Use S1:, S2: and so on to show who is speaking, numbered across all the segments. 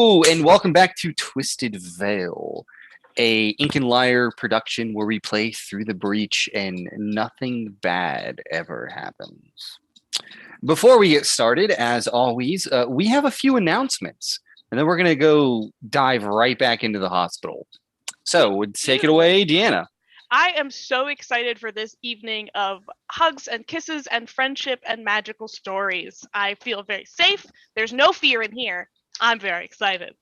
S1: Hello, and welcome back to Twisted Veil, a Ink and Lyre production where we play through the breach and nothing bad ever happens. Before we get started, as always, we have a few announcements, and then we're going to go dive right back into the hospital. So, take it away, Deanna.
S2: I am so excited for this evening of hugs and kisses and friendship and magical stories. I feel very safe. There's no fear in here. I'm very excited.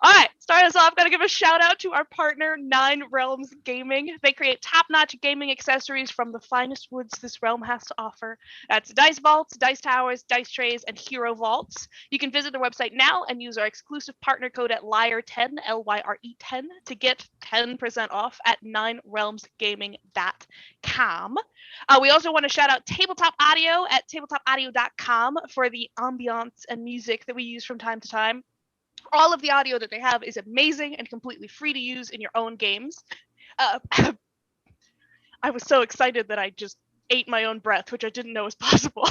S2: All right, start us off. Got to give a shout out to our partner, Nine Realms Gaming. They create top-notch gaming accessories from the finest woods this realm has to offer. That's dice vaults, dice towers, dice trays, and hero vaults. You can visit their website now and use our exclusive partner code at LYRE10, LYRE10, to get 10% off at ninerealmsgaming.com. We also want to shout out Tabletop Audio at tabletopaudio.com for the ambiance and music that we use from time to time. All of the audio that they have is amazing and completely free to use in your own games. I was so excited that I just ate my own breath, which I didn't know was possible.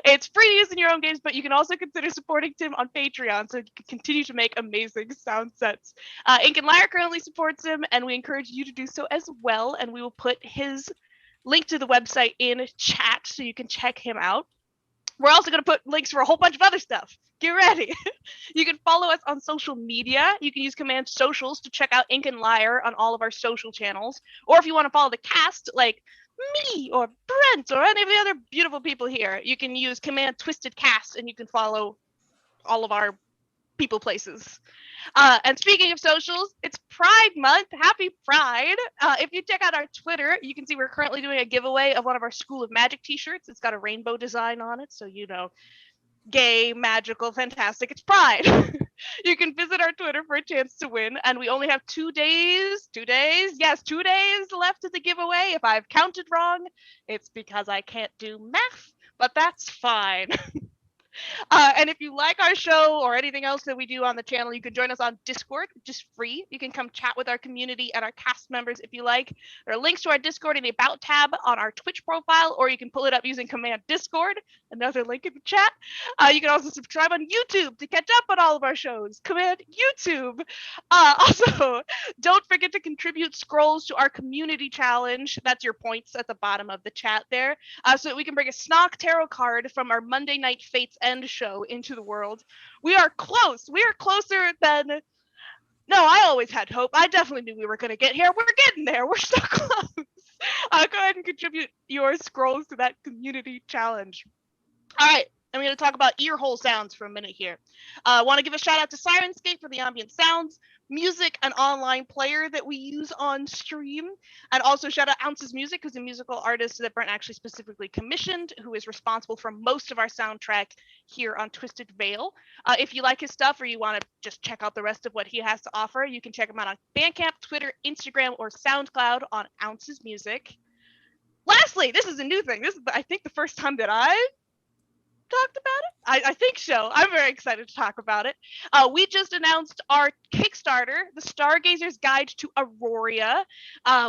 S2: It's free to use in your own games, but you can also consider supporting Tim on Patreon so you can continue to make amazing sound sets. Ink and Lyre currently supports him, and we encourage you to do so as well, and we will put his link to the website in chat so you can check him out. We're also going to put links for a whole bunch of other stuff. Get ready. You can follow us on social media. You can use command socials to check out Ink and Lyre on all of our social channels. Or if you want to follow the cast, like me or Brent or any of the other beautiful people here, you can use command twisted cast and you can follow all of our people places. And speaking of socials, it's Pride Month. Happy Pride. If you check out our Twitter, you can see we're currently doing a giveaway of one of our School of Magic t-shirts. It's got a rainbow design on it, so you know, gay, magical, fantastic. It's Pride. You can visit our Twitter for a chance to win, and we only have 2 days. 2 days? Yes, 2 days left of the giveaway. If I've counted wrong, it's because I can't do math, but that's fine. And if you like our show or anything else that we do on the channel, you can join us on Discord, just free. You can come chat with our community and our cast members if you like. There are links to our Discord in the About tab on our Twitch profile, or you can pull it up using command Discord, another link in the chat. You can also subscribe on YouTube to catch up on all of our shows. Command YouTube. Also, don't forget to contribute scrolls to our community challenge. That's your points at the bottom of the chat there. So that we can bring a Snock tarot card from our Monday Night Fates End show into the world. We are close. We are closer than... No, I always had hope. I definitely knew we were going to get here. We're getting there. We're so close. Go ahead and contribute your scrolls to that community challenge. All right. I'm going to talk about earhole sounds for a minute here. I want to give a shout out to Sirenscape for the ambient sounds, music, and online player that we use on stream. And also shout out Ounces Music, who's a musical artist that Brent actually specifically commissioned, who is responsible for most of our soundtrack here on Twisted Veil. If you like his stuff or you want to just check out the rest of what he has to offer, you can check him out on Bandcamp, Twitter, Instagram, or SoundCloud on Ounces Music. Lastly, this is a new thing. This is, I think, the first time that I talked about it. I think so. I'm very excited to talk about it. We just announced our Kickstarter, The Stargazer's Guide to Aurora,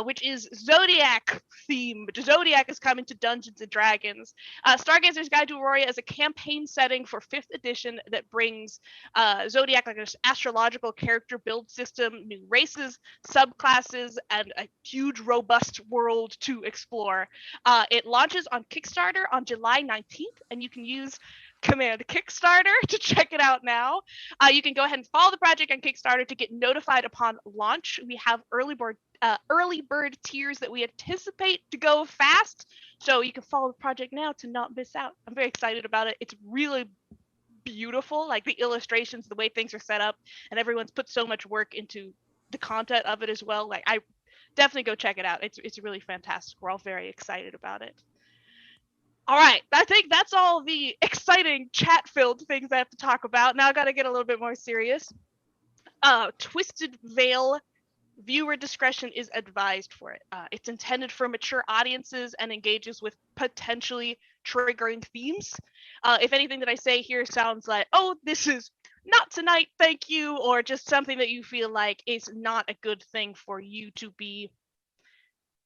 S2: which is Zodiac themed. Zodiac is coming to Dungeons and Dragons. Stargazer's Guide to Aurora is a campaign setting for 5th edition that brings Zodiac, like an astrological character build system, new races, subclasses, and a huge, robust world to explore. It launches on Kickstarter on July 19th, and you can use command Kickstarter to check it out now. You can go ahead and follow the project on Kickstarter to get notified upon launch. We have early bird tiers that we anticipate to go fast, so you can follow the project now to not miss out. I'm very excited about it. It's really beautiful, like the illustrations, the way things are set up, and everyone's put so much work into the content of it as well. Like, I definitely go check it out. It's really fantastic. We're all very excited about it. All right, I think that's all the exciting chat-filled things I have to talk about. Now I got to get a little bit more serious. Twisted Veil, viewer discretion is advised for it. It's intended for mature audiences and engages with potentially triggering themes. If anything that I say here sounds like, oh, this is not tonight, thank you, or just something that you feel like is not a good thing for you to be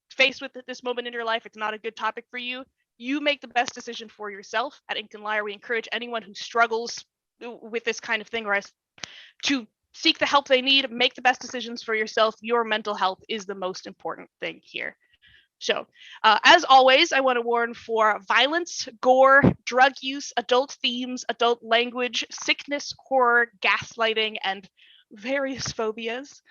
S2: faced with at this moment in your life, it's not a good topic for you, you make the best decision for yourself. At Ink and Lyre, we encourage anyone who struggles with this kind of thing or has to seek the help they need, make the best decisions for yourself. Your mental health is the most important thing here. So, as always, I want to warn for violence, gore, drug use, adult themes, adult language, sickness, horror, gaslighting, and various phobias.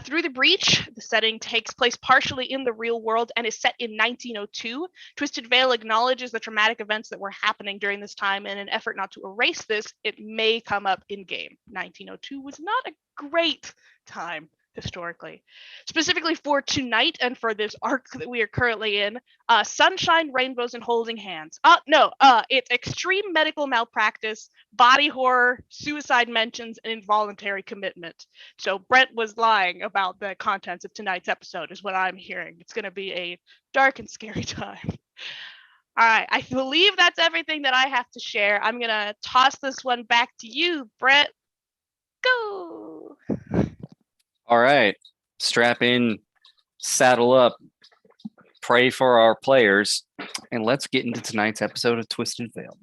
S2: Through the Breach, the setting takes place partially in the real world and is set in 1902. Twisted Veil acknowledges the traumatic events that were happening during this time. In an effort not to erase this, it may come up in game. 1902 was not a great time historically. Specifically for tonight and for this arc that we are currently in, sunshine, rainbows, and holding hands. It's extreme medical malpractice, body horror, suicide mentions, and involuntary commitment. So Brent was lying about the contents of tonight's episode, is what I'm hearing. It's going to be a dark and scary time. All right, I believe that's everything that I have to share. I'm going to toss this one back to you, Brent. Go!
S1: All right, strap in, saddle up, pray for our players, and let's get into tonight's episode of Twisted Veil.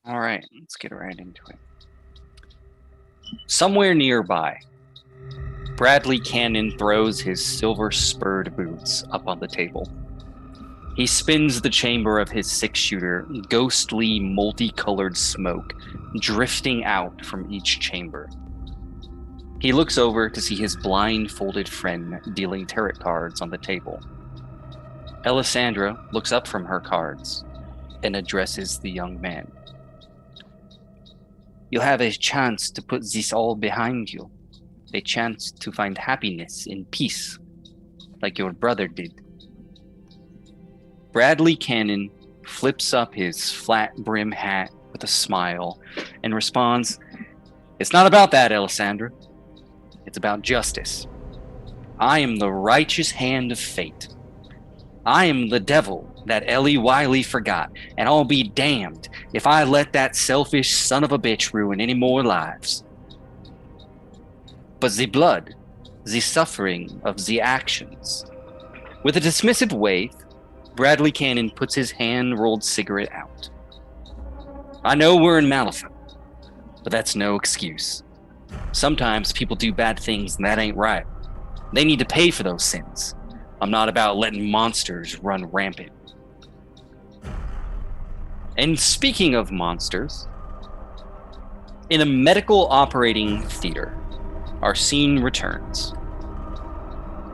S1: All right, let's get right into it. Somewhere nearby, Bradley Cannon throws his silver-spurred boots up on the table. He spins the chamber of his six-shooter, ghostly, multicolored smoke drifting out from each chamber. He looks over to see his blindfolded friend dealing tarot cards on the table. Alessandra looks up from her cards and addresses the young man. You have a chance to put this all behind you, a chance to find happiness in peace, like your brother did. Bradley Cannon flips up his flat brim hat with a smile and responds, "It's not about that, Alessandra. It's about justice. I am the righteous hand of fate. I am the devil that Ellie Wiley forgot, and I'll be damned if I let that selfish son of a bitch ruin any more lives. But the blood, the suffering of the actions." With a dismissive wave, Bradley Cannon puts his hand-rolled cigarette out. "I know we're in Malifaux, but that's no excuse. Sometimes people do bad things and that ain't right. They need to pay for those sins. I'm not about letting monsters run rampant." And speaking of monsters, in a medical operating theater, our scene returns.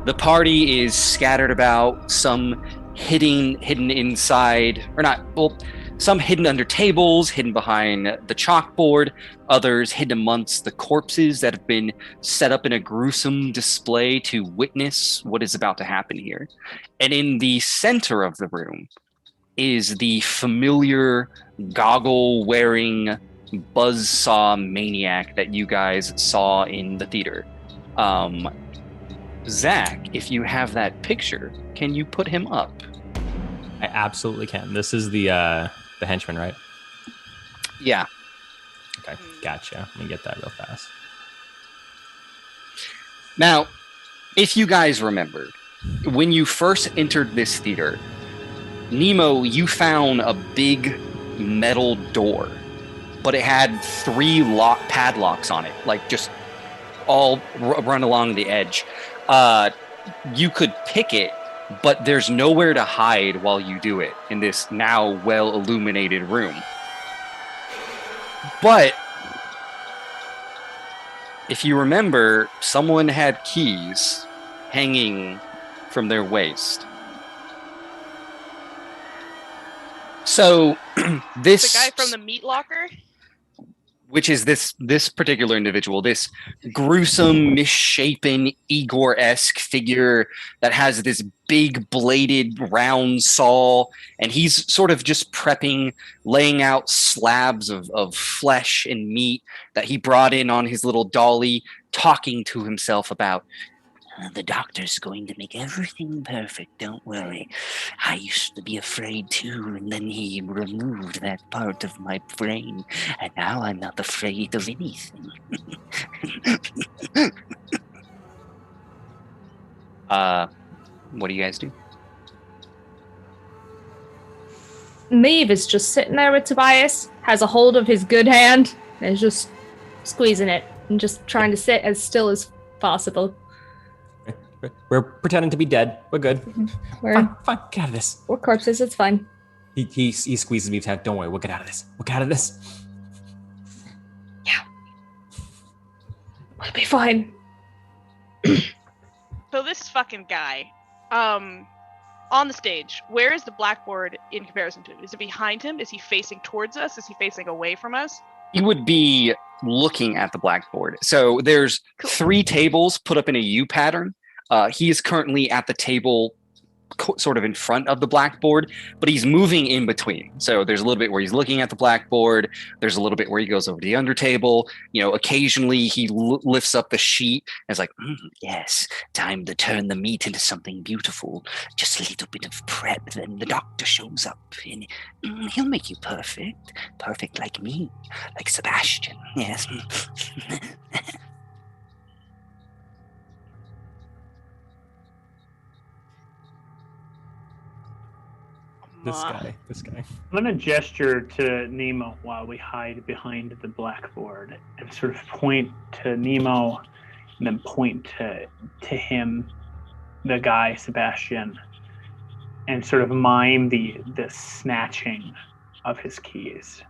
S1: The party is scattered about, some hidden inside, or not, well, some hidden under tables, hidden behind the chalkboard, others hidden amongst the corpses that have been set up in a gruesome display to witness what is about to happen here. And in the center of the room is the familiar goggle-wearing buzzsaw maniac that you guys saw in the theater. Zach, if you have that picture, can you put him up?
S3: I absolutely can. This is the henchman, right?
S1: Yeah.
S3: Okay, gotcha. Let me get that real fast.
S1: Now, if you guys remember, when you first entered this theater, Nemo, you found a big metal door, but it had 3 padlocks on it, like just all run along the edge. You could pick it, but there's nowhere to hide while you do it in this now well illuminated room. But if you remember, someone had keys hanging from their waist. So this
S2: the guy from the meat locker,
S1: which is this particular individual, this gruesome, misshapen, Igor-esque figure that has this big bladed round saw, and he's sort of just prepping, laying out slabs of flesh and meat that he brought in on his little dolly, talking to himself about, the doctor's going to make everything perfect, don't worry. I used to be afraid too, and then he removed that part of my brain, and now I'm not afraid of anything. What do you guys do?
S4: Neve is just sitting there with Tobias, has a hold of his good hand, and is just squeezing it and just trying to sit as still as possible.
S3: We're pretending to be dead. We're good. Fine, get out of this.
S4: We're corpses, it's fine.
S3: He squeezes me. Don't worry, we'll get out of this. We'll get out of this.
S4: Yeah. We'll be fine.
S2: So this fucking guy, on the stage, where is the blackboard in comparison to him? Is it behind him? Is he facing towards us? Is he facing away from us?
S1: He would be looking at the blackboard. So there's 3 tables put up in a U pattern. He is currently at the table sort of in front of the blackboard, but he's moving in between. So there's a little bit where he's looking at the blackboard. There's a little bit where he goes over to the under table. You know, occasionally he lifts up the sheet and is like, yes, time to turn the meat into something beautiful. Just a little bit of prep. Then the doctor shows up and he'll make you perfect. Perfect like me, like Sebastian. Yes.
S3: This guy.
S5: I'm going to gesture to Nemo while we hide behind the blackboard and sort of point to Nemo and then point to him, the guy, Sebastian, and sort of mime the snatching of his keys.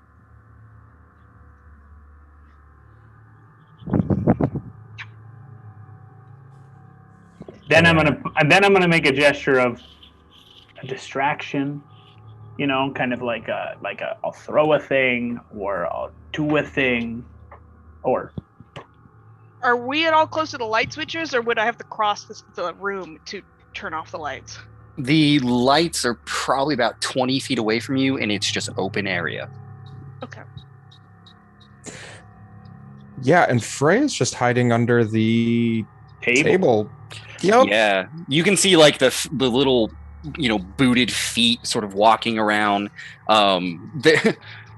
S5: Then I'm gonna make a gesture of a distraction. You know, kind of like I'll throw a thing or I'll do a thing, or.
S2: Are we at all close to the light switches, or would I have to cross the room to turn off the lights?
S1: The lights are probably about 20 feet away from you, and it's just open area.
S2: Okay.
S6: Yeah, and Freya's just hiding under the table.
S1: Yep. Yeah, you can see like the little, booted feet sort of walking around.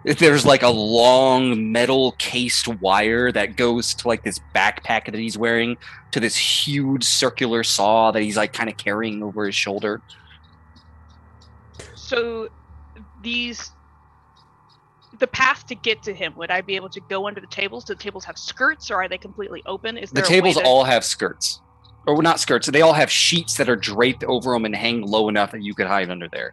S1: There's like a long metal cased wire that goes to like this backpack that he's wearing to this huge circular saw that he's like kind of carrying over his shoulder.
S2: So the path to get to him, would I be able to go under the tables? Do the tables have skirts, or are they completely open?
S1: The tables all have skirts. Or not skirts, they all have sheets that are draped over them and hang low enough that you could hide under there.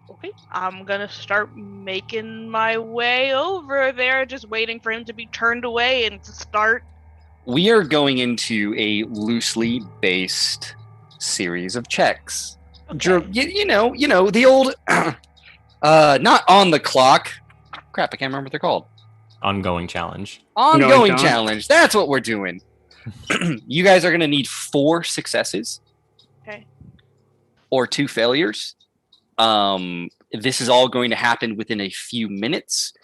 S2: Okay, I'm gonna start making my way over there, just waiting for him to be turned away and to start.
S1: We are going into a loosely based series of checks. Okay. The old, not on the clock. Crap, I can't remember what they're called.
S3: Ongoing challenge.
S1: Ongoing challenge. That's what we're doing. You guys are going to need 4 successes.
S2: Okay.
S1: Or 2 failures. This is all going to happen within a few minutes.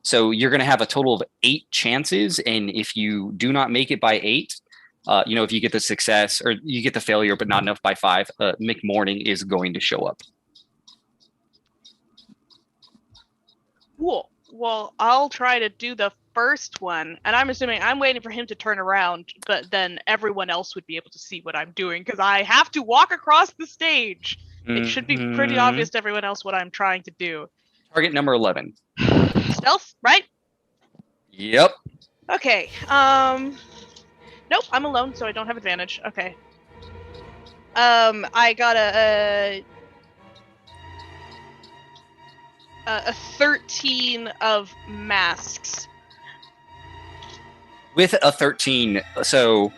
S1: So you're going to have a total of 8 chances. And if you do not make it by 8, if you get the success or you get the failure, but not enough by 5, McMorning is going to show up.
S2: Cool. Well, I'll try to do the first one, and I'm assuming I'm waiting for him to turn around, but then everyone else would be able to see what I'm doing because I have to walk across the stage. It should be pretty obvious to everyone else what I'm trying to do.
S1: Target number 11.
S2: Stealth, right?
S1: Yep.
S2: Okay. Nope, I'm alone, so I don't have advantage. Okay. I got a 13 of masks.
S1: With a 13, so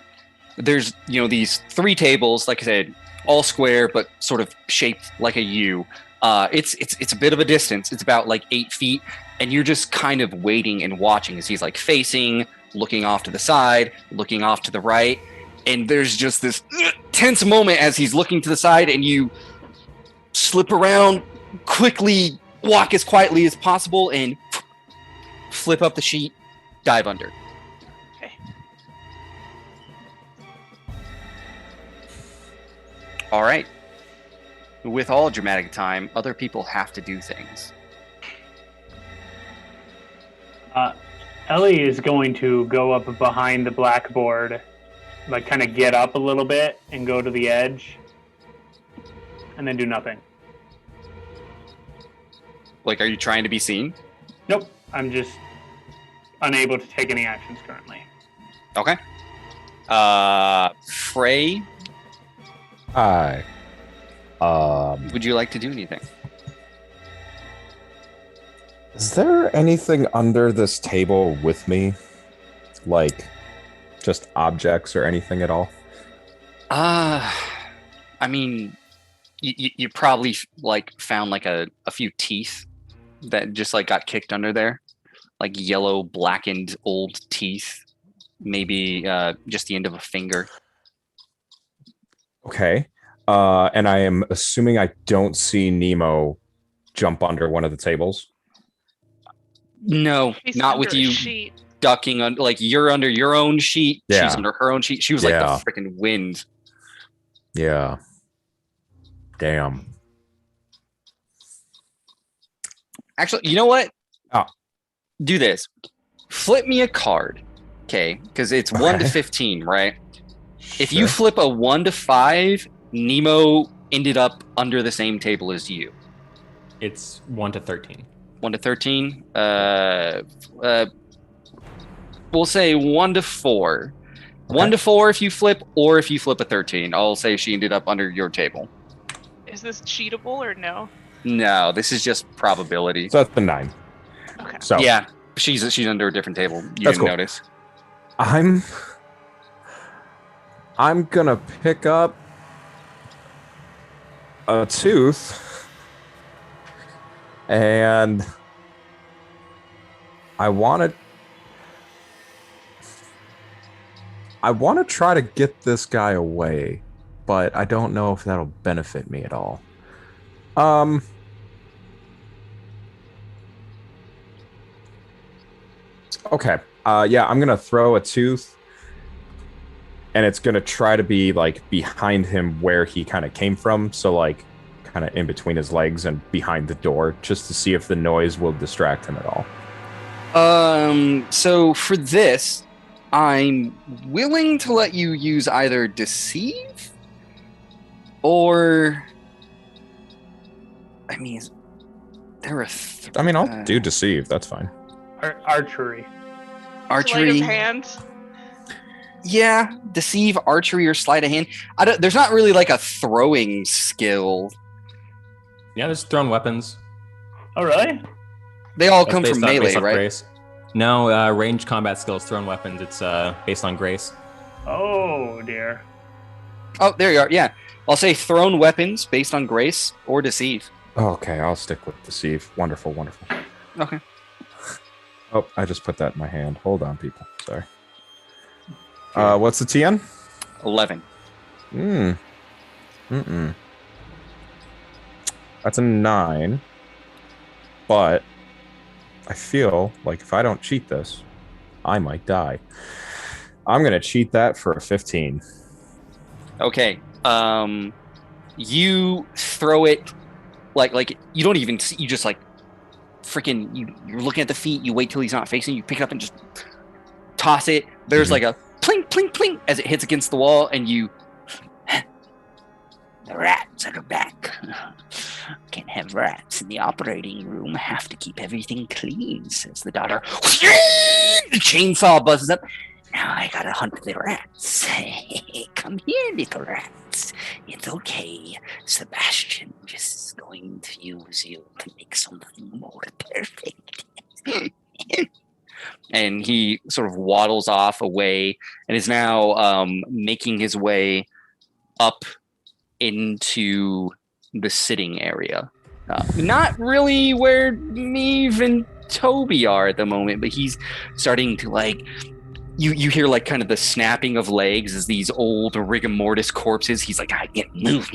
S1: there's these 3 tables, like I said, all square but sort of shaped like a U. It's a bit of a distance. It's about like 8 feet, and you're just kind of waiting and watching as he's like facing, looking off to the side, looking off to the right, and there's just this tense moment as he's looking to the side, and you slip around, quickly walk as quietly as possible, and flip up the sheet, dive under.
S2: Okay.
S1: All right. With all dramatic time, other people have to do things.
S5: Ellie is going to go up behind the blackboard, like kind of get up a little bit and go to the edge, and then do nothing.
S1: Like, are you trying to be seen?
S5: Nope, I'm just unable to take any actions currently.
S1: Okay. Frey,
S6: Hi.
S1: would you like to do anything?
S6: Is there anything under this table with me? Like, just objects or anything at all?
S1: I mean, you probably like found like a few teeth that just like got kicked under there, like yellow, blackened, old teeth. Maybe just the end of a finger.
S6: Okay. And I am assuming I don't see Nemo jump under one of the tables.
S1: No,
S2: He's
S1: not
S2: under
S1: with
S2: a
S1: you
S2: sheet.
S1: ducking on. Like you're under your own sheet.
S6: Yeah.
S1: She's under her own sheet. She was like
S6: Yeah.
S1: the freaking wind.
S6: Yeah. Damn.
S1: Actually, you know what?
S6: Oh.
S1: Do this. Flip me a card. Okay, because it's 1 to
S6: Okay.
S1: 15, right? If you
S6: Sure.
S1: flip a 1 to 5, Nemo ended up under the same table as you.
S3: It's 1 to 13.
S1: 1 to 13. We'll say 1 to 4.
S6: Okay.
S1: 1 to 4 if you flip, or if you flip a 13. I'll say she ended up under your table.
S2: Is this cheatable or no?
S1: No, this is just probability.
S6: So that's the 9.
S2: Okay.
S6: So
S1: Yeah, she's under a different table. You
S6: That's
S1: didn't
S6: cool.
S1: notice.
S6: I'm gonna pick up a tooth, and I want to try to get this guy away, but I don't know if that'll benefit me at all. Okay. Yeah, I'm gonna throw a tooth, and it's gonna try to be like behind him where he kind of came from, so like kind of in between his legs and behind the door, just to see if the noise will distract him at all.
S1: So for this, I'm willing to let you use either deceive or, I mean, is there a
S6: I mean, I'll do deceive. That's fine.
S5: Archery.
S2: Sleight
S1: archery?
S2: of hand.
S1: Yeah, deceive, archery, or sleight of hand. There's not really like a throwing skill.
S3: Yeah, there's thrown weapons.
S5: Oh, really?
S1: They all
S3: That's
S1: come from
S3: based
S1: melee,
S3: off
S1: right?
S3: Grace. No, ranged combat skills, thrown weapons. It's based on grace.
S5: Oh, dear.
S1: Oh, there you are. Yeah, I'll say thrown weapons based on grace or deceive.
S6: Okay, I'll stick with deceive. Wonderful, wonderful.
S1: Okay.
S6: Oh, I just put that in my hand. Hold on, people. Sorry. What's the TN?
S1: 11.
S6: That's a 9. But I feel like if I don't cheat this, I might die. I'm going to cheat that for a 15.
S1: Okay. You throw it like you don't even see. You just like freaking. You're looking at the feet. You wait till he's not facing. You pick it up and just toss it. There's like a pling, pling, pling as it hits against the wall, and you. The rats are back. Can't have rats in the operating room. Have to keep everything clean, says the daughter. The chainsaw buzzes up. Now I gotta hunt the rats. Come here, little rats. It's okay. Sebastian just going to use you to make something more perfect. And he sort of waddles off away and is now making his way up into the sitting area. Not really where Neve and Toby are at the moment, but he's starting to like you hear like kind of the snapping of legs as these old rigor mortis corpses. He's like, I get move.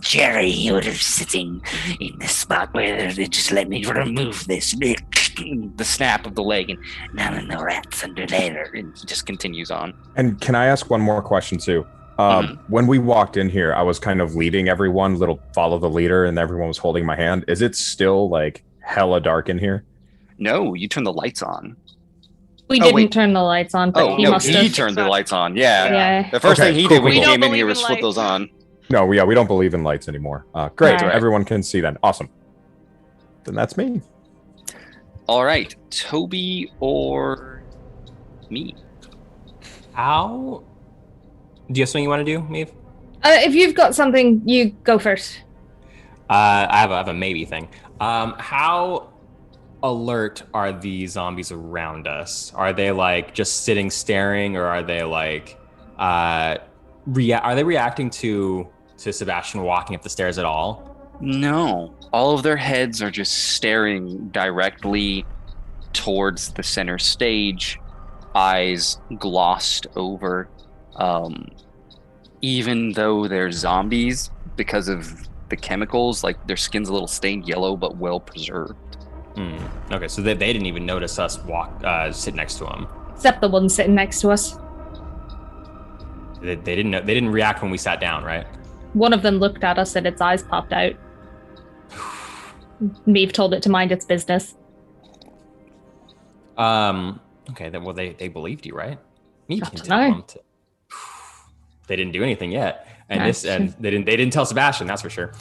S1: Jerry, you're sitting in the spot where they just let me remove this. The snap of the leg, and now the rats under there, and he just continues on.
S6: And can I ask one more question too? When we walked in here, I was kind of leading everyone, little follow the leader, and everyone was holding my hand. Is it still like hella dark in here?
S1: No, you turn the lights on.
S4: We didn't turn the lights on, but he must have.
S1: He turned the lights on. Yeah. The first
S6: Okay,
S1: thing he
S6: cool,
S1: did when he
S6: cool.
S1: came in here was flip those on.
S6: No, we don't believe in lights anymore. Great,
S4: Right.
S6: Everyone can see then. Awesome. Then that's me.
S1: All right, Toby or me?
S3: How? Do you have something you want to do, Maeve?
S4: If you've got something, you go first.
S3: I have a maybe thing. How alert are the zombies around us? Are they like just sitting staring, or are they like are they reacting to Sebastian walking up the stairs at all?
S1: No, all of their heads are just staring directly towards the center stage, eyes glossed over. Even though they're zombies, because of the chemicals, like their skin's a little stained yellow, but well preserved.
S3: Okay, so they didn't even notice us sit next to them.
S4: Except the one sitting next to us.
S3: They didn't react when we sat down, right?
S4: One of them looked at us and its eyes popped out. Maeve told it to mind its business.
S3: Okay, then well they believed you, right? Maeve
S4: I
S3: can
S4: don't
S3: tell
S4: know.
S3: them to. They didn't do anything yet, and
S4: That's
S3: they didn't tell Sebastian, that's for sure.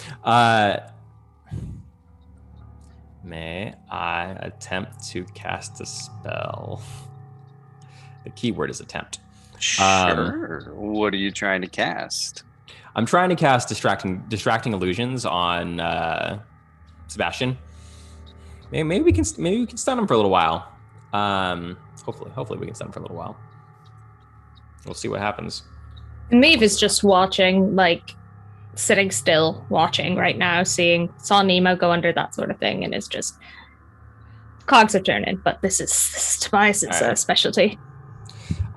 S3: May I attempt to cast a spell? The key word is attempt.
S1: Sure. What are you trying to cast?
S3: I'm trying to cast distracting illusions on Sebastian. Maybe we can stun him for a little while. Hopefully we can stun him for a little while. We'll see what happens.
S4: Maeve is just watching, like, sitting still, watching right now, saw Nemo go under, that sort of thing, and is just cogs are turning. But this is Tobias's
S3: Right.
S4: Specialty.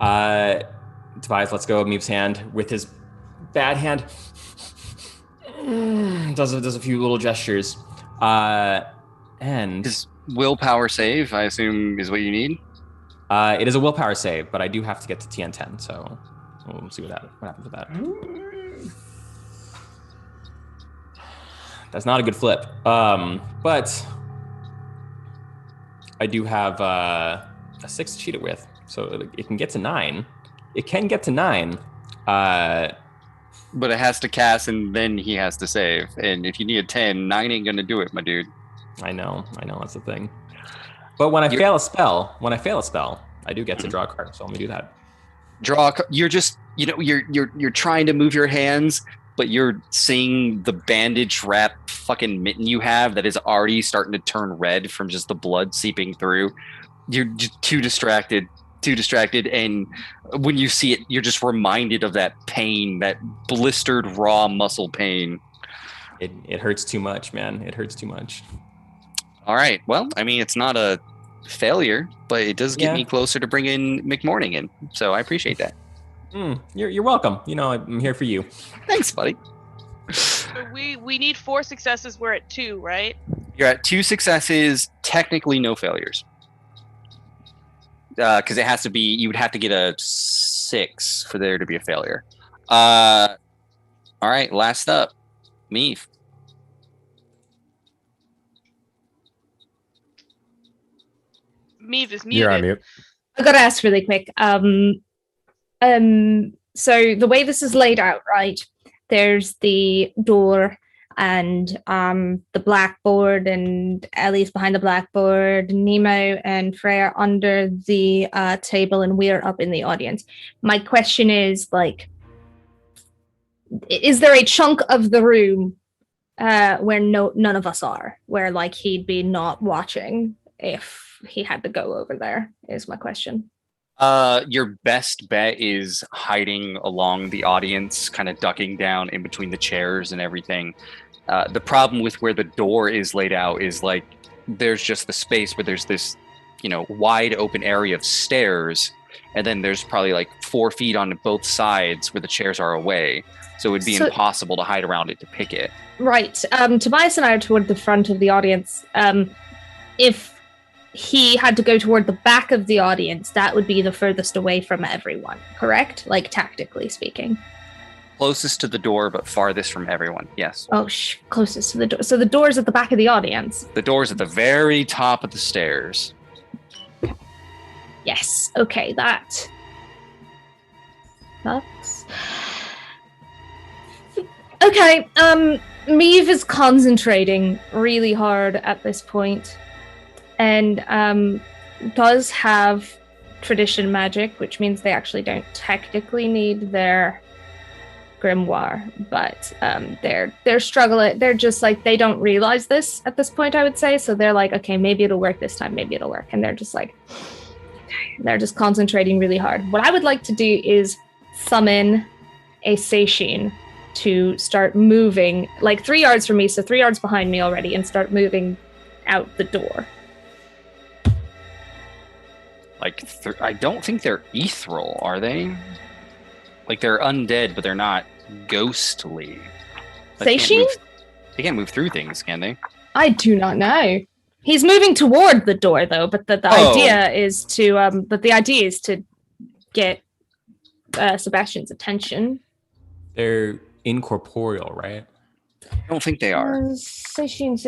S3: Tobias lets go of Meep's hand with his bad hand. Does a few little gestures. And
S1: His willpower save, I assume, is what you need.
S3: it is a willpower save, but I do have to get to TN10, so we'll see what happens with that. That's not a good flip. But I do have a 6 to cheat it with, so it can get to 9. It can get to 9.
S1: But it has to cast, and then he has to save. And if you need a 10, 9 ain't gonna do it, my dude.
S3: I know, that's the thing. But when I fail a spell, I do get to draw a card, so I'm gonna do that.
S1: You're just, you're trying to move your hands, but you're seeing the bandage wrap fucking mitten you have that is already starting to turn red from just the blood seeping through. You're just too distracted, and when you see it, you're just reminded of that pain, that blistered raw muscle pain.
S3: It hurts too much, man. It hurts too much.
S1: All right, well, I mean, it's not a failure, but it does get me closer to bringing McMorning in, so I appreciate that.
S3: You're welcome. I'm here for you.
S1: Thanks, buddy.
S2: So we need 4 successes. We're at 2, right?
S1: You're at 2 successes, technically no failures. because it has to be. You would have to get a 6 for there to be a failure. All right, last up, Meave.
S2: Meave is
S6: You're on
S2: muted.
S6: mute.
S4: I gotta ask really quick. So the way this is laid out, right? There's the door and the blackboard, and Ellie's behind the blackboard, Nemo and Freya under the table, and we're up in the audience. My question is, like, is there a chunk of the room where none of us are, where like he'd be not watching if he had to go over there, is my question.
S1: Your best bet is hiding along the audience, kind of ducking down in between the chairs and everything. The problem with where the door is laid out is like there's just the space where there's this, wide open area of stairs, and then there's probably like 4 feet on both sides where the chairs are away. So it would be impossible to hide around it to pick it.
S4: Right. Tobias and I are toward the front of the audience. If he had to go toward the back of the audience, that would be the furthest away from everyone, correct? Like, tactically speaking.
S1: Closest to the door, but farthest from everyone, yes.
S4: Oh, closest to the door. So the door's at the back of the audience?
S1: The door's at the very top of the stairs.
S4: Yes. Okay, that sucks. Okay, Meave is concentrating really hard at this point, and does have tradition magic, which means they actually don't technically need their grimoire, but they're struggling. They're just like, they don't realize this at this point, I would say. So they're like, okay, maybe it'll work this time, maybe it'll work, and they're just like, they're just concentrating really hard. What I would like to do is summon a Seishin to start moving, like 3 yards from me, so 3 yards behind me already, and start moving out the door.
S1: Like, I don't think they're ethereal, are they? Like, they're undead, but they're not ghostly.
S4: Seishin?
S1: They can't move through things, can they?
S4: I do not know. He's moving toward the door, though, but the idea is to get Sebastian's attention.
S3: They're incorporeal, right?
S1: I don't think they are.
S4: Seishin.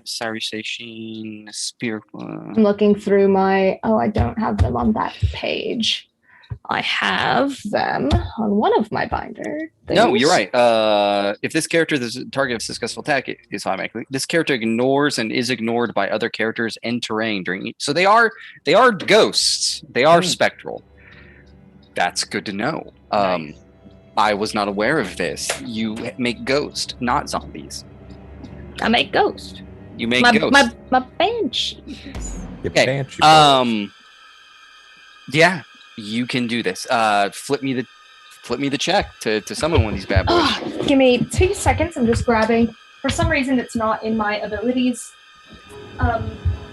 S1: Sorry, Seishin, Spirit.
S4: I'm looking through my... Oh, I don't have them on that page. I have them on one of my binders.
S1: No, you're right. If this character is the target of successful attack, it is automatically. This character ignores and is ignored by other characters and terrain during. So they are ghosts. They are spectral. That's good to know.
S5: Nice.
S1: I was not aware of this. You make ghost, not zombies.
S4: I make ghost.
S1: You make ghost.
S4: My banshee.
S1: Okay. Yeah, you can do this. Flip me the check to summon one of these bad boys.
S4: Give me 2 seconds. I'm just grabbing. For some reason, it's not in my abilities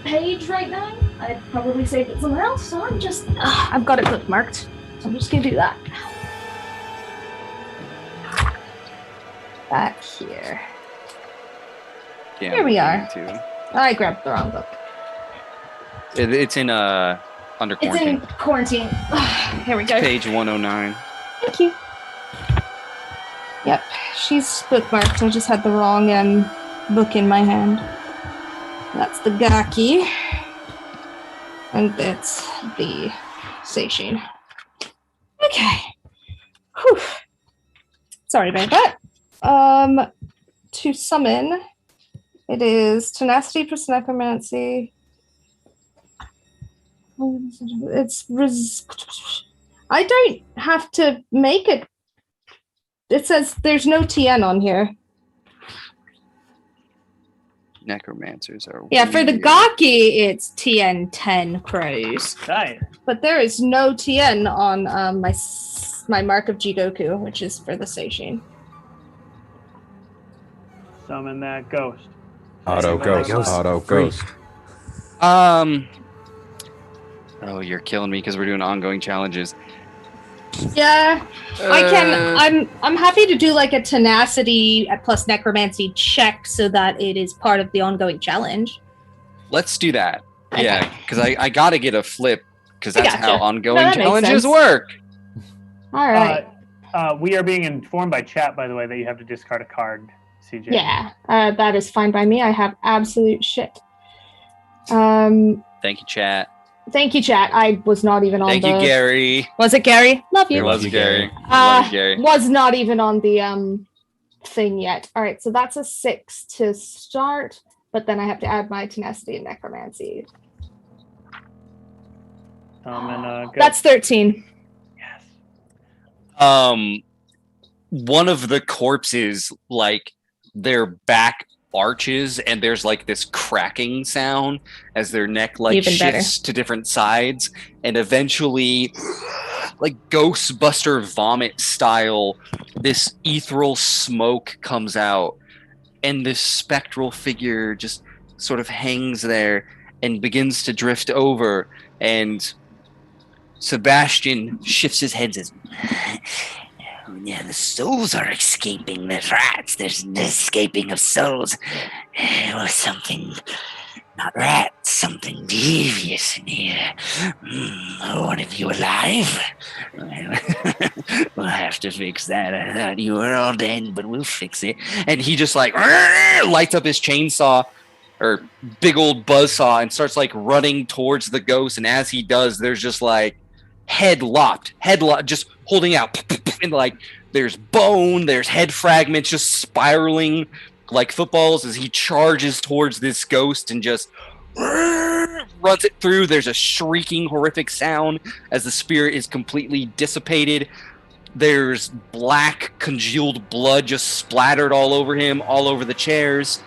S4: page right now. I'd probably saved it somewhere else, so I'm just... I've got it bookmarked, so I'm just going to do that. Back here.
S1: Yeah,
S4: Here we are.
S1: Too.
S4: I grabbed the wrong book.
S1: It's in under quarantine.
S4: It's in quarantine. Here we go.
S1: Page 109.
S4: Thank you. Yep, she's bookmarked. I just had the wrong book in my hand. That's the Gaki. And that's the Seishin. Okay. Whew. Sorry about that. To summon, it is tenacity plus necromancy. I don't have to make it. It says there's no TN on here.
S1: Necromancers are
S4: For the
S1: weird.
S4: Gaki, it's TN 10 crows.
S5: Right.
S4: But there is no TN on my Mark of Jigoku, which is for the Seishin.
S5: Summon that ghost.
S6: Auto ghost.
S1: Oh, you're killing me because we're doing ongoing challenges.
S4: Yeah, I can. I'm happy to do like a tenacity plus necromancy check so that it is part of the ongoing challenge.
S1: Let's do that. Yeah, because I got to get a flip because that's
S4: gotcha.
S1: how ongoing
S4: No, that makes
S1: challenges
S4: sense.
S1: work.
S4: All right.
S5: We are being informed by chat, by the way, that you have to discard a card, CJ.
S4: Yeah, that is fine by me. I have absolute shit.
S1: Thank you, chat.
S4: Thank you, chat. I was not even on
S1: Thank you, Gary.
S4: Was it Gary? Love you.
S1: It was
S3: you,
S1: Gary.
S3: Gary.
S1: Love you, Gary.
S4: Was not even on the thing yet. All right, so that's a 6 to start, but then I have to add my tenacity and necromancy.
S5: Go.
S4: That's 13.
S5: Yes.
S1: One of the corpses, like their back arches and there's like this cracking sound as their neck like
S4: Even
S1: shifts to different sides, and eventually like Ghostbuster vomit style this ethereal smoke comes out, and this spectral figure just sort of hangs there and begins to drift over, and Sebastian shifts his head and says,
S7: yeah, the souls are escaping. The rats. There's an escaping of souls. Or something. Not rats. Something devious in here. One of you alive? We'll have to fix that. I thought you were all dead, but we'll fix it.
S1: and he just like lights up his chainsaw or big old buzzsaw and starts like running towards the ghost, and as he does, there's just like head locked, just holding out, and like there's bone, there's head fragments just spiraling like footballs as he charges towards this ghost and just runs it through. There's a shrieking, horrific sound as the spirit is completely dissipated. There's black, congealed blood just splattered all over him, all over the chairs.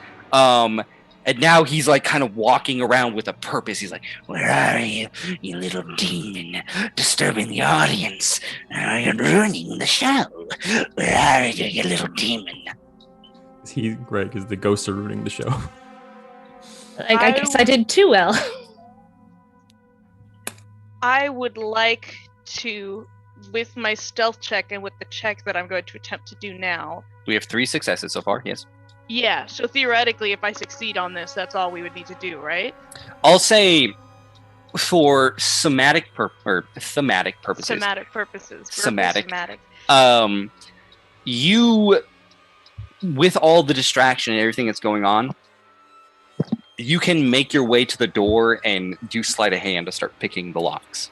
S1: And now he's like kind of walking around with a purpose. He's like,
S7: Where are you, you little demon, disturbing the audience? You're ruining the show. Where are you, you little demon?
S3: Greg, is the ghosts are ruining the show.
S4: I guess I did too well.
S2: I would like to, with my stealth check and with the check that I'm going to attempt to do now.
S1: we have 3 successes so far, yes.
S2: Yeah, so theoretically, if I succeed on this, that's all we would need to do, right?
S1: I'll say for thematic purposes.
S2: Somatic purposes.
S1: Somatic.
S2: Somatic.
S1: You, with all the distraction and everything that's going on, you can make your way to the door and do sleight of hand to start picking the locks.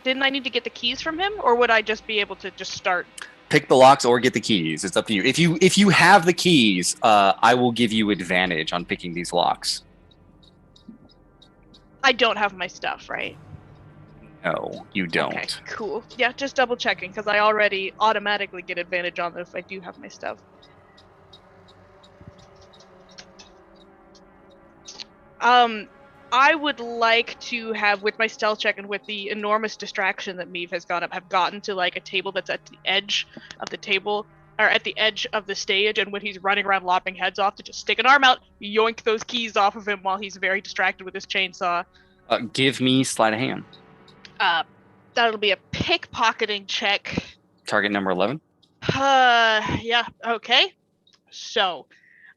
S2: Didn't I need to get the keys from him, or would I just be able to just start?
S1: Pick the locks or get the keys. It's up to you. If you have the keys, I will give you advantage on picking these locks.
S2: I don't have my stuff, right?
S1: No, you don't.
S2: Okay, cool. Yeah, just double checking, because I already automatically get advantage on this if I do have my stuff. I would like to have, with my stealth check and with the enormous distraction that Meave has gone up, have gotten to like a table that's at the edge of the table, or at the edge of the stage, and when he's running around lopping heads off, to just stick an arm out, yoink those keys off of him while he's very distracted with his chainsaw.
S1: Give me sleight of hand.
S2: That'll be a pickpocketing check.
S1: Target number 11.
S2: Yeah, okay. So,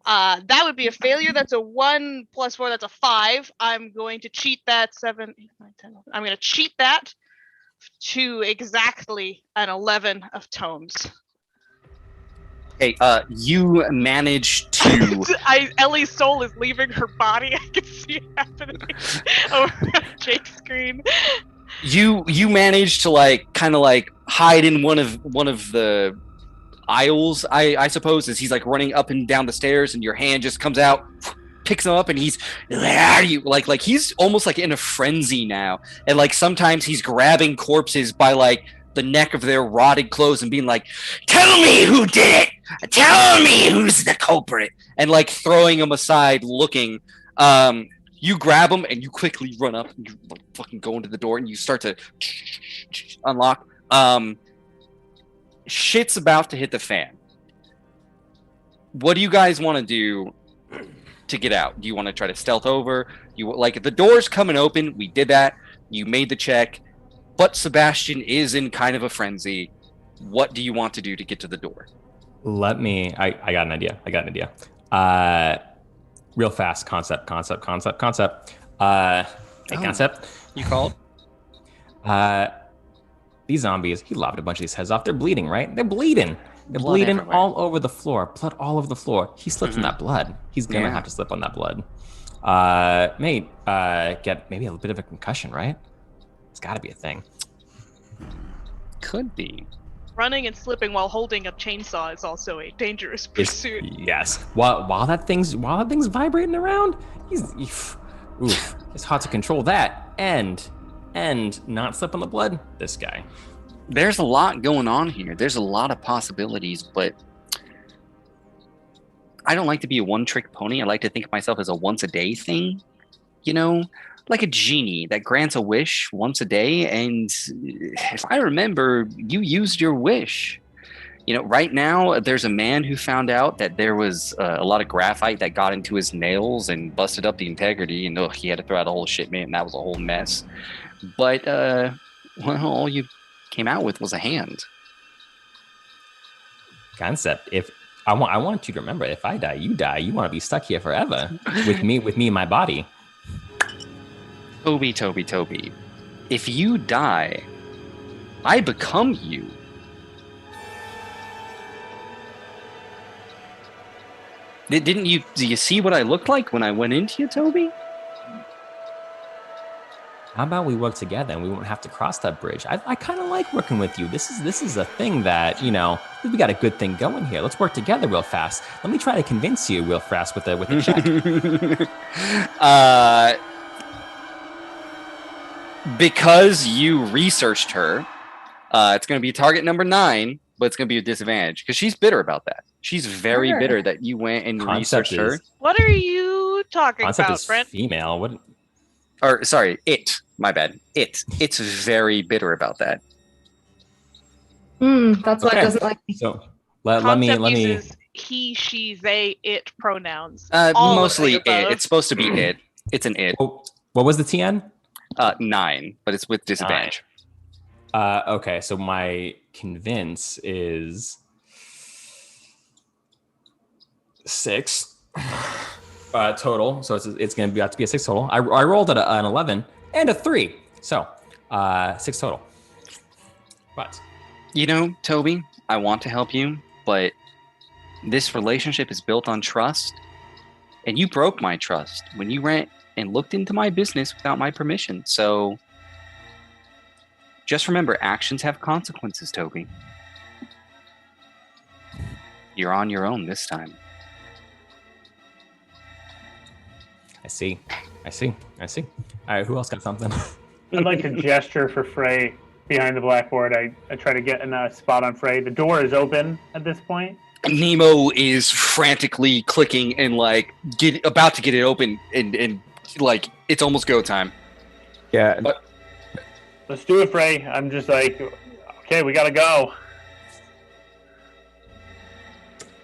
S2: that would be a failure. That's a 1 + 4, that's a 5. I'm going to cheat that 7, 8, 9, 10, 11. I'm going to cheat that to exactly an 11 of tomes.
S1: Hey, you managed to...
S2: Ellie's soul is leaving her body. I can see it happening over Jake's screen.
S1: You managed to like kind of like hide in one of the aisles, I suppose, as he's like running up and down the stairs, and your hand just comes out, picks him up, and he's, where are you? Like he's almost like in a frenzy now, and like sometimes he's grabbing corpses by like the neck of their rotted clothes and being like,
S7: Tell me who did it! Tell me who's the culprit!
S1: and like throwing them aside, looking. You grab him and you quickly run up and you like fucking go into the door and you start to unlock. Shit's about to hit the fan. What do you guys want to do to get out? Do you want to try to stealth over? You like, the door's coming open. We did that. You made the check, but Sebastian is in kind of a frenzy. What do you want to do to get to the door?
S3: I got an idea. Real fast concept. Hey, Concept.
S1: You called?
S3: These zombies, he lopped a bunch of these heads off. They're bleeding, right? They're bleeding. They're
S1: Blood
S3: bleeding
S1: everywhere.
S3: all over the floor. Blood all over the floor. He slips in that blood. He's gonna
S1: Yeah.
S3: have to slip on that blood. Mate, get maybe a bit of a concussion, right? It's gotta be a thing.
S1: Could be.
S2: Running and slipping while holding a chainsaw is also a dangerous
S3: It's-
S2: pursuit.
S3: yes. While that thing's vibrating around, oof, it's hard to control that and not slip on the blood. This guy.
S1: There's a lot going on here. There's a lot of possibilities, but I don't like to be a one-trick pony. I like to think of myself as a once-a-day thing, you know, like a genie that grants a wish once a day. And if I remember, you used your wish. You know, right now, there's a man who found out that there was a lot of graphite that got into his nails and busted up the integrity, and he had to throw out a whole shipment, and that was a whole mess. But, well, all you came out with was a hand.
S3: Concept. If I want you to remember, if I die, you die. You want to be stuck here forever with me in my body.
S1: Toby. If you die, I become you. Do you see what I looked like when I went into you, Toby?
S3: How about we work together and we won't have to cross that bridge? I kind of like working with you. This is a thing that, you know, we got a good thing going here. Let's work together real fast. Let me try to convince you real fast with a check.
S1: Because you researched her, it's going to be target number 9, but it's going to be a disadvantage because she's bitter about that. She's very
S4: Sure.
S1: bitter that you went and
S3: Concept
S1: researched her.
S3: is-
S2: What are you talking
S3: Concept
S2: about,
S3: is
S2: Brent?
S3: female. What?
S1: Or sorry, my bad. It's very bitter about that.
S4: That's why
S3: Okay.
S4: it doesn't like me.
S3: So let me
S2: uses he, she, they, it pronouns. All of
S1: Mostly
S2: the above.
S1: it. It's supposed to be it. It's an it.
S3: Oh, what was the TN?
S1: 9, but it's with disadvantage.
S3: Okay, so my convince is 6 total. So it's going to have to be a 6 total. I rolled at an 11 and a 3, so 6 total. But
S1: You know, Toby, I want to help you, but this relationship is built on trust, and you broke my trust when you went and looked into my business without my permission. So just remember, actions have consequences, Toby. You're on your own this time.
S3: I see. All right, who else got something?
S5: I'd like to gesture for Frey behind the blackboard. I try to get in a spot on Frey. The door is open at this point.
S1: Nemo is frantically clicking and like about to get it open, and like it's almost go time.
S6: Yeah.
S5: Let's do it, Frey. I'm just like, okay, we gotta go.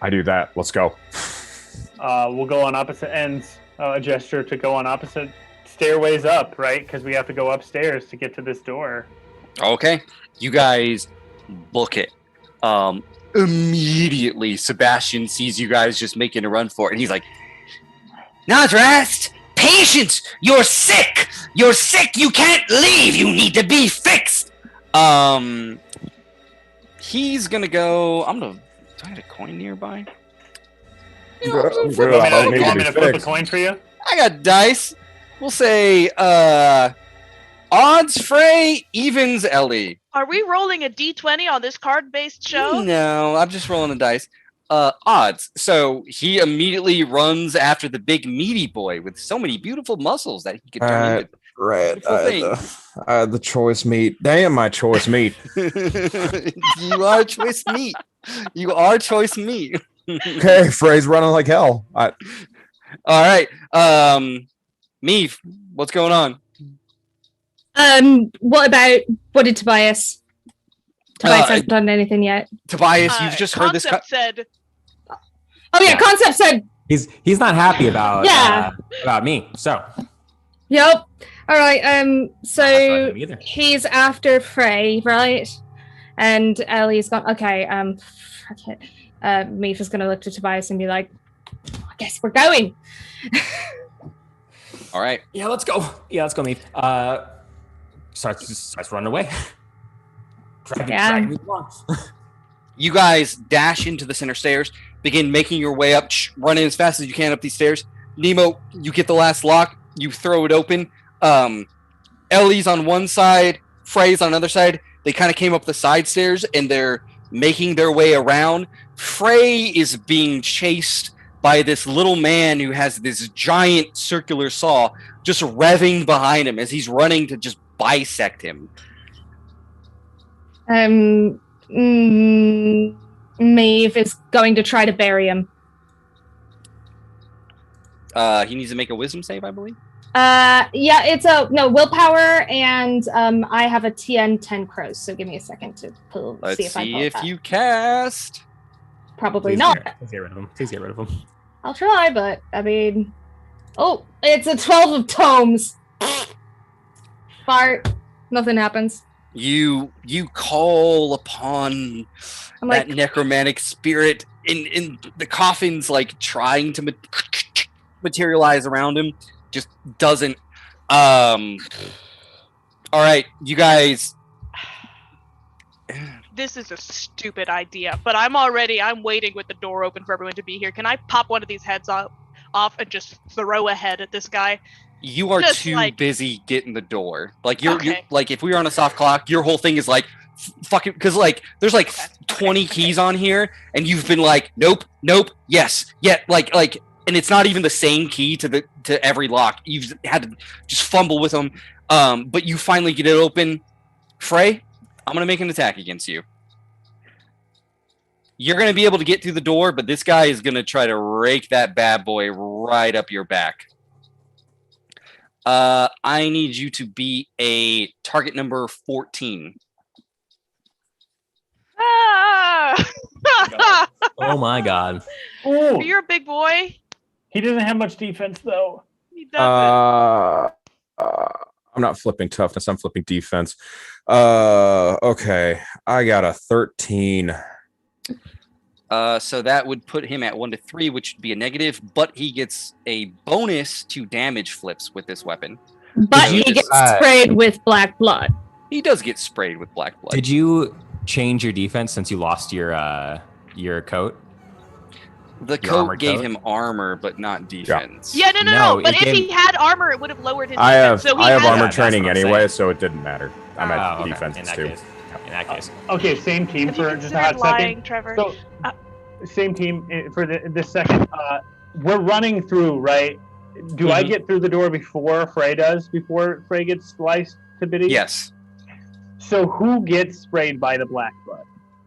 S6: I do that. Let's go.
S5: We'll go on opposite ends. A gesture to go on opposite stairways up, right? Because we have to go upstairs to get to this door.
S1: Okay, you guys book it. Immediately, Sebastian sees you guys just making a run for it, and he's like,
S7: Not rest! Patience! You're sick! You're sick! You can't leave! You need to be fixed!
S1: he's gonna go. Do I have a coin nearby?
S5: You want me to flip a coin for you?
S1: I got dice. We'll say odds Frey, evens Ellie.
S2: Are we rolling a d20 on this card-based show?
S1: No, I'm just rolling the dice. Odds. So he immediately runs after the big meaty boy with so many beautiful muscles that he could turn into.
S6: Right.
S1: Beautiful
S6: I had the choice meat. Damn, my choice meat.
S1: You are choice meat. You are choice meat.
S6: Okay, Frey's running like hell.
S1: All right. Meave, what's going on?
S4: What did Tobias? Tobias hasn't done anything yet.
S1: Tobias, you've just heard this.
S2: Concept said,
S4: Oh yeah,
S3: Yeah.
S4: Concept said.
S3: He's not happy about about me. So
S4: Yep. All right.
S3: not
S4: So
S3: him either.
S4: he's after Frey, right? And Ellie's gone. Okay. Meath is gonna look to Tobias and be like, "I guess we're going."
S1: All right.
S3: Yeah, let's go. Yeah, let's go, Meave. Starts running away. Dragging me along.
S1: You guys dash into the center stairs, begin making your way up, running as fast as you can up these stairs. Nemo, you get the last lock, you throw it open. Ellie's on one side, Frey's on another side. They kind of came up the side stairs, and they're making their way around. Frey is being chased by this little man who has this giant circular saw just revving behind him as he's running to just bisect him.
S4: Maeve is going to try to bury him.
S1: He needs to make a wisdom save, I believe.
S4: Yeah, it's willpower, and I have a TN 10 crows, so give me a second to pull.
S1: Let's
S4: see if I
S1: see
S4: pull
S1: if
S4: that.
S1: you cast.
S4: Probably not.
S3: Please get rid of him. Please get rid of him.
S4: I'll try, but I mean, it's a 12 of tomes. Fart. Nothing happens.
S1: You call upon
S4: I'm
S1: that
S4: like,
S1: necromantic spirit in the coffin's like trying to materialize around him, just doesn't. All right, you guys.
S2: This is a stupid idea, but I'm waiting with the door open for everyone to be here. Can I pop one of these heads off and just throw a head at this guy?
S1: You are
S2: Just
S1: too
S2: like-
S1: busy getting the door. Like you're
S2: Okay.
S1: like, if we were on a soft clock, your whole thing is like fucking, because like there's like
S2: Okay.
S1: 20 keys on here, and you've been like nope, yes, yeah, like, and it's not even the same key to every lock. You've had to just fumble with them, but you finally get it open. Frey, I'm gonna make an attack against you. You're gonna be able to get through the door, but this guy is gonna try to rake that bad boy right up your back. I need you to be a target number 14.
S2: Ah!
S3: Oh my god.
S5: Oh,
S2: You're a big boy.
S5: he doesn't have much defense though.
S2: He doesn't.
S6: I'm not flipping toughness. I'm flipping defense. Okay. I got a 13.
S1: So that would put him at 1 to 3, which would be a negative, but he gets a bonus to damage flips with this weapon.
S4: but
S1: Did you
S4: he gets
S3: decide-
S4: sprayed with black blood.
S1: He does get sprayed with black blood.
S3: Did you change your defense since you lost your coat?
S1: The
S3: Your
S1: coat
S3: armored
S1: gave
S3: coat?
S1: him armor, but not defense.
S2: Yeah, no.
S3: No,
S2: But
S3: it
S2: if he
S3: gave-
S2: had armor, it would have lowered his
S6: I
S2: defense.
S6: have
S2: So he
S6: I have
S2: has
S6: armor
S3: that's
S6: training
S3: what I'm
S6: anyway,
S3: saying.
S6: so it didn't matter. I'm at
S3: Oh, okay.
S6: defense
S3: In that
S6: too.
S3: case. In that case.
S5: Okay, same team
S2: Have you
S5: for just a
S2: considered
S5: hot
S2: lying,
S5: second.
S2: Trevor?
S5: So, same team for this second. We're running through, right? Do I
S1: Mhm.
S5: get through the door before Frey does? Before Frey gets sliced to bitties?
S1: Yes.
S5: So who gets sprayed by the black blood?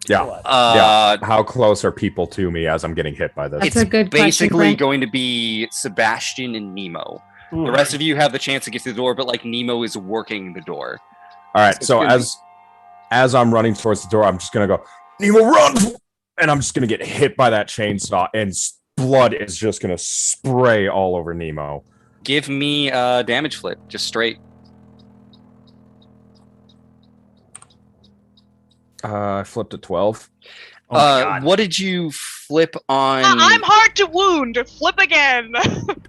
S6: Yeah.
S5: Blood.
S6: How close are people to me as I'm getting hit by this?
S4: That's
S1: It's
S4: a good question,
S1: basically
S4: Brent.
S1: going to be Sebastian and Nemo.
S5: Ooh.
S1: The rest of you have the chance to get through the door, but like Nemo is working the door.
S6: All right.
S1: It's
S6: So
S1: gonna
S6: as I'm running towards the door, I'm just gonna go, Nemo, run! And I'm just gonna get hit by that chainsaw, and blood is just gonna spray all over Nemo.
S1: Give me a damage flip, just straight.
S6: I flipped a 12.
S3: Oh my god.
S1: What did you flip on?
S2: I'm hard to wound. Flip again.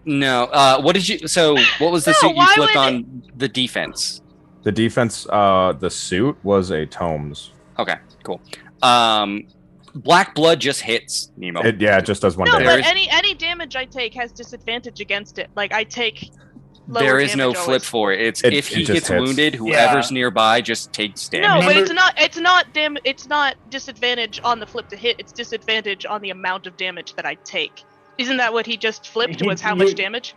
S1: No. What did you? So what was the
S2: No,
S1: suit you
S2: why
S1: flipped
S2: would
S1: on the defense?
S6: The defense, the suit was a tomes.
S1: Okay, cool. Black blood just hits Nemo.
S6: It just does one
S2: No,
S6: damage.
S2: but
S1: There's-
S2: any damage I take has disadvantage against it. Like I take. lower
S1: There is no
S2: damage
S1: flip
S2: always.
S1: for it. It's
S6: It-
S1: if
S6: it
S1: he
S6: just
S1: gets
S6: hits.
S1: wounded, whoever's nearby just takes
S2: No,
S1: damage.
S2: but
S5: Remember-
S2: it's not disadvantage on the flip to hit. It's disadvantage on the amount of damage that I take. Isn't that what he just flipped? Was how much damage?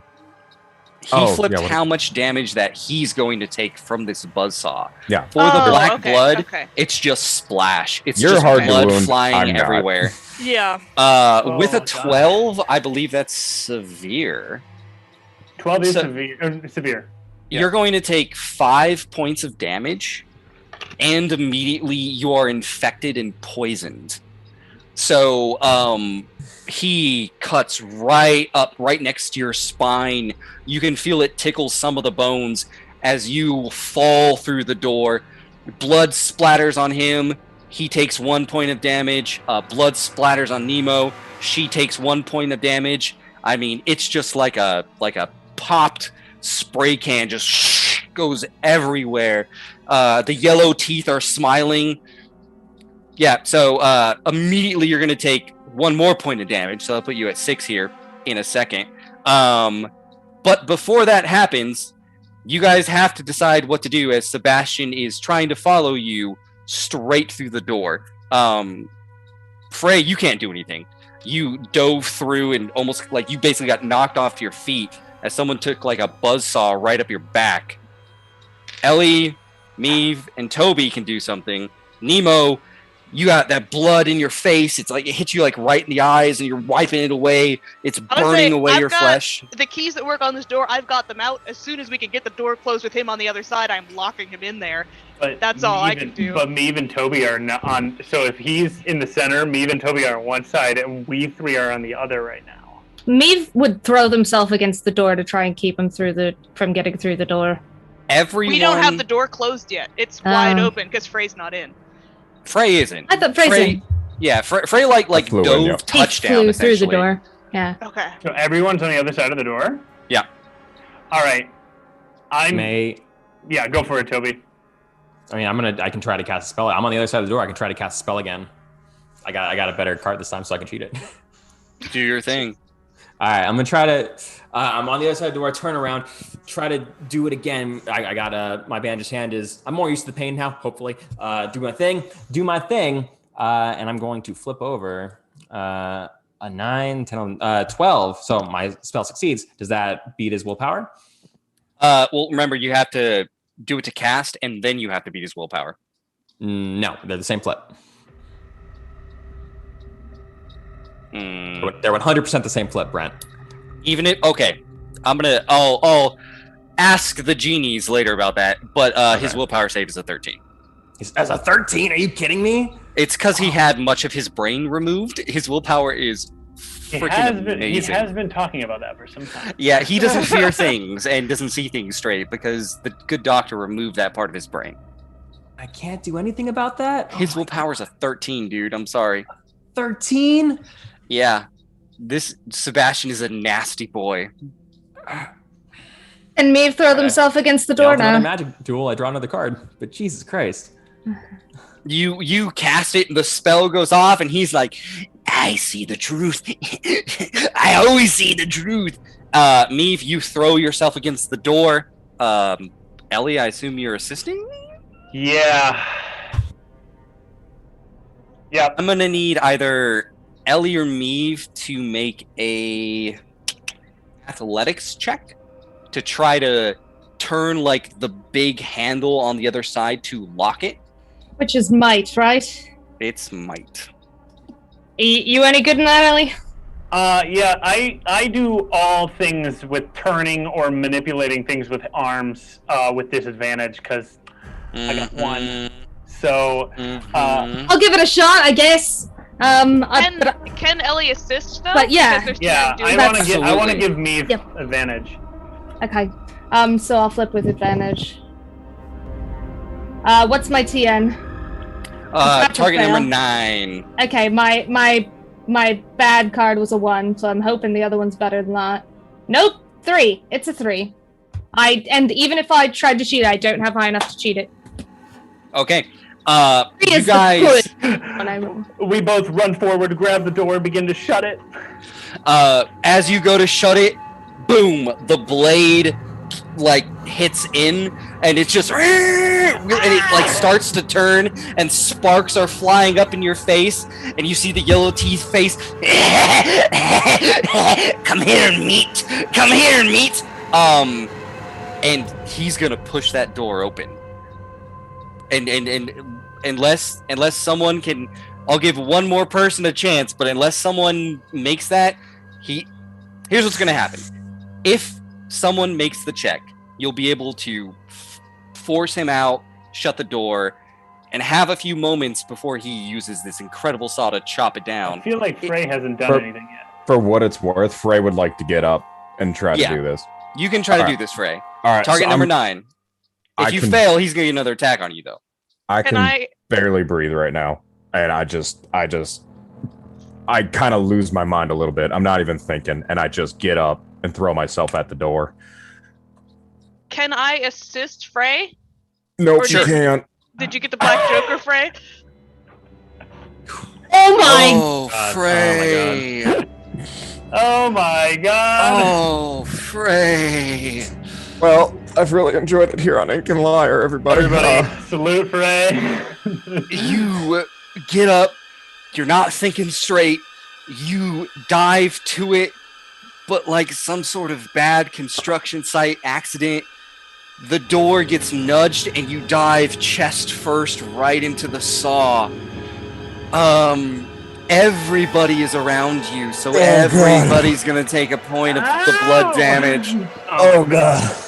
S1: He
S6: Oh,
S1: flipped
S6: yeah, what-
S1: how much damage that he's going to take from this buzzsaw.
S6: Yeah.
S1: For the
S2: Oh,
S1: black
S2: okay,
S1: blood,
S2: Okay.
S1: it's just splash. It's
S6: You're
S1: just
S6: hard to
S1: blood
S6: wound,
S1: flying
S6: I'm not.
S1: everywhere.
S2: Yeah.
S1: With a
S5: God.
S1: 12, I believe that's severe.
S5: 12 is
S1: So-
S5: severe.
S1: You're going to take 5 points of damage, and immediately you are infected and poisoned. So, he cuts right next to your spine. You can feel it tickle some of the bones as you fall through the door. Blood splatters on him. He takes 1 point of damage. Blood splatters on Nemo. She takes 1 point of damage. I mean, it's just like a popped spray can just goes everywhere. The yellow teeth are smiling. Yeah, so immediately you're going to take 1 more point of damage, so I'll put you at 6 here in a second. But before that happens, you guys have to decide what to do as Sebastian is trying to follow you straight through the door. Frey, you can't do anything. You dove through and almost like you basically got knocked off your feet as someone took like a buzzsaw right up your back. Ellie, Meave, and Toby can do something. Nemo, you got that blood in your face. It's like it hits you like right in the eyes and you're wiping it away. It's burning away your flesh.
S2: The keys that work on this door, I've got them out. As soon as we can get the door closed with him on the other side, I'm locking him in there. But that's all I can do.
S5: But Meave and Toby are not on. So if he's in the center, Meave and Toby are on one side, and we 3 are on the other right now.
S4: Meave would throw themselves against the door to try and keep him from getting through the door.
S2: We don't have the door closed yet. It's wide open because Frey's not in.
S1: Frey isn't.
S4: I thought Frey's in.
S1: Yeah, Frey like dove touchdown.
S4: He flew through the door. Yeah.
S2: Okay.
S5: So everyone's on the other side of the door?
S1: Yeah.
S5: All right. Yeah, go for it, Toby.
S3: I mean, I can try to cast a spell. I'm on the other side of the door. I can try to cast a spell again. I got a better card this time, so I can cheat it.
S1: Do your thing.
S3: All right, I'm gonna try to. I'm on the other side of the door. I turn around, try to do it again. I got my bandaged hand is. I'm more used to the pain now. Hopefully, do my thing, and I'm going to flip over a 9, 10, 12. So my spell succeeds. Does that beat his willpower?
S1: Well, remember you have to do it to cast, and then you have to beat his willpower.
S3: No, they're the same flip. They're 100% the same flip, Brent.
S1: Even if okay, I'll ask the genies later about that. But his willpower save is a 13.
S3: As a 13? Are you kidding me?
S1: It's because he had much of his brain removed. His willpower is freaking amazing.
S5: He has been talking about that for some time.
S1: Yeah, he doesn't fear things and doesn't see things straight because the good doctor removed that part of his brain.
S3: I can't do anything about that?
S1: His willpower's a 13, dude. I'm sorry.
S3: 13?
S1: Yeah. This Sebastian is a nasty boy.
S4: And Meave throw themselves against the door now.
S3: Another magic duel. I draw another card. But Jesus Christ.
S1: You cast it, and the spell goes off, and he's like, I see the truth. I always see the truth. Meave, you throw yourself against the door. Ellie, I assume you're assisting?
S5: Yeah. Yep.
S1: I'm gonna need either Ellie or Meave to make a athletics check to try to turn like the big handle on the other side to lock it.
S4: Which is might, right?
S1: It's might.
S4: You any good in that, Ellie?
S5: Yeah, I do all things with turning or manipulating things with arms with disadvantage because I got 1. So
S4: I'll give it a shot, I guess.
S2: Can Ellie assist though?
S4: But yeah,
S5: I want to give Meave advantage.
S4: Okay. So I'll flip with advantage. What's my TN?
S1: Target number 9.
S4: Okay, my bad card was a 1, so I'm hoping the other one's better than that. Nope, 3. It's a 3. And even if I tried to cheat, I don't have high enough to cheat it.
S1: Okay. You guys,
S5: we both run forward, grab the door, begin to shut it.
S1: As you go to shut it, boom, the blade like hits in, and it's just and it like starts to turn, and sparks are flying up in your face, and you see the yellow teeth face.
S7: Come here and meet. Come here and meet.
S1: And he's gonna push that door open. And unless someone can, I'll give one more person a chance, but unless someone makes that, here's what's gonna happen. If someone makes the check, you'll be able to force him out, shut the door, and have a few moments before he uses this incredible saw to chop it down.
S5: I feel like Frey hasn't done anything yet.
S6: For what it's worth, Frey would like to get up and try to do this.
S1: You can try to do this, Frey.
S6: All right.
S1: Target number 9. If you fail, he's going to get another attack on you, though.
S6: I can barely breathe right now, and I kind of lose my mind a little bit. I'm not even thinking, and I just get up and throw myself at the door.
S2: Can I assist Frey?
S6: Nope,
S2: Or
S6: you can't.
S2: Did you get the Black Joker, Frey?
S4: Oh my!
S1: Oh,
S3: God.
S1: Frey.
S5: Oh my god!
S1: Oh, Frey.
S6: Well, I've really enjoyed it here on Ink and Liar, everybody.
S5: Everybody, salute Frey.
S1: You get up. You're not thinking straight. You dive to it, but like some sort of bad construction site accident, the door gets nudged and you dive chest first right into the saw. Everybody is around you, so everybody's gonna take a point of the blood damage.
S5: Oh god.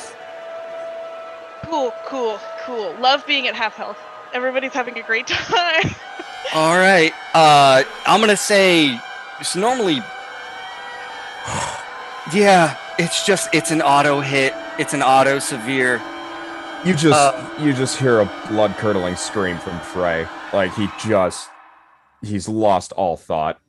S2: Cool. Love being at half health. Everybody's having a great time.
S1: All right. I'm gonna say, it's normally, yeah. It's an auto hit. It's an auto severe.
S6: You just hear a blood curdling scream from Frey. Like he's lost all thought.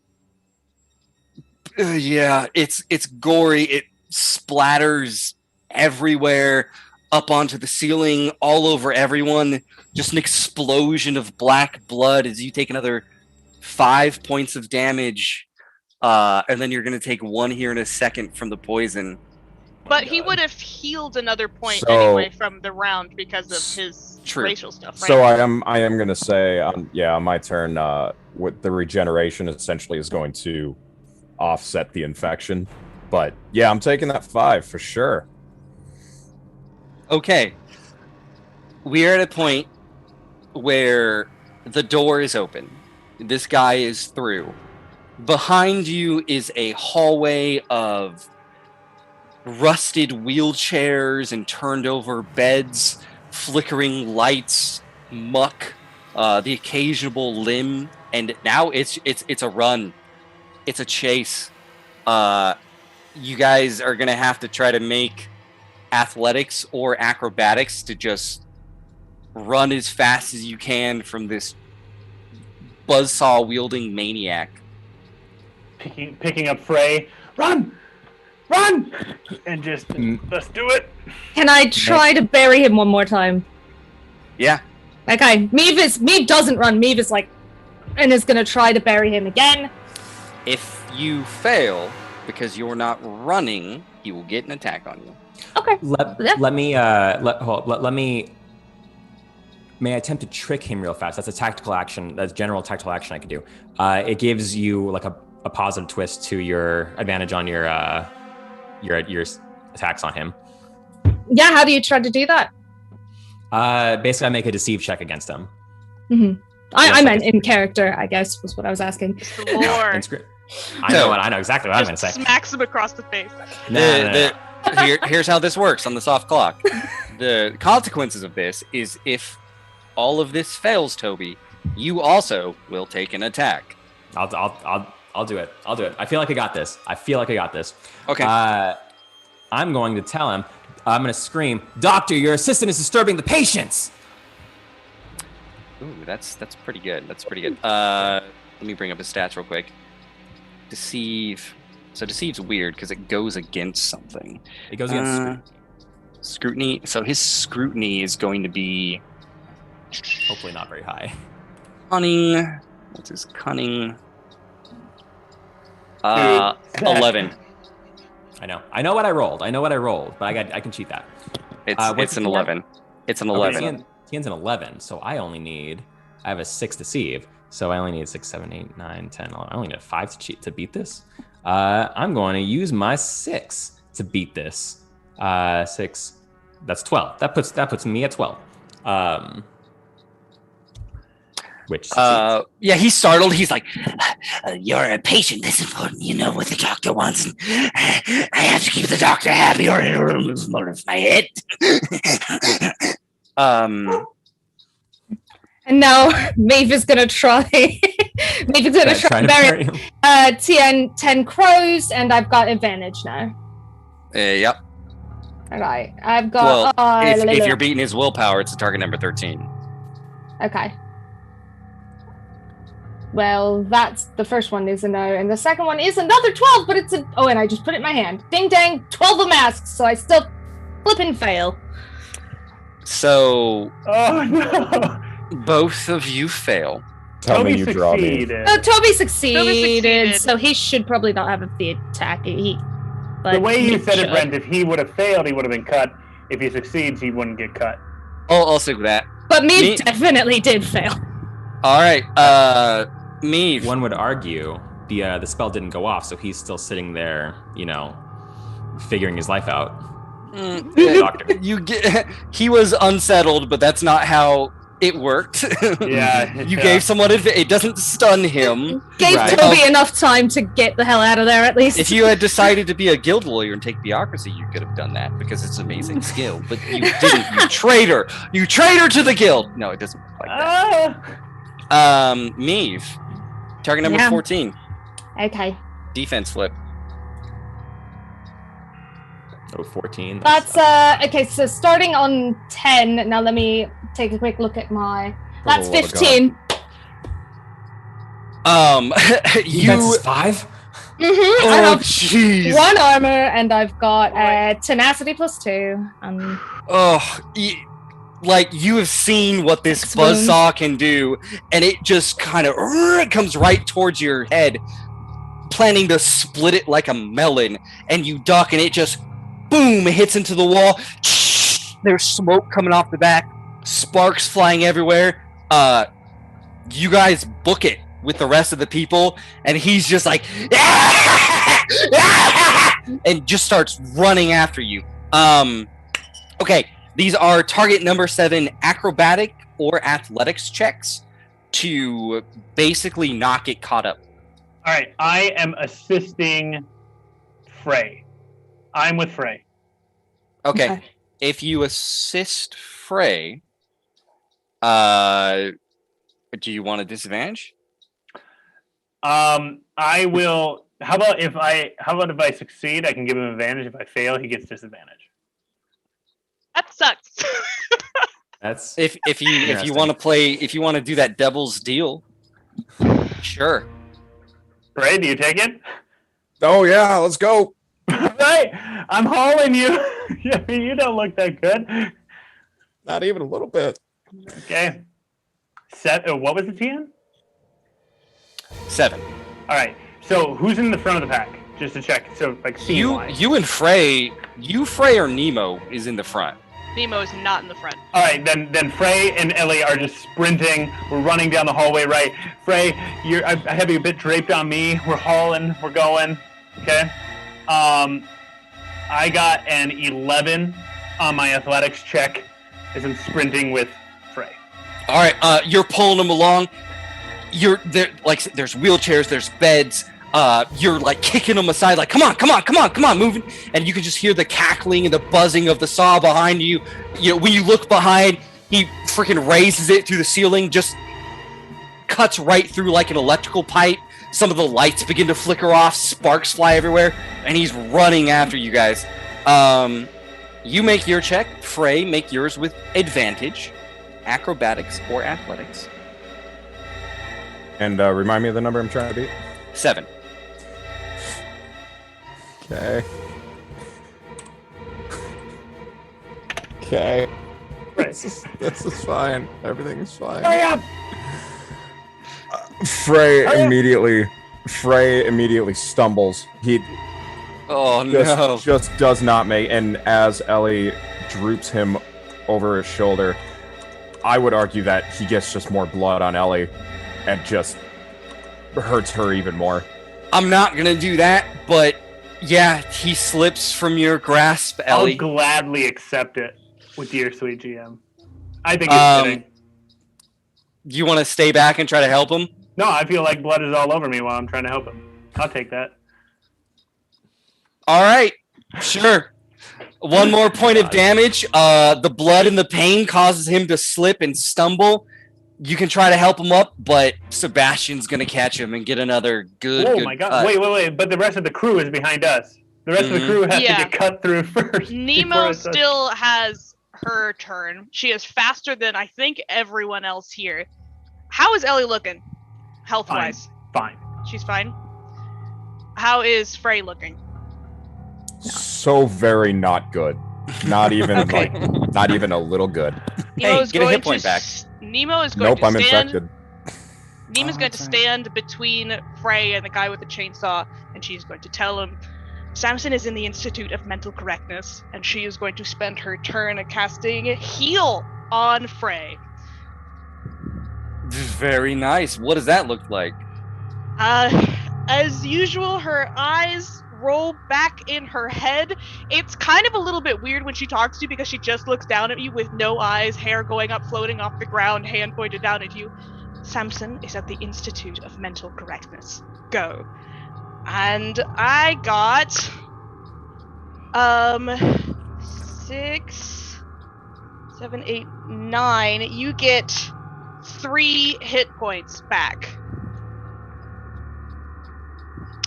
S1: Yeah, it's gory. It splatters everywhere, up onto the ceiling, all over everyone. Just an explosion of black blood as you take another 5 points of damage, and then you're gonna take 1 here in a second from the poison.
S2: But he would have healed another point
S6: So-
S2: anyway from the round because of his
S1: True.
S2: racial stuff, right?
S6: So I am gonna say, on my turn, with the regeneration essentially is going to offset the infection. But yeah, I'm taking that 5 for sure.
S1: Okay. We're at a point where the door is open. This guy is through. Behind you is a hallway of rusted wheelchairs and turned over beds, flickering lights, muck, the occasional limb, and now it's a run. It's a chase. You guys are gonna have to try to make athletics or acrobatics to just run as fast as you can from this buzzsaw wielding maniac.
S5: Picking up Frey. Run! And just let's do it.
S4: Can I try to bury him one more time?
S1: Yeah.
S4: Okay, Meave doesn't run. Meave is like, and is gonna try to bury him again.
S1: If you fail because you're not running, he will get an attack on you.
S4: Okay.
S3: Let me. May I attempt to trick him real fast? That's a tactical action. That's general tactical action I could do. It gives you like a positive twist to your advantage on your attacks on him.
S4: Yeah, how do you try to do that?
S3: Basically, I make a deceive check against him.
S4: Mm-hmm. I meant in character, I guess, was what I was asking.
S2: It's the lore.
S3: I know exactly what I'm going to say.
S2: Smacks him across the face.
S3: No.
S1: Here's how this works on the soft clock. The consequences of this is if all of this fails, Toby, you also will take an attack.
S3: I'll do it. I feel like I got this.
S1: Okay.
S3: I'm going to tell him. I'm going to scream, "Doctor, your assistant is disturbing the patients."
S1: Ooh, that's pretty good. Let me bring up his stats real quick. Deceive. So deceive's weird because it goes against something.
S3: It goes against
S1: scrutiny. So his scrutiny is going to be
S3: hopefully not very high.
S1: Cunning. What's his cunning? 11.
S3: I know what I rolled, but I can cheat that.
S1: It's an 11. It's an 11.
S3: Okay, Tian's an 11, so I have a 6 deceive, so I only need 6, 7, 8, 9, 10, 11. I only need a 5 to beat this. I'm going to use my 6 to beat this. 6, that's 12. That puts me at 12. Which
S1: yeah, he's startled. He's like,
S7: You're a patient. That's important. You know what the doctor wants. And I have to keep the doctor happy or it'll remove more of my head.
S4: And now Maeve is gonna try. Maeve is gonna try to bury him. 10 crows, and I've got advantage now.
S1: Yep.
S4: Okay, I've got.
S1: Well, if you're beating his willpower, it's a target number 13.
S4: Okay. Well, that's the first one is a no, and the second one is another 12, but it's a. Oh, and I just put it in my hand. Ding dang, 12 of masks, so I still flippin' fail.
S1: So
S5: Oh no!
S1: both of you fail.
S6: Tell me
S5: Toby
S6: you draw me.
S5: succeeded.
S4: Toby succeeded,
S2: succeeded.
S4: so he should probably not have the attack. But
S5: The way you
S4: me
S5: said
S4: should.
S5: it, Brent, if he would have failed, he would have been cut. If he succeeds, he wouldn't get cut.
S1: I'll stick with that.
S4: But me
S1: Me-
S4: definitely did fail.
S1: All right. Me.
S3: One would argue the spell didn't go off, so he's still sitting there, figuring his life out. Doctor.
S1: You get. He was unsettled, but that's not how it worked.
S5: Yeah.
S1: You gave someone it doesn't stun him.
S4: Gave
S1: Right.
S4: Toby enough time to get the hell out of there, at least.
S1: If you had decided to be a guild lawyer and take bureaucracy, you could have done that because it's an amazing skill. But you didn't. You traitor. You traitor to the guild. No, it doesn't work like that. Meave. Target number
S4: Yeah.
S1: 14.
S4: Okay.
S1: Defense flip.
S3: Oh, 14.
S4: That's okay, so starting on 10, now let me take a quick look at my that's
S6: For the love of
S4: 15.
S1: You.
S3: That's 5?
S4: I
S1: Oh,
S4: have
S1: jeez.
S4: 1 armor and I've got tenacity +2.
S1: Oh, you have seen what this
S4: Six wounds.
S1: buzzsaw can do, and it just kind of comes right towards your head, planning to split it like a melon, and you duck, and it just boom, it hits into the wall. There's smoke coming off the back, sparks flying everywhere. You guys book it with the rest of the people, and he's just like and just starts running after you. Okay, these are target number 7 acrobatic or athletics checks to basically not get caught up.
S5: All right, I am assisting Frey. I'm with Frey.
S1: Okay. If you assist Frey, do you want a disadvantage?
S5: I will. How about if I succeed, I can give him advantage. If I fail, he gets disadvantage.
S2: That sucks.
S3: That's
S1: If you want to do that devil's deal, sure.
S5: Frey, do you take it?
S6: Oh yeah, let's go.
S5: Right, I'm hauling you. You don't look that good.
S6: Not even a little bit.
S5: Okay. What was the TN?
S1: 7.
S5: All right. So who's in the front of the pack? Just to check. So like scene-wise.
S1: You and Frey, Frey or Nemo is in the front.
S2: Nemo is not in the front.
S5: All right, then Frey and Ellie are just sprinting. We're running down the hallway, right? Frey, I have you a bit draped on me. We're hauling. We're going. Okay. I got an 11 on my athletics check as I'm sprinting with Frey.
S1: All right, you're pulling them along. You're there, like there's wheelchairs, there's beds. You're like kicking them aside, like come on, moving. And you can just hear the cackling and the buzzing of the saw behind you. You know, when you look behind, he freaking raises it through the ceiling, just cuts right through like an electrical pipe. Some of the lights begin to flicker off, sparks fly everywhere, and he's running after you guys. You make your check. Frey, make yours with advantage. Acrobatics or athletics.
S6: And remind me of the number I'm trying to beat.
S1: 7.
S6: Okay. Okay. This is fine. Everything is fine.
S5: Hurry up!
S6: Frey immediately stumbles. He
S1: Oh no.
S6: just does not make. And as Ellie droops him over his shoulder, I would argue that he gets just more blood on Ellie and just hurts her even more.
S1: I'm not gonna do that, but yeah, he slips from your grasp, Ellie.
S5: I'll gladly accept it with dear sweet GM. I think it's fitting.
S1: You want to stay back and try to help him?
S5: No, I feel like blood is all over me while I'm trying to help him. I'll take that.
S1: All right, sure. One more point of damage. The blood and the pain causes him to slip and stumble. You can try to help him up, but Sebastian's gonna catch him and get another good.
S5: Oh
S1: good
S5: my god!
S1: cut.
S5: Wait! But the rest of the crew is behind us. The rest of the crew has to
S2: Yeah.
S5: get cut through first.
S2: Nemo
S5: before it's us.
S2: still has her turn. She is faster than I think everyone else here. How is Ellie looking, health-wise?
S5: Fine.
S2: She's fine. How is Frey looking?
S6: So very not good. Not even
S2: Okay.
S6: not even a little good.
S2: Nemo's
S1: get a hit
S2: going
S1: point back.
S2: Nemo is going
S6: Nope,
S2: to
S6: I'm
S2: stand.
S6: infected.
S2: Nemo's
S1: Oh,
S2: going to
S1: that's right.
S2: stand between Frey and the guy with the chainsaw, and she's going to tell him Samson is in the Institute of Mental Correctness, and she is going to spend her turn casting Heal on Frey.
S1: Very nice. What does that look like?
S2: As usual, her eyes roll back in her head. It's kind of a little bit weird when she talks to you because she just looks down at you with no eyes, hair going up, floating off the ground, hand pointed down at you. Samson is at the Institute of Mental Correctness. Go. And I got 6, 7, 8, 9. You get 3 hit points back.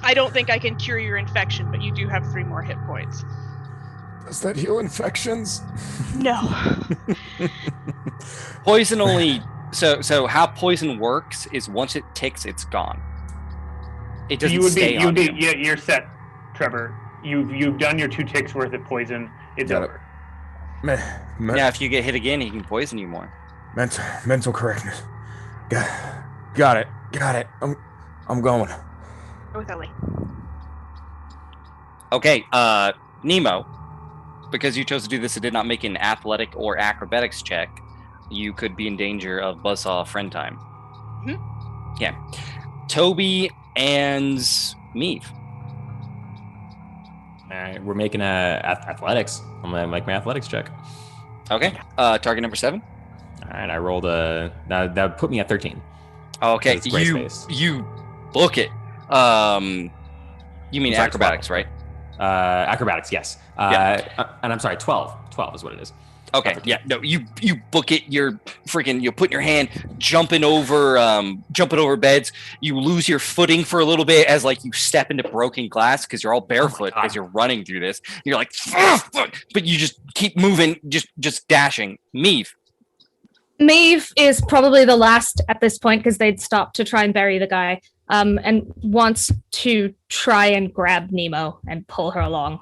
S2: I don't think I can cure your infection, but you do have 3 more hit points.
S6: Does that heal infections?
S2: No.
S1: Poison only. So how poison works is once it ticks, it's gone. It doesn't stay on you.
S5: Yeah, you're set, Trevor. You've done your 2 ticks worth of poison. It's
S6: Got it.
S5: over.
S1: Yeah, if you get hit again, he can poison you more.
S6: Mental correctness. Got it. I'm going.
S2: Go with Ellie.
S1: Okay, Nemo, because you chose to do this and did not make an athletic or acrobatics check, you could be in danger of buzzsaw friend time.
S2: Mm-hmm.
S1: Yeah. Toby and Meave.
S3: All right, we're making athletics. I'm gonna make my athletics check.
S1: Okay. Target number 7.
S3: All right, I rolled that put me at 13.
S1: Okay,
S3: It's gray space.
S1: you book it. You mean
S3: I'm sorry,
S1: acrobatics,
S3: 12.
S1: right?
S3: Acrobatics, yes.
S1: Yeah.
S3: And I'm sorry, 12. 12 is what it is.
S1: Okay, yeah, no, you book it. You're putting your hand, jumping over beds. You lose your footing for a little bit as like you step into broken glass because you're all barefoot as you're running through this. You're like, but you just keep moving, just dashing. Meave.
S4: Maeve is probably the last at this point because they'd stopped to try and bury the guy, and wants to try and grab Nemo and pull her along.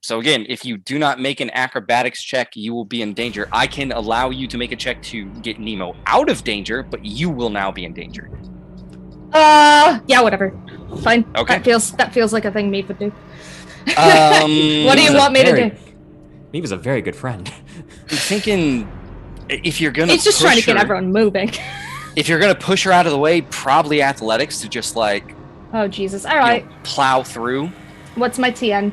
S1: So again, if you do not make an acrobatics check, you will be in danger. I can allow you to make a check to get Nemo out of danger, but you will now be in danger.
S4: Yeah, whatever. Fine.
S1: Okay.
S4: That feels like a thing Maeve would do.
S1: What
S4: What do you want me to do?
S3: Meave is a very good friend.
S1: I'm thinking if you're gonna
S4: He's just trying to get
S1: her-
S4: everyone moving.
S1: If you're gonna push her out of the way, probably athletics to just like
S4: Oh Jesus! All right.
S1: plow through.
S4: What's my TN?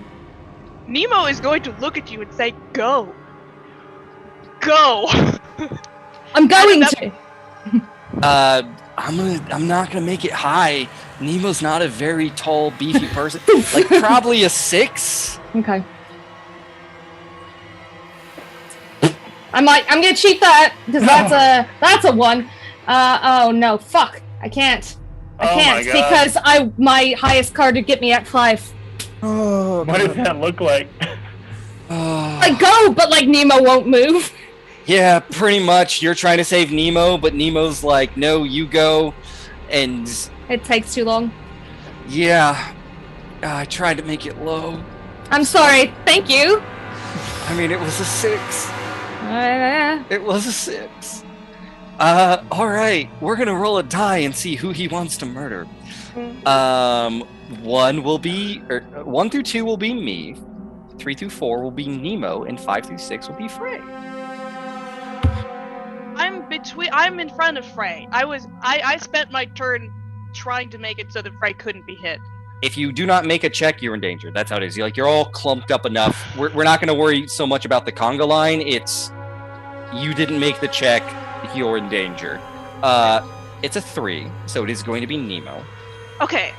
S2: Nemo is going to look at you and say, "Go, go."
S4: I'm going
S2: That-
S4: to.
S1: I'm not gonna make it high. Nemo's not a very tall, beefy person. Like probably a 6.
S4: Okay. I'm gonna cheat that because that's a 1. Oh no, fuck! I can't
S5: Oh my God.
S4: because my highest card would get me at 5.
S6: Oh,
S5: What does that look like?
S4: I go, but like Nemo won't move.
S1: Yeah, pretty much. You're trying to save Nemo, but Nemo's like, no, you go. And
S4: It takes too long.
S1: yeah, I tried to make it low.
S4: I'm sorry. Thank you.
S1: I mean, it was a 6. It was a 6. All right, we're gonna roll a die and see who he wants to murder. 1 will be, 1 through 2 will be me. 3 through 4 will be Nemo, and 5 through 6 will be Frey.
S2: I'm in front of Frey. I spent my turn trying to make it so that Frey couldn't be hit.
S1: If you do not make a check, you're in danger. That's how it is. You're all clumped up enough. We're not going to worry so much about the conga line. It's you didn't make the check, you're in danger. It's a 3, so it is going to be Nemo.
S2: Okay.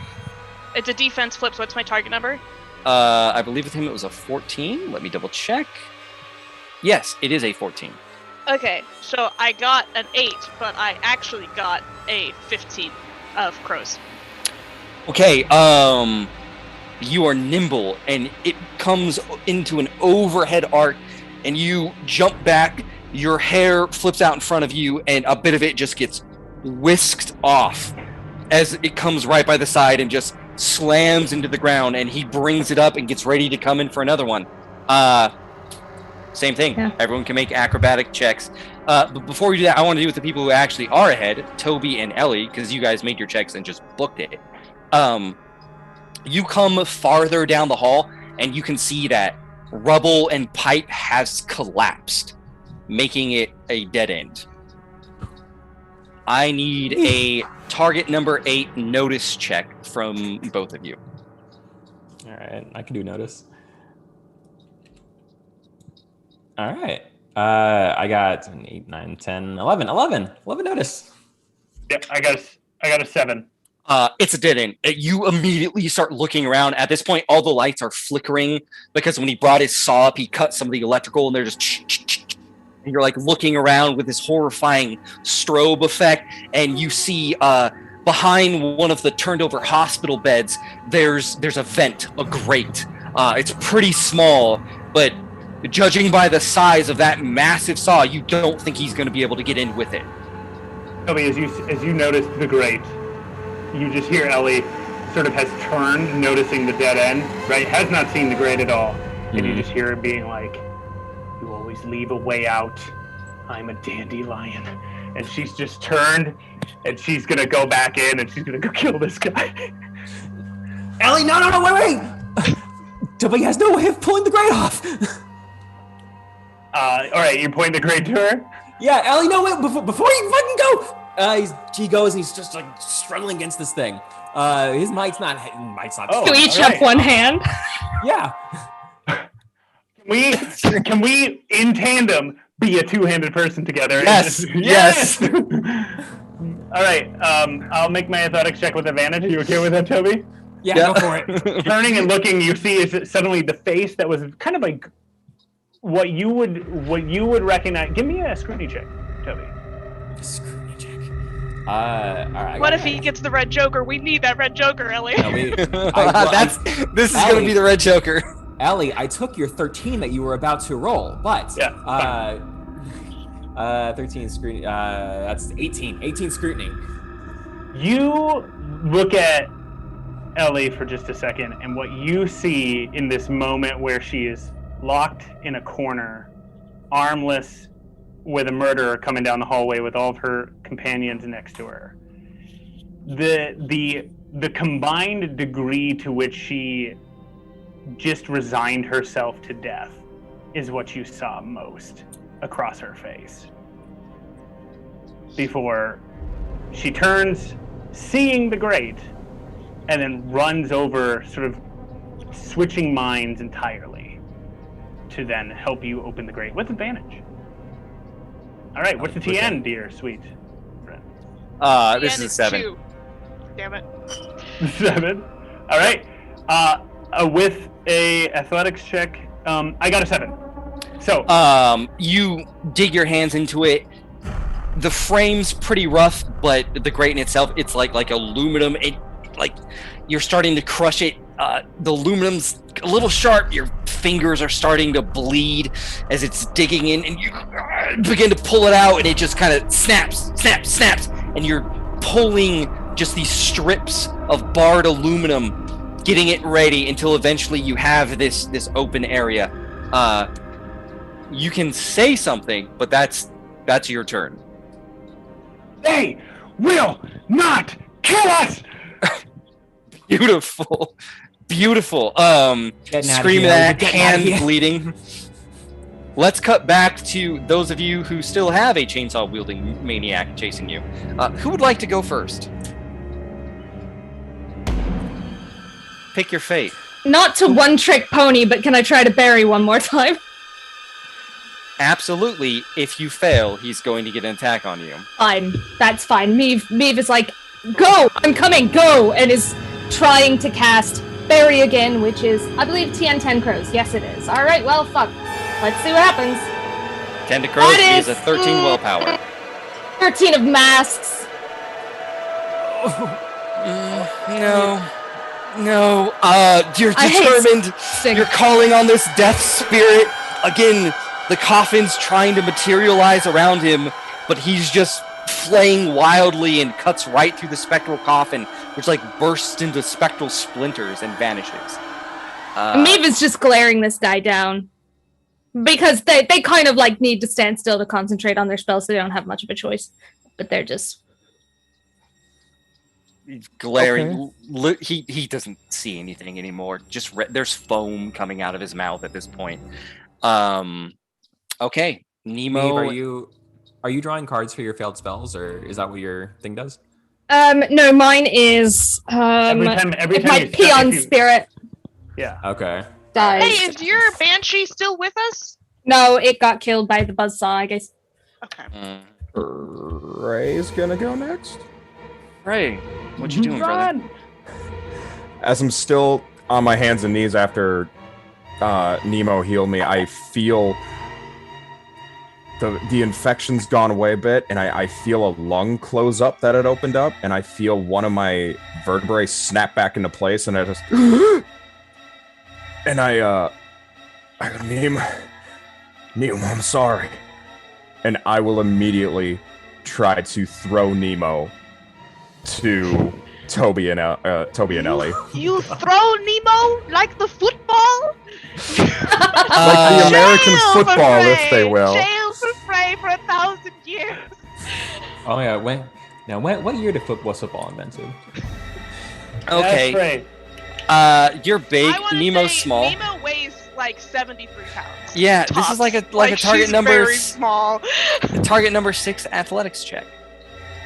S2: It's a defense flip, so what's my target number?
S1: I believe with him it was a 14. Let me double check. Yes, it is a 14.
S2: Okay, so I got an 8, but I actually got a 15 of crows.
S1: Okay, you are nimble, and it comes into an overhead arc, and you jump back, your hair flips out in front of you, and a bit of it just gets whisked off as it comes right by the side and just slams into the ground, and he brings it up and gets ready to come in for another one. Same thing.
S4: Yeah.
S1: Everyone can make acrobatic checks. But before we do that, I want to do with the people who actually are ahead, Toby and Ellie, because you guys made your checks and just booked it. You come farther down the hall, and you can see that rubble and pipe has collapsed, making it a dead end. I need a target number 8 notice check from both of you.
S3: All right, I can do notice. All right. I got 7, 8, 9, 10, 11 notice.
S5: Yeah, I got a 7.
S1: It's a dead end. You immediately start looking around. At this point, all the lights are flickering because when he brought his saw up, he cut some of the electrical, and they're just. And you're like looking around with this horrifying strobe effect, and you see behind one of the turned over hospital beds, there's a vent, a grate. It's pretty small, but judging by the size of that massive saw, you don't think he's going to be able to get in with it.
S5: Toby, as you notice the grate, you just hear Ellie sort of has turned, noticing the dead end, right? Has not seen the grate at all. And you just hear her being like, "You always leave a way out. I'm a dandelion." And she's just turned, and she's going to go back in, and she's going to go kill this guy.
S3: Ellie, no, wait! Toby has no way of pulling the grate off.
S5: All right, you point the grate to her?
S3: Yeah, Ellie, no, wait, before you fucking go! He goes, and he's just like struggling against this thing. His might's not.
S5: Oh,
S4: Do we each
S5: all
S4: have one hand?
S3: Yeah.
S5: Can we in tandem be a two-handed person together?
S1: Yes. Yes.
S5: All right. I'll make my athletics check with advantage. Are you okay with that, Toby?
S3: Yeah, go for it.
S5: Turning and looking, you see is suddenly the face that was kind of like what you would recognize. Give me a scrutiny check, Toby.
S3: Scrutiny check. All right.
S2: What if he gets the red Joker? We need that red Joker, Ellie.
S3: Ellie,
S1: This is going to be the red Joker.
S3: Ellie, I took your 13 that you were about to roll, but 13 scrutiny. That's 18. 18 scrutiny.
S5: You look at Ellie for just a second, and what you see in this moment where she is locked in a corner, armless, with a murderer coming down the hallway with all of her companions next to her. The combined degree to which she just resigned herself to death is what you saw most across her face. Before she turns, seeing the grate, and then runs over, sort of switching minds entirely to then help you open the grate with advantage. All right, what's the TN, dear sweet friend?
S1: This is a 7.
S2: 2. Damn it.
S5: 7. All right. With a athletics check, I got a 7. So
S1: you dig your hands into it. The frame's pretty rough, but the grate in itself, it's like aluminum. It like you're starting to crush it. The aluminum's a little sharp. Your fingers are starting to bleed as it's digging in, and you begin to pull it out, and it just kind of snaps, and you're pulling just these strips of barred aluminum, getting it ready until eventually you have this open area. You can say something, but that's your turn.
S5: They will not kill us.
S1: Beautiful. Scream that, hand bleeding. Let's cut back to those of you who still have a chainsaw-wielding maniac chasing you. Who would like to go first? Pick your fate.
S4: Not to one-trick pony, but can I try to bury one more time?
S1: Absolutely. If you fail, he's going to get an attack on you.
S4: Fine. That's fine. Meave is like, go! I'm coming, go! And is trying to cast Bury again, which is, I believe, TN 10 crows. Yes, it is. Alright, well, fuck. Let's see what happens.
S1: 10 to crows is a 13 willpower.
S4: 13 of masks.
S1: No. You're determined. You're calling on this death spirit. Again, the coffin's trying to materialize around him, but he's just flaying wildly and cuts right through the spectral coffin, which bursts into spectral splinters and vanishes.
S4: Maeve is just glaring this guy down. Because they kind of like need to stand still to concentrate on their spells, so they don't have much of a choice. But they're just
S1: glaring. He doesn't see anything anymore. Just there's foam coming out of his mouth at this point. Okay, Nemo.
S3: Maeve, are you drawing cards for your failed spells, or is that what your thing does?
S4: No, mine is
S5: every time
S4: my peon spirit.
S5: Yeah.
S3: Okay.
S4: Dies.
S2: Hey, is your banshee still with us?
S4: No, it got killed by the buzzsaw, I guess.
S2: Okay.
S6: Ray's gonna go next.
S1: Ray, what you doing, brother?
S6: As I'm still on my hands and knees after Nemo healed me, I feel the infection's gone away a bit, and I feel a lung close up that had opened up, and I feel one of my vertebrae snap back into place, and I just and I go, Nemo, I'm sorry, and I will immediately try to throw Nemo to Toby and Ellie.
S2: You throw Nemo like the football?
S6: Like the American football, if they will.
S2: Jail for Frey for 1,000 years.
S3: Oh yeah, what year did football invented?
S1: Okay. You're big. Nemo's small.
S2: Nemo weighs like 73 pounds.
S1: Yeah,
S2: Tops.
S1: this is like a target
S2: she's
S1: number.
S2: Very small.
S1: Target number 6 athletics check.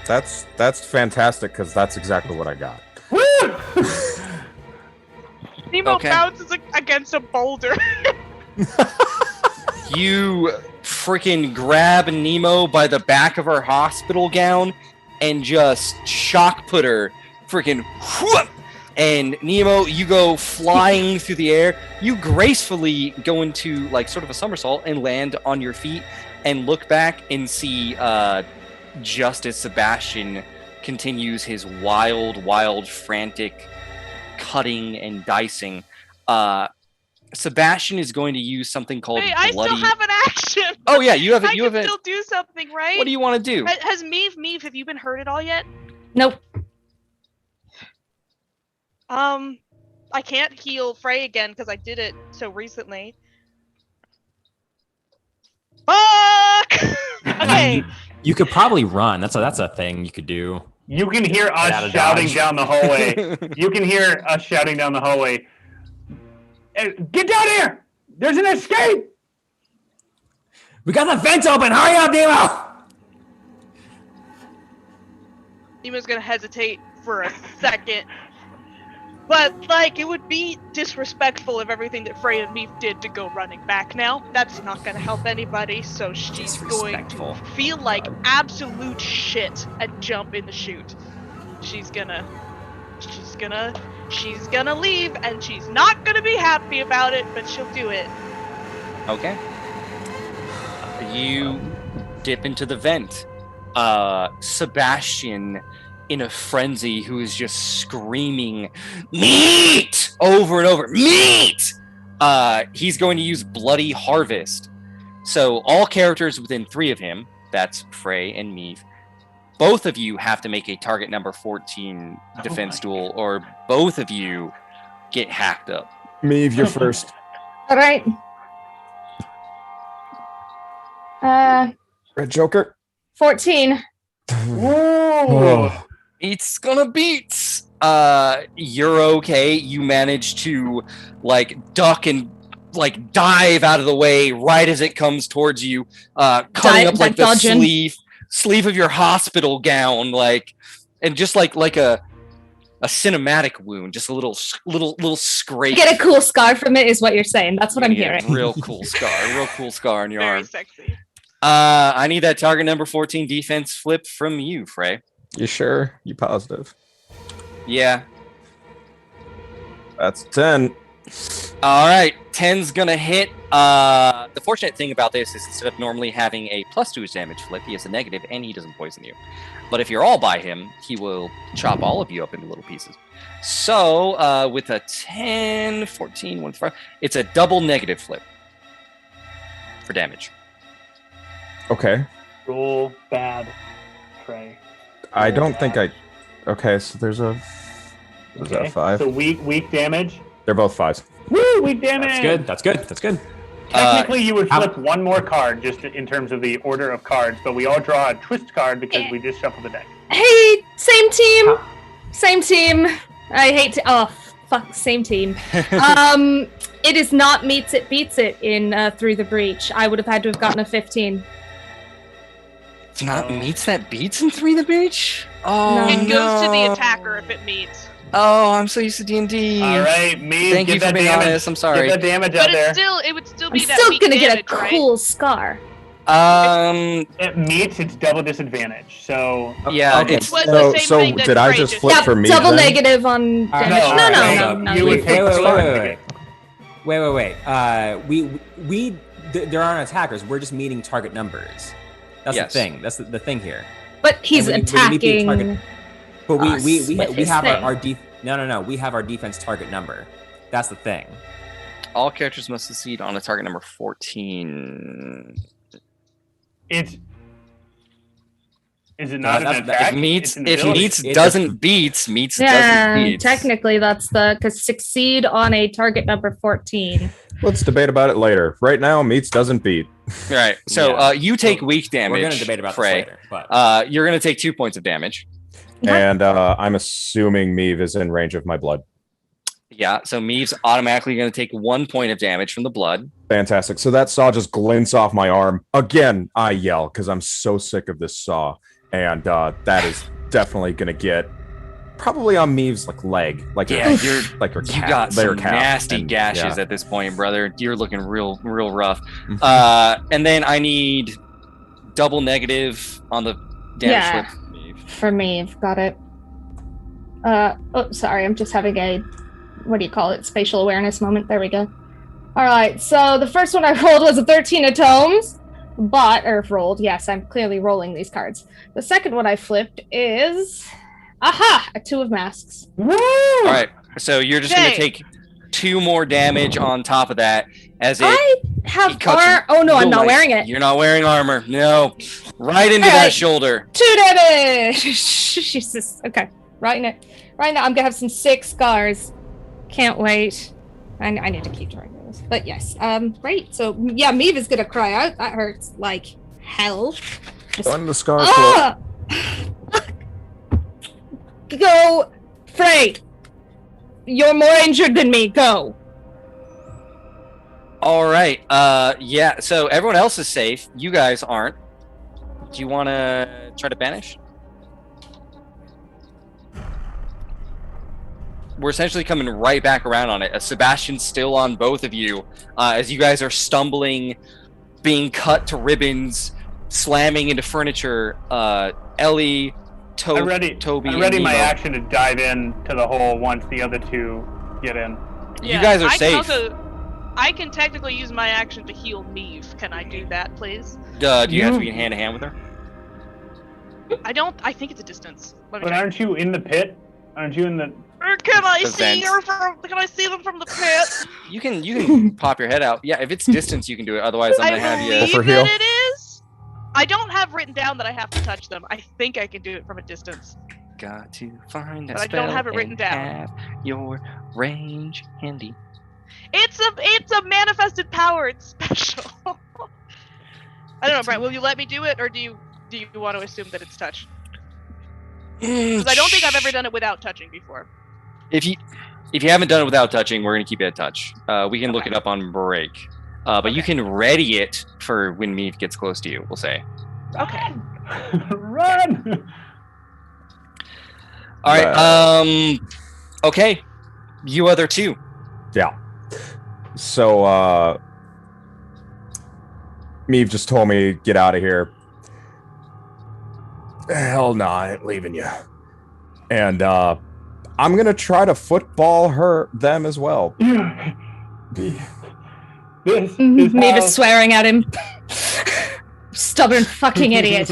S6: That's fantastic because that's exactly what I got.
S2: Nemo bounces against a boulder.
S1: You freaking grab Nemo by the back of her hospital gown and just shock put her freaking whoop! And Nemo, you go flying through the air. You gracefully go into like sort of a somersault and land on your feet and look back and see just as Sebastian continues his wild, frantic cutting and dicing, Sebastian is going to use something called
S2: Hey,
S1: bloody...
S2: I still have an action.
S1: Oh yeah, you have it.
S2: I can still do something, right?
S1: What do you want to do?
S2: Has Meave, have you been hurt at all yet?
S4: Nope.
S2: I can't heal Frey again because I did it so recently. Fuck! Okay.
S3: You could probably run. That's a thing you could do.
S5: You can hear us shouting down the hallway. You can hear us shouting down the hallway. Get down here! There's an escape!
S3: We got the vent open! Hurry up, Nemo!
S2: Nemo's gonna hesitate for a second. But, like, it would be disrespectful of everything that Frey and Meave did to go running back now. That's not gonna help anybody, so she's going to feel like absolute shit and jump in the chute. She's gonna leave, and she's not gonna be happy about it, but she'll do it.
S1: Okay. You dip into the vent. Sebastian, in a frenzy, who is just screaming, "Meat!" over and over. Meat! He's going to use Bloody Harvest. So all characters within 3 of him, that's Frey and Meave, both of you have to make a target number 14 defense duel, or both of you get hacked up.
S6: Meave, you're first.
S4: All right.
S6: Red Joker.
S4: 14.
S6: Oh.
S1: It's gonna beat. You're okay. You manage to like duck and like dive out of the way right as it comes towards you, cutting up like the sleeve of your hospital gown, like, and just like a cinematic wound, just a little scrape.
S4: Get a cool scar from it, is what you're saying. That's what I'm hearing.
S1: Real cool scar on your
S2: Very
S1: arm.
S2: sexy.
S1: I need that target number 14 defense flip from you, Frey.
S6: You sure? You positive?
S1: Yeah.
S6: That's 10.
S1: All right, 10's gonna hit. The fortunate thing about this is instead of normally having a +2 his damage flip, he has a negative and he doesn't poison you. But if you're all by him, he will chop all of you up into little pieces. So with a 10, 14, 1, 5, it's a double negative flip for damage.
S6: Okay.
S5: Roll bad, Frey.
S6: I don't think I... Okay, so there's a... Was that a 5?
S5: So weak damage?
S6: They're both 5s.
S5: Woo! Weak damage!
S3: That's good.
S5: Technically, you would flip one more card just in terms of the order of cards, but we all draw a twist card because we just shuffle the deck.
S4: Hey, same team. Same team. I hate to. Oh, fuck, same team. It is not meets it beats it in Through the Breach. I would have had to have gotten a 15.
S1: It's not meets that beats in Three the Beach? Oh,
S4: No.
S2: It goes to the attacker if it meets.
S1: Oh, I'm so used to D&D.
S5: All right, me.
S1: Thank you for being honest. I'm sorry.
S5: Get the damage out
S2: But
S5: there.
S2: it would still
S4: I'm
S2: be that
S4: still
S2: weak
S4: gonna get a
S2: damage, right?
S4: cool scar.
S5: It meets its double disadvantage. So
S1: Yeah,
S6: Okay.
S1: it's
S2: Well, the same
S6: So
S2: thing that
S6: did I
S2: Frey
S6: just
S2: just
S6: flip
S2: did.
S6: for me?
S4: Double
S6: then?
S4: negative on damage. No.
S5: You would take the start.
S3: Wait. There aren't attackers. We're just meeting target numbers. That's
S1: Yes.
S3: the thing. That's the thing here.
S4: But he's
S3: And when we meet the
S4: attacking.
S3: target- But
S4: us
S3: we
S4: with his
S3: have
S4: thing.
S3: our no. We have our defense target number. That's the thing.
S1: all characters must succeed on a target number 14.
S5: Is it not
S3: That's-
S5: an
S3: that's-
S5: attack?
S1: If meets,
S5: It's an
S1: if
S5: ability.
S1: meets
S3: It's
S1: doesn't beats, meets
S4: Yeah,
S1: doesn't beats.
S4: technically that's because succeed on a target number 14.
S6: Let's debate about it later. Right now, meets doesn't beat.
S1: Right. So
S3: Yeah.
S1: you take weak damage.
S3: We're gonna debate about
S1: Frey.
S3: this later. But
S1: You're gonna take 2 points of damage.
S6: And I'm assuming Meave is in range of my blood.
S1: Yeah. So Meave's automatically gonna take 1 point of damage from the blood.
S6: Fantastic. So that saw just glints off my arm. Again, I yell because I'm so sick of this saw. And that is definitely going to get probably on Meave's leg. Like
S1: Yeah, you're
S6: like her
S1: you
S6: calf,
S1: got
S6: their
S1: some
S6: calf.
S1: nasty
S6: And,
S1: gashes
S6: yeah.
S1: at this point, brother. You're looking real rough.
S6: Mhm.
S1: And then I need double negative on the damage
S4: Yeah.
S1: with Meave.
S4: For me, I've got it. Sorry, I'm just having a, what do you call it, spatial awareness moment. There we go. All right, so the first one I rolled was a 13 of tomes, yes, I'm clearly rolling these cards. The second one I flipped is, a 2 of masks.
S1: All right. So you're just gonna
S2: Dang.
S1: take 2 more damage on top of that as it.
S4: I have
S1: it cuts
S4: armor. Oh no, I'm
S1: real
S4: not
S1: nice.
S4: wearing it.
S1: You're not wearing armor. No. Right into
S4: All
S1: that
S4: right.
S1: shoulder.
S4: 2 damage. Jesus. Okay, right now, I'm gonna have some 6 scars. Can't wait. I need to keep trying this. But yes, great. So yeah, Meave is gonna cry out. That hurts like hell. Just,
S6: On the scar.
S4: ah! Go, Frey. You're more injured than me. Go.
S1: All right. Yeah. So everyone else is safe. You guys aren't. Do you want to try to banish? We're essentially coming right back around on it. Sebastian's still on both of you as you guys are stumbling, being cut to ribbons, slamming into furniture. Ellie, Toby,
S5: I'm ready
S1: and
S5: my
S1: Nemo.
S5: action to dive in to the hole once the other two get in.
S1: You guys are
S2: I
S1: safe.
S2: I can technically use my action to heal Meave. Can I do that, please?
S1: Do you have to be hand to hand with her?
S2: I think it's a distance. Let me
S5: But
S2: check.
S5: aren't you in the pit? Aren't you in the?
S2: Or can I
S1: The
S2: see
S1: vent.
S2: her from? Can I see them from the pit?
S1: You can pop your head out. Yeah, if it's distance, you can do it. Otherwise, I'm
S2: I
S1: gonna have you.
S2: believe
S6: for
S2: that
S6: heal.
S2: it is. I don't have written down that I have to touch them. I think I can do it from a distance.
S1: Got to find that
S2: But I don't
S1: spell
S2: have it written
S1: and
S2: down.
S1: have your range handy.
S2: It's a manifested power. It's special. I don't know, Brent. Will you let me do it, or do you want to assume that it's touch? Because I don't think I've ever done it without touching before.
S1: If you haven't done it without touching, we're gonna keep it at touch. We can look
S2: Okay.
S1: it up on break. But you can ready it for when Meave gets close to you. We'll say.
S2: Okay.
S5: Run!
S1: All right. Okay. You other two.
S6: Yeah. So, Meave just told me get out of here. Hell no, I ain't leaving you. And I'm gonna try to football them as well.
S5: This is
S4: Meave
S5: how-
S4: is swearing at him. Stubborn fucking idiot.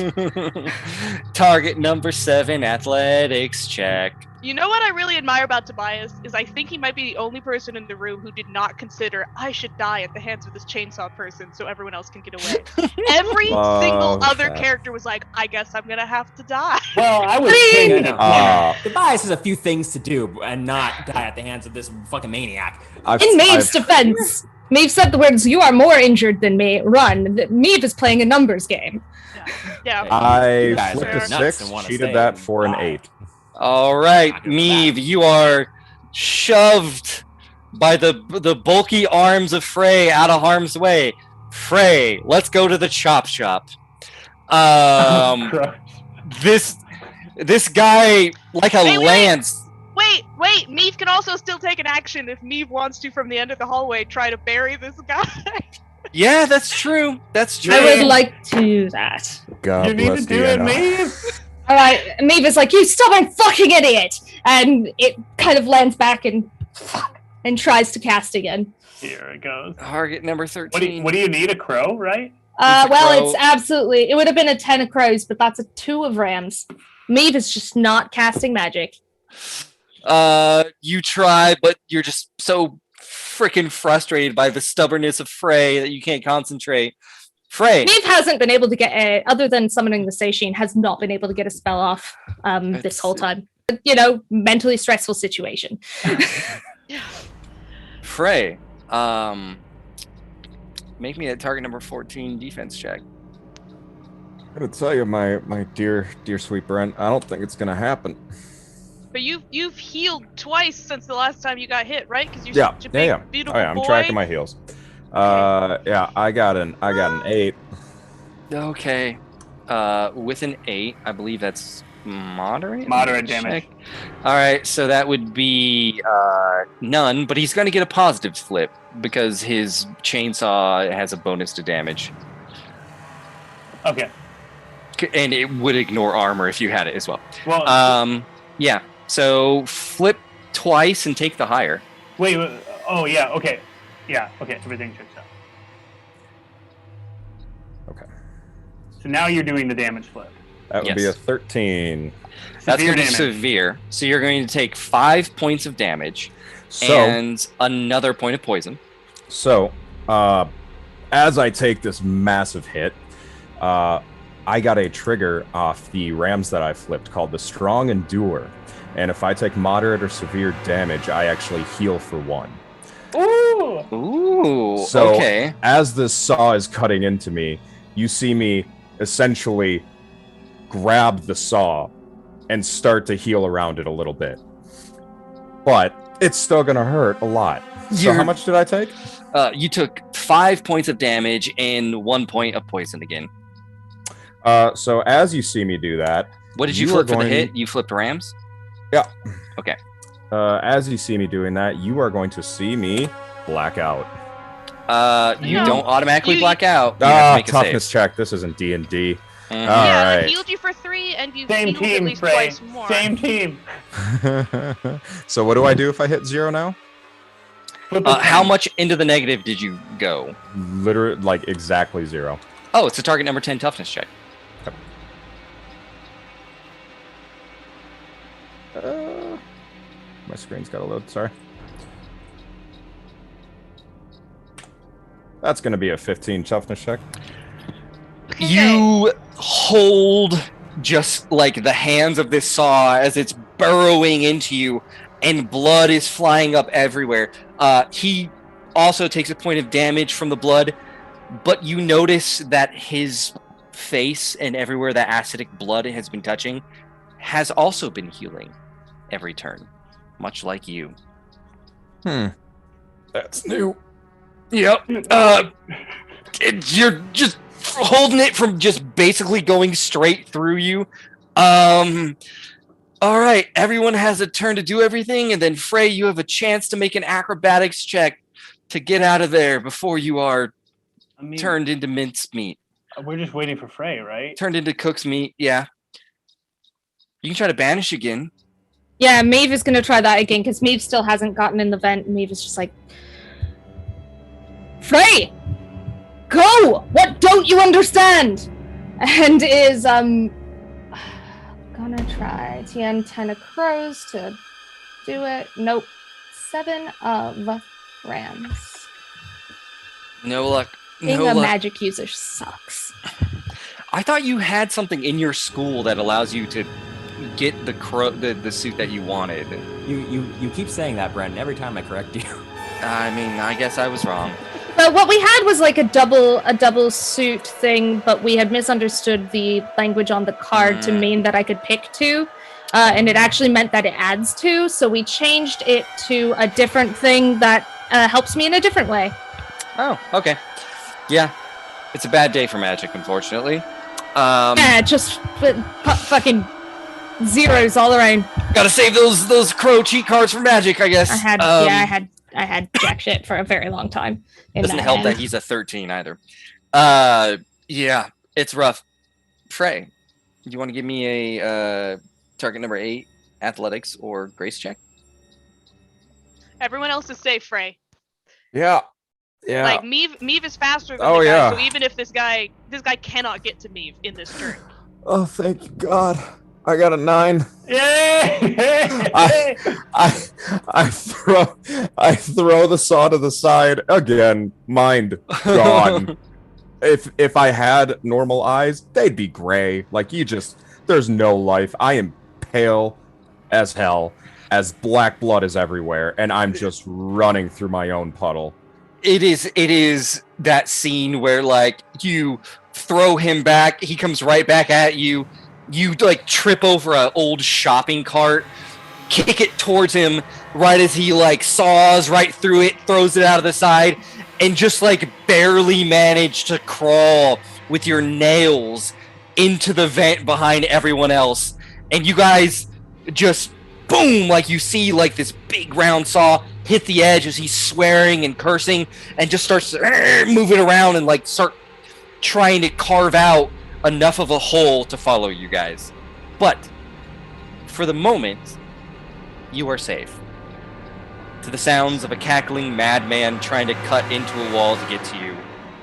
S1: Target number 7, athletics check.
S2: You know what I really admire about Tobias is I think he might be the only person in the room who did not consider I should die at the hands of this chainsaw person so everyone else can get away. Every single
S6: Love
S2: other
S6: that.
S2: character was like, I guess I'm gonna have to die.
S5: Well, I was
S4: Please.
S5: thinking.
S3: Tobias has a few things to do and not die at the hands of this fucking maniac.
S4: In Maeve's defense, Maeve said the words, "You are more injured than me. Run." Maeve is playing a numbers game.
S2: Yeah.
S3: You guys
S6: I flipped
S3: are
S6: a
S3: nuts
S6: 6,
S3: and wanna
S6: cheated
S3: stay
S6: that for an
S3: alive.
S6: 8.
S1: All right,
S3: Not doing
S1: Meave,
S3: that.
S1: you are shoved by the bulky arms of Frey out of harm's way. Frey, let's go to the chop shop.
S5: Gross.
S1: This guy, like a
S2: Wait.
S1: lance.
S2: Wait. Meave can also still take an action if Meave wants to from the end of the hallway try to bury this guy.
S1: Yeah, that's true. That's true.
S4: I would like to do that.
S6: God
S5: You need
S6: bless
S5: to do it,
S6: Deanna.
S5: Maeve.
S4: All right, Maeve is like, "You stubborn fucking idiot!" And it kind of lands back and tries to cast again.
S5: Here it goes.
S1: Target number 13.
S5: What do you need? A crow, right?
S1: It's a
S4: Well,
S1: crow.
S4: it's absolutely. It would have been a 10 of crows, but that's a 2 of rams. Maeve is just not casting magic.
S1: You try, but you're just so freaking frustrated by the stubbornness of Frey that you can't concentrate. Frey.
S4: Maeve hasn't been able to get other than summoning the Seishin, has not been able to get a spell off this whole time. You know, mentally stressful situation.
S1: Frey, make me a target number 14 defense check.
S6: I'm gonna tell you, my dear sweet Brent, I don't think it's gonna happen.
S2: But you've healed twice since the last time you got hit, right? Because you're
S6: Yeah,
S2: such a big,
S6: yeah.
S2: beautiful
S6: Oh yeah, I'm
S2: boy.
S6: tracking my heels. Yeah, I got an 8.
S1: Okay. With an 8, I believe that's moderate.
S5: Moderate damage.
S1: Check. All right, so that would be none, but he's going to get a positive flip because his chainsaw has a bonus to damage,
S5: Okay.
S1: and it would ignore armor if you had it as well.
S5: Well,
S1: Yeah. So flip twice and take the higher.
S5: wait. Oh yeah. Okay. Yeah. Okay. Everything checks out.
S6: Okay.
S5: So now you're doing the damage flip.
S6: That would be a
S1: Yes.
S6: 13.
S1: That's
S5: Severe
S1: going to be
S5: damage.
S1: severe. So you're going to take 5 points of damage
S6: So
S1: and another point of poison.
S6: As I take this massive hit, I got a trigger off the rams that I flipped called the Strong Endure. And if I take moderate or severe damage, I actually heal for 1.
S5: Ooh.
S1: Ooh,
S6: So
S1: okay.
S6: as this saw is cutting into me, you see me essentially grab the saw and start to heal around it a little bit. But it's still going to hurt a lot. So
S1: You're-
S6: how much did I take?
S1: You took 5 points of damage and 1 point of poison again.
S6: So as you see me do that,
S1: What did you
S6: You
S1: flip
S6: are
S1: for the
S6: going-
S1: hit? You flipped rams?
S6: as you see me doing that, you are going to see me black out.
S1: You
S2: No.
S1: don't automatically
S2: You-
S1: black out. You have to make a
S6: Toughness
S1: save.
S6: check. This isn't D&D.
S1: Mhm.
S2: Yeah, I
S6: Alright.
S2: healed you for 3, and you
S5: Same
S2: healed at
S5: team,
S2: least
S5: Frey.
S2: twice more.
S5: Same team.
S6: So what do I do if I hit 0 now?
S5: Flip a
S1: How
S5: 10.
S1: much into the negative did you go?
S6: Literally, like exactly 0.
S1: Oh, it's a target number 10 toughness check.
S6: My screen's got to load. Sorry. That's going to be a 15 toughness check.
S2: Okay.
S1: You hold just like the hands of this saw as it's burrowing into you, and blood is flying up everywhere. He also takes a point of damage from the blood, but you notice that his face and everywhere that acidic blood has been touching has also been healing every turn, much like you.
S6: That's new.
S1: Yep. You're just holding it from just basically going straight through you. All right, everyone has a turn to do everything, and then Frey, you have a chance to make an acrobatics check to get out of there before you are
S5: I mean,
S1: turned into minced meat,
S5: we're just waiting for Frey, right?
S1: turned into cook's meat. Yeah. You can try to banish again.
S4: Yeah, Maeve is going to try that again because Maeve still hasn't gotten in the vent. Maeve is just like, "Frey, go! What don't you understand?" And is gonna try TN 10 of crows to do it. Nope. 7 of rams.
S1: No luck.
S4: Being
S1: No
S4: a
S1: luck.
S4: magic user sucks.
S1: I thought you had something in your school that allows you to get the suit that you wanted.
S3: You keep saying that, Brent, and every time I correct you.
S1: I mean, I guess I was wrong.
S4: But what we had was like a double suit thing, but we had misunderstood the language on the card to mean that I could pick two. And it actually meant that it adds two, so we changed it to a different thing that helps me in a different way.
S1: Oh, okay. Yeah. It's a bad day for magic, unfortunately.
S4: Yeah, just fucking zeros all around.
S1: Gotta save those crow cheat cards for magic, I guess.
S4: I had jack shit for a very long time.
S1: Doesn't help that he's a 13 either. Yeah, it's rough. Frey, you want to give me a target number 8 athletics or grace check?
S2: Everyone else is safe, Frey.
S6: Yeah.
S2: Like Meave is faster than the guy, so even if this guy cannot get to Meave in this turn.
S6: Oh, thank you, God. I got a 9.
S5: Yay!
S6: I throw the saw to the side again. Mind gone. If I had normal eyes, they'd be gray. Like there's no life. I am pale as hell, as black blood is everywhere, and I'm just running through my own puddle.
S1: It is that scene where like you throw him back, he comes right back at you. You like trip over an old shopping cart, kick it towards him right as he like saws right through it, throws it out of the side, and just like barely manage to crawl with your nails into the vent behind everyone else. And you guys just boom, like you see like this big round saw hit the edge as he's swearing and cursing and just starts moving around and like start trying to carve out enough of a hole to follow you guys. But for the moment, you are safe. To the sounds of a cackling madman trying to cut into a wall to get to you,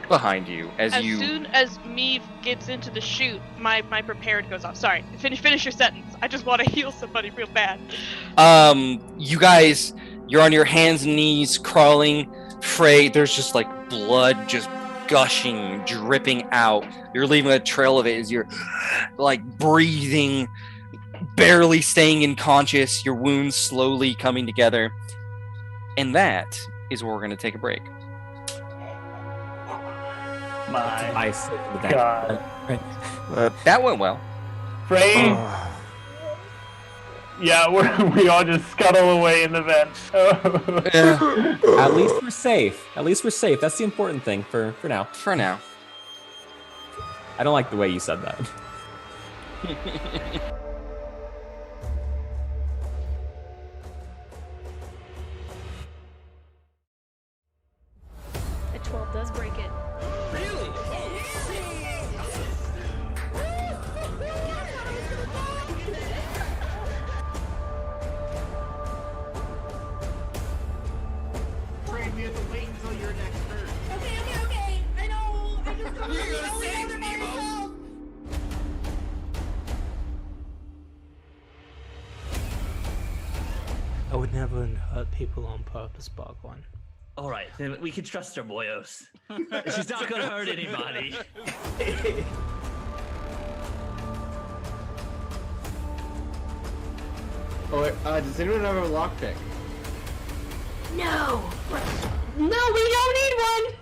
S1: behind you, as
S2: soon as Meave gets into the chute, my prepared goes off. Sorry, finish your sentence. I just want to heal somebody real bad.
S1: You guys, you're on your hands and knees crawling. Frey, there's just like blood just gushing, dripping out. You're leaving a trail of it as you're like breathing, barely staying unconscious, your wounds slowly coming together. And that is where we're going to take a break.
S5: My God.
S1: That went well.
S5: Frey. Yeah, we all just scuttle away in the vent.
S3: At least we're safe. That's the important thing for now.
S1: For now.
S3: I don't like the way you said that.
S8: A 12 does break it.
S9: Really? Train, we have to wait until your next turn.
S8: Okay. I know. I just don't
S9: You're
S8: know
S9: gonna save
S8: where
S9: Nemo.
S8: myself.
S10: I would never hurt people on purpose, Bhagwan.
S9: All right, then we can trust her, boyos. She's not gonna hurt anybody.
S11: Does anyone have a lockpick?
S8: No, we don't need one.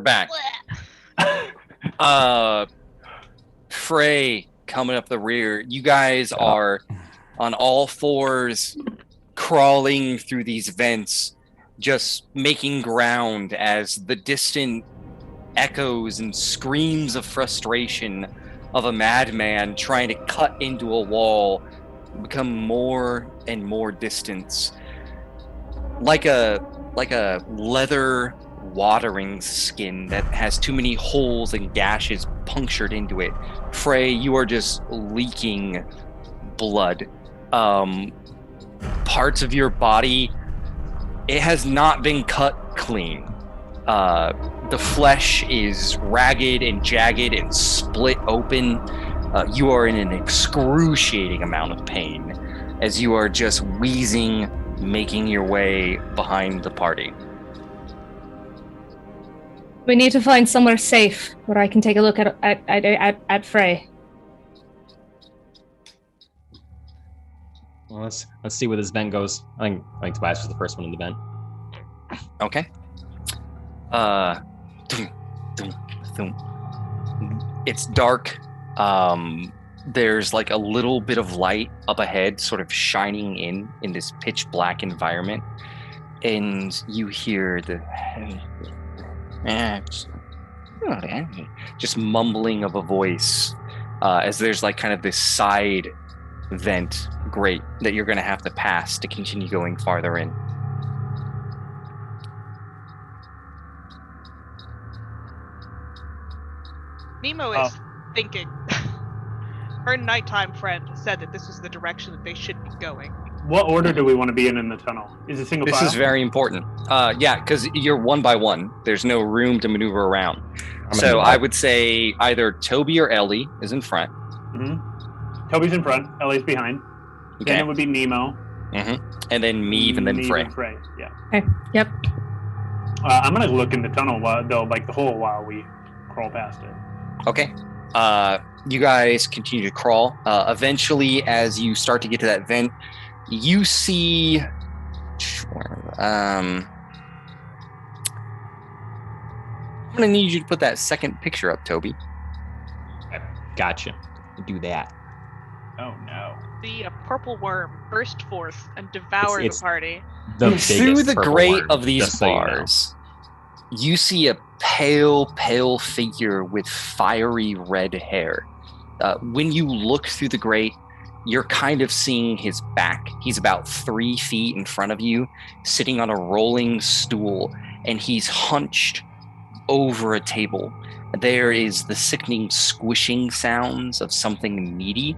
S1: back. Frey coming up the rear. You guys are on all fours, crawling through these vents, just making ground as the distant echoes and screams of frustration of a madman trying to cut into a wall become more and more distant. Like a leather watering skin that has too many holes and gashes punctured into it. Frey, you are just leaking blood. Parts of your body, it has not been cut clean. The flesh is ragged and jagged and split open. You are in an excruciating amount of pain as you are just wheezing, making your way behind the party.
S4: We need to find somewhere safe where I can take a look at Frey.
S3: Well, let's see where this vent goes. I think Tobias was the first one in the vent.
S1: Okay. It's dark. There's like a little bit of light up ahead, sort of shining in this pitch black environment, and you hear the just mumbling of a voice as there's like kind of this side vent grate that you're going to have to pass to continue going farther in.
S2: Nemo is thinking. Her nighttime friend said that this was the direction that they should be going.
S5: What order do we want to be in the tunnel? Is it single file?
S1: This is very important. Yeah, because you're one by one. There's no room to maneuver around. So I would say either Toby or Ellie is in front.
S5: Mm-hmm. Toby's in front. Ellie's behind.
S1: Okay.
S5: Then it would be Nemo.
S1: Mm-hmm. And then Meave and then Frey.
S5: And Frey. Yeah.
S4: Okay. Yep.
S5: I'm gonna look in the tunnel though, like the hole while we crawl past it.
S1: Okay. You guys continue to crawl. Eventually, as you start to get to that vent, you see. I'm gonna need you to put that second picture up, Toby.
S3: Gotcha. Do that.
S5: Oh no.
S2: The purple worm burst forth and devoured the party.
S1: Through the grate of these bars, you see a pale figure with fiery red hair. When you look through the grate, you're kind of seeing his back. He's about 3 feet in front of you, sitting on a rolling stool, and he's hunched over a table. There is the sickening squishing sounds of something meaty.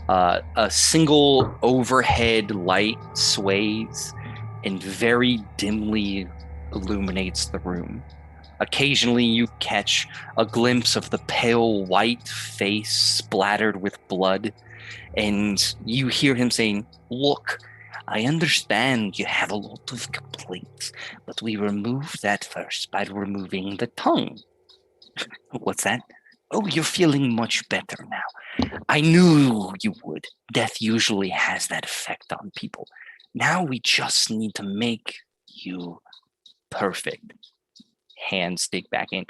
S1: A single overhead light sways and very dimly illuminates the room. Occasionally you catch a glimpse of the pale white face splattered with blood, and you hear him saying, "Look, I understand you have a lot of complaints, but we remove that first by removing the tongue." What's that? Oh, you're feeling much better now. I knew you would. Death usually has that effect on people. Now we just need to make you perfect. Hands dig back in.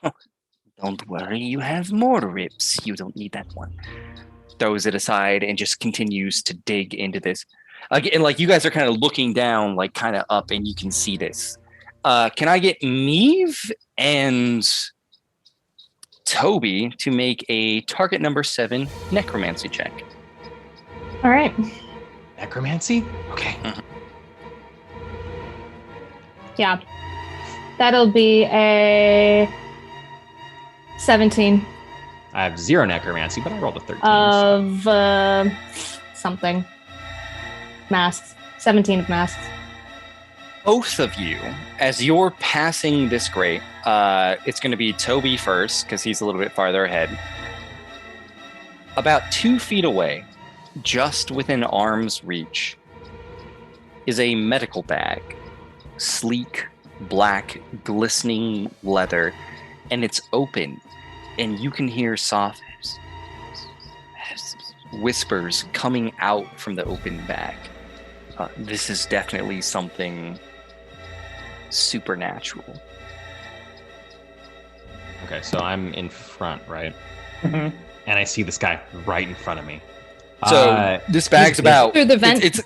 S1: Oh, don't worry, you have more ribs. You don't need that one. Throws it aside and just continues to dig into this. Again, like you guys are kind of looking down, like kind of up, and you can see this. Can I get Meave and Toby to make a target number 7 necromancy check?
S4: All right.
S3: Necromancy? Okay.
S1: Mm-hmm.
S4: Yeah. That'll be a 17.
S3: I have 0 necromancy, but I rolled a 13.
S4: Of something. Masks. 17 of masks.
S1: Both of you, as you're passing this grate, it's going to be Toby first, because he's a little bit farther ahead. About 2 feet away, just within arm's reach, is a medical bag. Sleek, black, glistening leather, and it's open, and you can hear soft whispers coming out from the open bag. This is definitely something supernatural.
S3: Okay, so I'm in front, right?
S5: Mhm.
S3: And I see this guy right in front of me.
S1: So this bag's about
S4: Through the vent.
S1: It's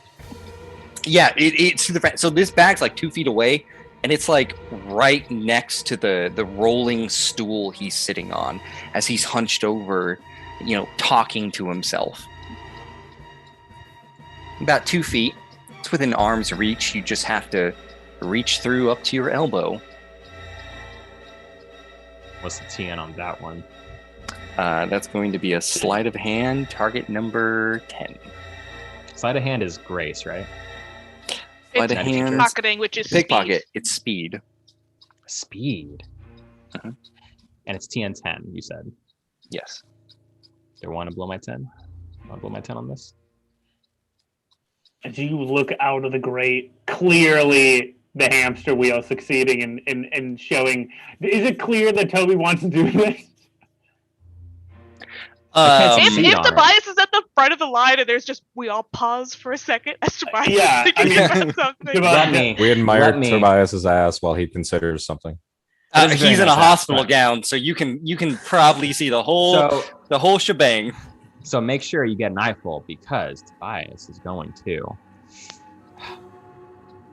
S1: through the vent. So this bag's like 2 feet away, and it's like right next to the rolling stool he's sitting on as he's hunched over, talking to himself. About 2 feet. It's within arm's reach. You just have to reach through up to your elbow.
S3: What's the TN on that one?
S1: That's going to be a sleight of hand, target number 10.
S3: Sleight of hand is grace, right?
S1: Sleight of
S2: It's
S1: hand,
S2: pickpocketing, which is
S1: pickpocket.
S2: speed.
S1: It's speed.
S3: Speed.
S1: Uh-huh.
S3: And it's TN 10, you said.
S1: Yes.
S3: Do I want to blow my 10? Want to blow my 10 on this?
S5: As you look out of the grate, clearly the hamster wheel succeeding in showing. Is it clear that Toby wants to do this?
S2: If Tobias is at the front of the line and there's just, we all pause for a second as Tobias
S5: Yeah,
S2: is thinking about something.
S6: We admire Tobias's ass while he considers something.
S1: He's in a hospital gown, so you can probably see the whole shebang.
S3: So make sure you get an eyeful because Tobias is going to.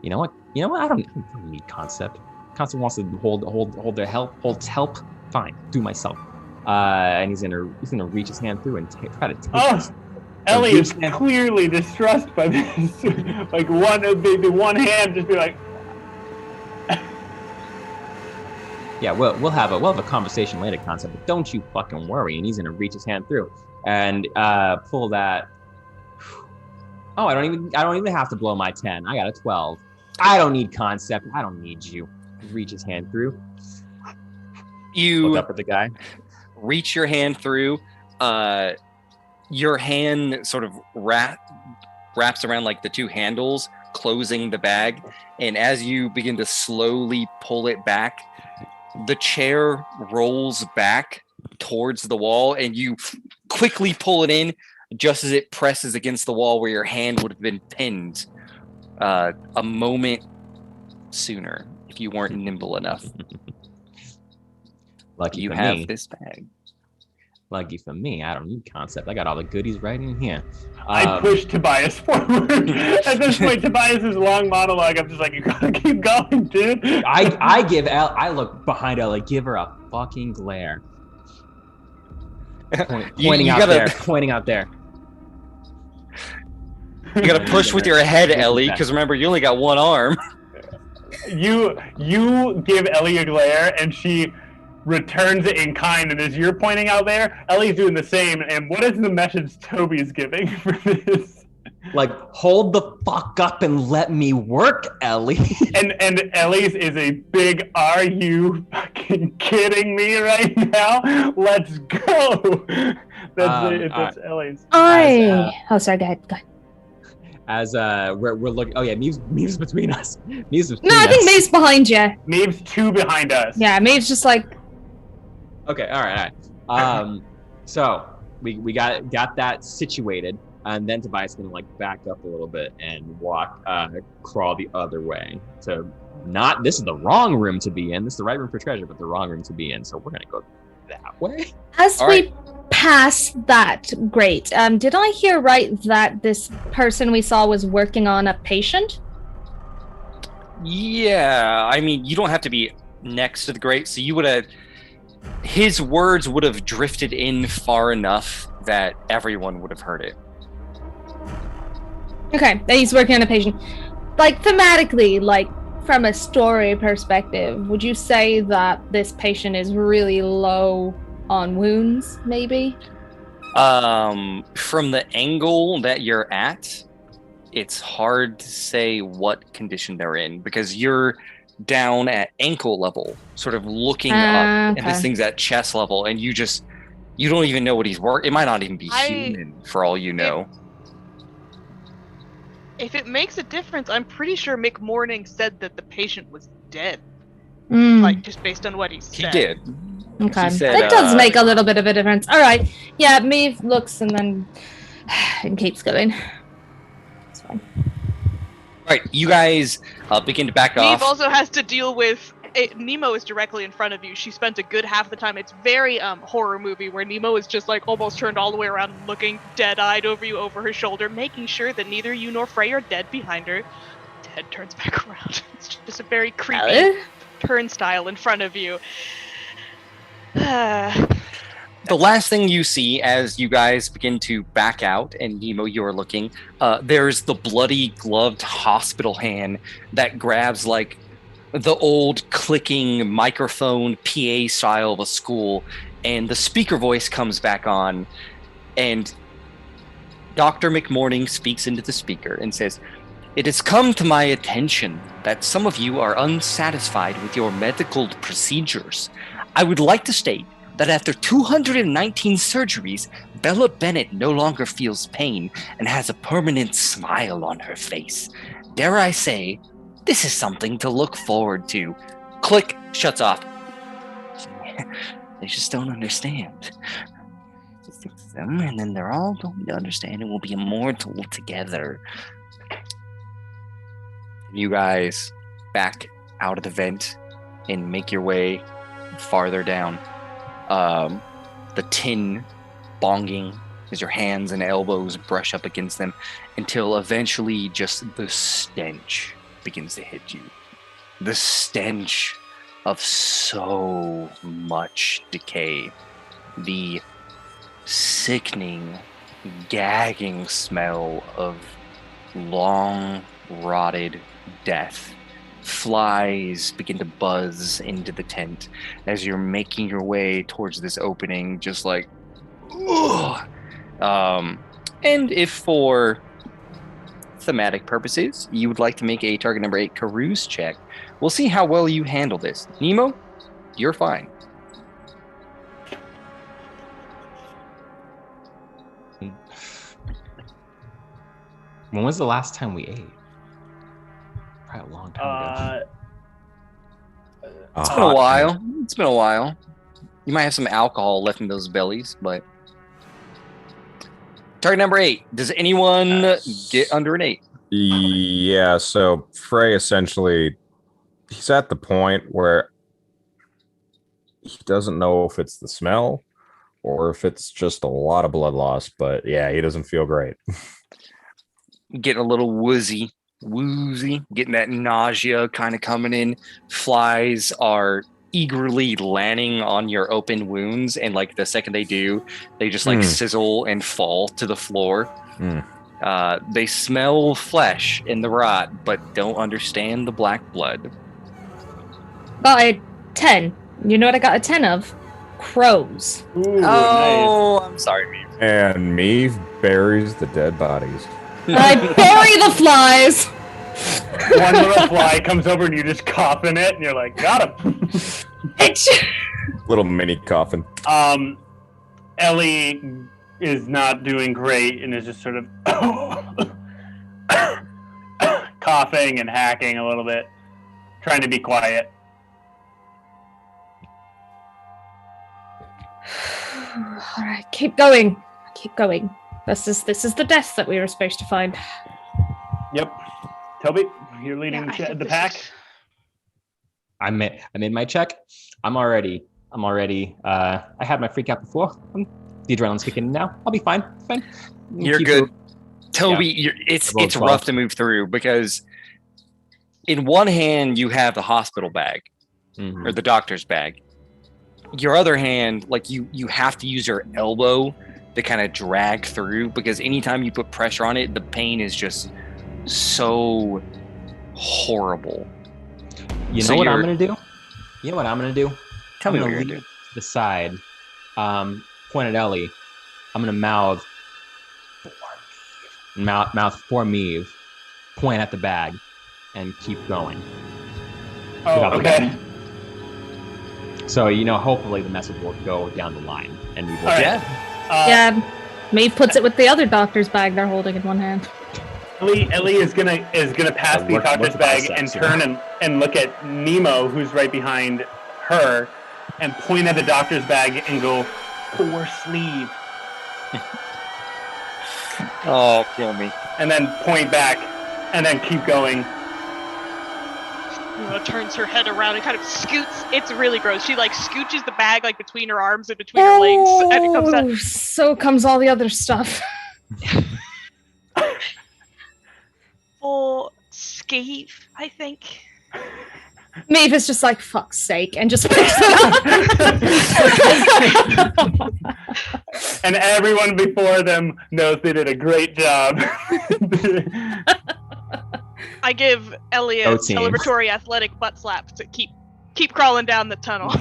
S3: You know what? I don't need concept. Concept wants to hold their help. Holds help. Fine, do myself. And he's gonna reach his hand through and try to take.
S5: Oh, Ellie is clearly distressed by this. Like one hand just be like.
S3: Yeah, we'll have a conversation later, concept. But don't you fucking worry. And he's gonna reach his hand through and pull that. Oh, I don't even have to blow my 10. I got a 12. I don't need concept. I don't need you. Reach his hand through.
S1: You
S3: look up at the guy.
S1: Reach your hand through. Your hand sort of wraps around like the two handles, closing the bag. And as you begin to slowly pull it back, the chair rolls back towards the wall, and you quickly pull it in just as it presses against the wall where your hand would have been pinned a moment sooner if you weren't nimble enough.
S3: Lucky
S1: you
S3: for
S1: have
S3: me.
S1: this bag.
S3: Lucky for me, I don't need concept. I got all the goodies right in here.
S5: I push Tobias forward. At this point, Tobias's long monologue, I'm just like, you gotta keep going, dude.
S3: I look behind Ellie, give her a fucking glare. Pointing out there.
S1: You gotta push with your head, Ellie, because remember, you only got one arm.
S5: You give Ellie a glare, and she returns it in kind, and as you're pointing out there, Ellie's doing the same. And what is the message Toby's giving for this?
S3: Like, hold the fuck up and let me work, Ellie.
S5: and Ellie's is a big, are you fucking kidding me right now? Let's go. That's Ellie's.
S4: Sorry, go ahead.
S3: As we're looking, oh yeah, Maeve's between us.
S4: I think Maeve's behind you.
S5: Maeve's 2 behind us.
S4: Yeah, Maeve's just like.
S3: Okay, all right. So we got that situated, and then Tobias is gonna like back up a little bit and crawl the other way. So this is the wrong room to be in. This is the right room for treasure, but the wrong room to be in. So we're gonna go that way.
S4: As we pass that, great. Did I hear right that this person we saw was working on a patient?
S1: Yeah, I mean, you don't have to be next to the grate, so you would have. His words would have drifted in far enough that everyone would have heard it.
S4: Okay, that he's working on a patient. Like, thematically, like, from a story perspective, would you say that this patient is really low on wounds, maybe?
S1: From the angle that you're at, it's hard to say what condition they're in, because you're down at ankle level, sort of looking up, and this thing's at chest level, and you don't even know what he's working. It might not even be human, for all you know.
S2: If it makes a difference, I'm pretty sure Mick Morning said that the patient was dead. Like, just based on what he said.
S1: He did.
S4: Okay.
S1: He said,
S4: it does make a little bit of a difference. All right. Yeah, Maeve looks and then and keeps going. It's fine.
S1: right, you guys begin to back
S2: Neve
S1: off.
S2: also has to deal with Nemo is directly in front of you. She spent a good half of the time. It's very horror movie where Nemo is just like almost turned all the way around, looking dead-eyed over you over her shoulder, making sure that neither you nor Frey are dead behind her. Ted turns back around. It's just a very creepy turnstile in front of you.
S1: The last thing you see as you guys begin to back out, and Nemo, you're looking, there's the bloody gloved hospital hand that grabs like the old clicking microphone PA style of a school, and the speaker voice comes back on, and Dr. McMorning speaks into the speaker and says, "It has come to my attention that some of you are unsatisfied with your medical procedures. I would like to state that after 219 surgeries, Bella Bennett no longer feels pain and has a permanent smile on her face. Dare I say, this is something to look forward to." Click, shuts off. They just don't understand. Just fix them, and then they're all going to understand and we'll be immortal together. You guys back out of the vent and make your way farther down. The tin bonging as your hands and elbows brush up against them until eventually just the stench begins to hit you. The stench of so much decay. The sickening, gagging smell of long rotted death. Flies begin to buzz into the tent as you're making your way towards this opening, just like, ugh. And if for thematic purposes, you would like to make a target number 8 carouse check, we'll see how well you handle this. Nemo, you're fine.
S3: When was the last time we ate? Probably a long time ago.
S1: It's been a while. It's been a while. You might have some alcohol left in those bellies, but target number 8. Does anyone get under an 8?
S6: Yeah, so Frey essentially, he's at the point where he doesn't know if it's the smell or if it's just a lot of blood loss, but yeah, he doesn't feel great.
S1: Getting a little woozy, getting that nausea kind of coming in. Flies are eagerly landing on your open wounds, and like the second they do, they just like sizzle and fall to the floor. They smell flesh in the rot, but don't understand the black blood.
S4: Got a 10. You know what I got a 10 of? Crows.
S5: Ooh,
S1: nice. I'm sorry, Meave.
S6: And Meave buries the dead bodies.
S4: I bury the flies.
S5: One little fly comes over and you just cough in it, and you're like, got him.
S6: Little mini coffin.
S5: Ellie is not doing great and is just sort of coughing and hacking a little bit, trying to be quiet.
S4: All right, keep going. Keep going. This is the death that we were supposed to find.
S5: Yep. Toby, you're leading the pack.
S3: I made my check. I'm already. I had my freak out before. The adrenaline's kicking in now. I'll be fine.
S1: You're good, Toby. It's rough to move through because in one hand you have the hospital bag or the doctor's bag. Your other hand, like you have to use your elbow to kind of drag through because anytime you put pressure on it, the pain is just so horrible.
S3: You know what I'm gonna do?
S1: Tell me what you're gonna do.
S3: To the side, point at Ellie. I'm gonna mouth for Meave, point at the bag, and keep going.
S5: Oh, okay.
S3: So hopefully the message will go down the line, and we will.
S5: Right.
S4: Yeah, Maeve puts it with the other doctor's bag they're holding in one hand.
S5: Ellie is gonna pass the doctor's bag and turn and look at Nemo, who's right behind her, and point at the doctor's bag and go, "Poor sleeve."
S1: Oh, kill me.
S5: And then point back and then keep going.
S2: Turns her head around and kind of scoots. It's really gross. She like scooches the bag like between her arms and between her legs, and it comes out.
S4: So comes all the other stuff.
S2: Full scathe, I think.
S4: Maeve is just like, fuck's sake, and just picks it up.
S5: And everyone before them knows they did a great job.
S2: I give Elliot
S3: Go
S2: a
S3: team.
S2: celebratory athletic butt slap to keep crawling down the tunnel.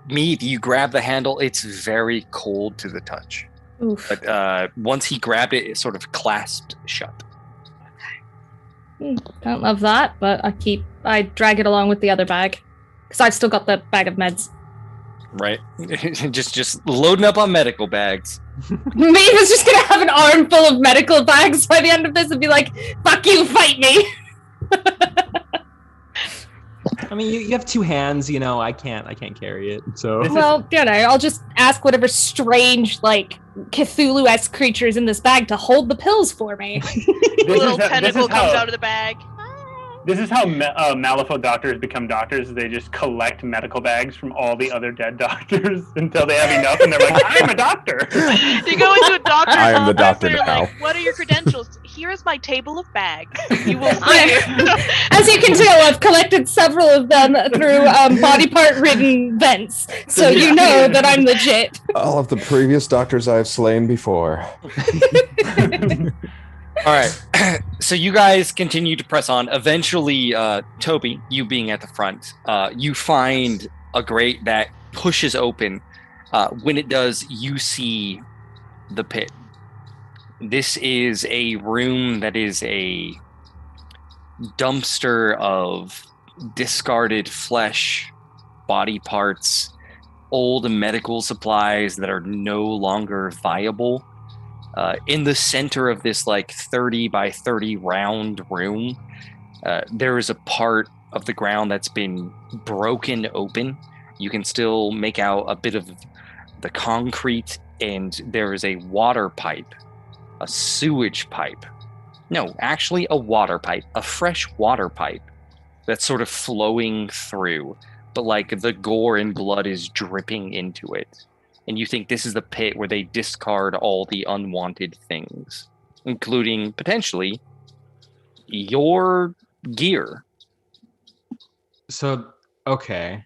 S1: Mead, you grab the handle. It's very cold to the touch.
S4: Oof.
S1: But once he grabbed it, it sort of clasped shut.
S4: Don't love that, but I drag it along with the other bag. Because I've still got the bag of meds.
S1: Right? just loading up on medical bags.
S4: Maeve is just gonna have an armful of medical bags by the end of this and be like, fuck you, fight me!
S3: I mean, you have two hands, you know. I can't carry it. So
S4: Well, you know, I'll just ask whatever strange, like, Cthulhu-esque creatures in this bag to hold the pills for me.
S2: A little tentacle comes out of the bag.
S5: This is how Malifaux doctors become doctors. They just collect medical bags from all the other dead doctors until they have enough, and they're like, I'm a doctor.
S2: You go into a doctor's
S6: I am the
S2: office,
S6: doctor
S2: and they're
S6: now.
S2: like, what are your credentials? Here is my table of bags. You will see.
S4: As you can tell, I've collected several of them through body part-ridden vents, so you know that I'm legit.
S6: All of the previous doctors I have slain before.
S1: All right. So you guys continue to press on. Eventually, Toby, you being at the front, you find a grate that pushes open. When it does, you see the pit. This is a room that is a dumpster of discarded flesh, body parts, old medical supplies that are no longer viable. In the center of this like 30 by 30 round room, there is a part of the ground that's been broken open. You can still make out a bit of the concrete, and there is a water pipe, a sewage pipe. No, actually a water pipe, a fresh water pipe that's sort of flowing through, but like the gore and blood is dripping into it. And you think this is the pit where they discard all the unwanted things, including potentially your gear.
S3: So, okay.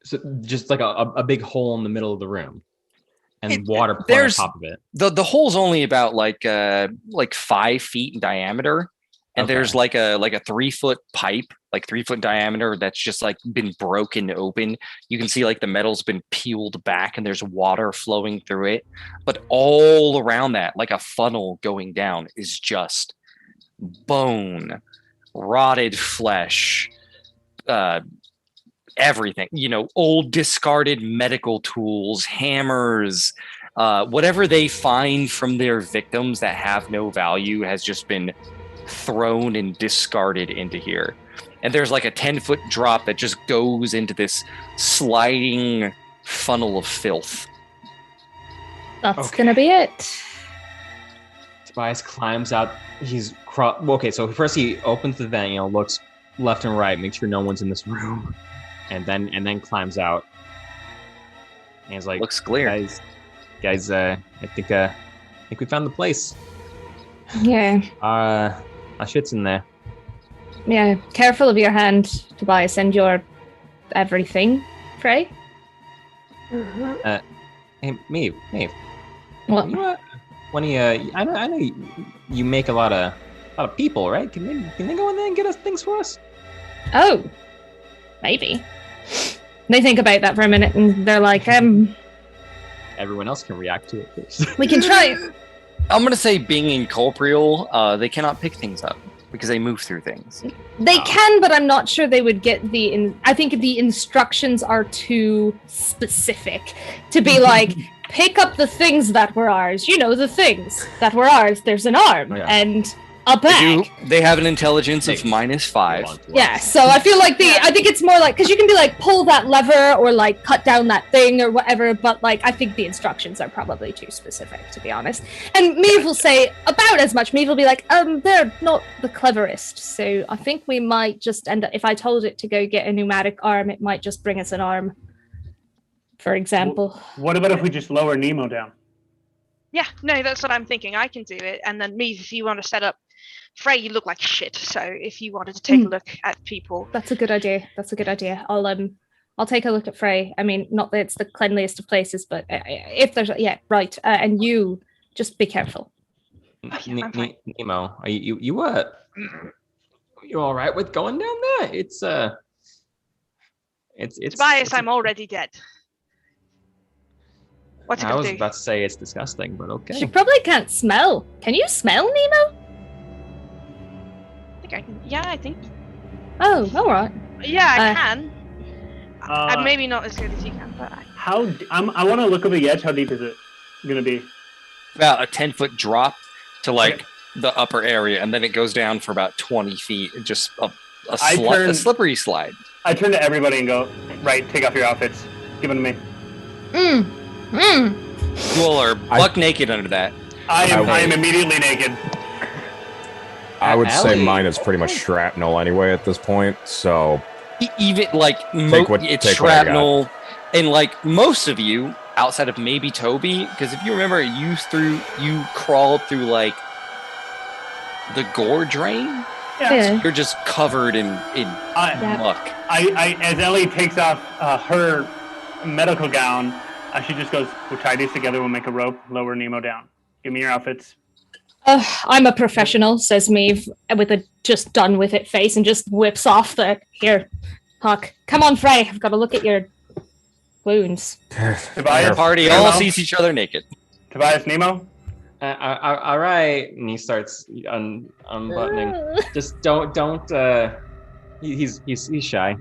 S3: So just like a big hole in the middle of the room and water pouring on top of it.
S1: The hole's only about like 5 feet in diameter. And there's like a 3-foot pipe, like 3-foot diameter, that's just like been broken open. You can see like the metal's been peeled back and there's water flowing through it. But all around that, like a funnel going down, is just bone, rotted flesh, everything, you know, old discarded medical tools, hammers, whatever they find from their victims that have no value has just been thrown and discarded into here. And there's like a 10-foot drop that just goes into this sliding funnel of filth.
S4: That's gonna be it.
S3: Tobias climbs out. Okay, so first he opens the vent, you know, looks left and right, makes sure no one's in this room, and then climbs out. And he's like,
S1: looks clear.
S3: Guys, I think we found the place.
S4: Yeah.
S3: Our shit's in there.
S4: Yeah. Careful of your hand, Tobias, and your everything, Frey.
S3: Hey, Maeve.
S4: What?
S3: You know, I know you make a lot of people, right? Can they go in there and get us things for us?
S4: Oh, maybe. They think about that for a minute, and they're like,
S3: Everyone else can react to it first.
S4: we can try.
S1: I'm going to say being incorporeal, they cannot pick things up because they move through things.
S4: They can, but I'm not sure they would get I think the instructions are too specific to be like, pick up the things that were ours. You know, the things that were ours. There's an arm,
S3: Oh, yeah.
S4: and a bag.
S1: They have an intelligence of -5.
S4: Yeah, so I feel like I think it's more like, because you can be like, pull that lever or like cut down that thing or whatever, but like I think the instructions are probably too specific, to be honest. And Maeve will say about as much. Maeve will be like, they're not the cleverest, so I think we might just end up, if I told it to go get a pneumatic arm, it might just bring us an arm, for example.
S5: What about if we just lower Nemo down?
S2: Yeah, no, that's what I'm thinking. I can do it, and then Maeve, if you want to set up Frey, you look like shit. So if you wanted to take a look at people,
S4: that's a good idea. I'll take a look at Frey. I mean, not that it's the cleanliest of places, but if there's right. And you just be careful.
S3: Nemo, are you all right with going down there? It's
S2: Tobias, I'm already dead. What's it
S3: I
S2: gonna
S3: was
S2: do?
S3: about to say it's disgusting, but okay.
S4: She probably can't smell. Can you smell, Nemo?
S2: I think I can. Yeah, I think.
S4: Oh, all right.
S2: Yeah, I can. Maybe not as good as you can, but
S5: I want to look over the edge. How deep is it going to be?
S1: About a 10-foot drop to like the upper area, and then it goes down for about 20 feet. Just a slippery slide.
S5: I turn to everybody and go, right, take off your outfits. Give them to me.
S1: You all are buck naked under that.
S5: I am immediately naked.
S6: I would say mine is pretty much shrapnel anyway at this point, so...
S1: Even, like, it's shrapnel, and, like, most of you, outside of maybe Toby, because if you remember, you crawled through, like, the gore drain?
S5: Yeah.
S1: So you're just covered in muck.
S5: As Ellie takes off her medical gown, she just goes, we'll tie these together, we'll make a rope, lower Nemo down. Give me your outfits.
S4: I'm a professional, says Maeve, with a just done with it face, and just whips off the, here, Huck. Come on, Frey, I've got to look at your wounds.
S1: The party all sees each other naked.
S5: Tobias, Nemo?
S3: All right. And he starts unbuttoning. Just don't, he's shy.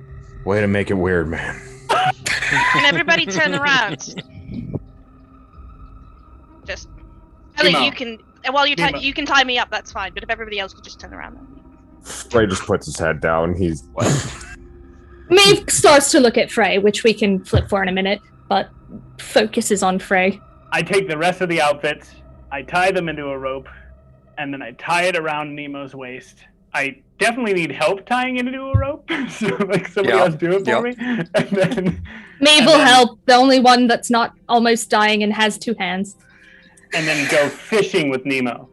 S6: Way to make it weird, man.
S2: Can everybody turn around? Just Ellie, you can. Well, you can tie me up. That's fine. But if everybody else could just turn around.
S6: Frey just puts his head down. He's.
S4: Maeve starts to look at Frey, which we can flip for in a minute, but focuses on Frey.
S5: I take the rest of the outfits. I tie them into a rope, and then I tie it around Nemo's waist. I definitely need help tying it into a rope, so like somebody else do it for me. And then
S4: Maeve will help. The only one that's not almost dying and has two hands.
S5: And then go fishing with Nemo.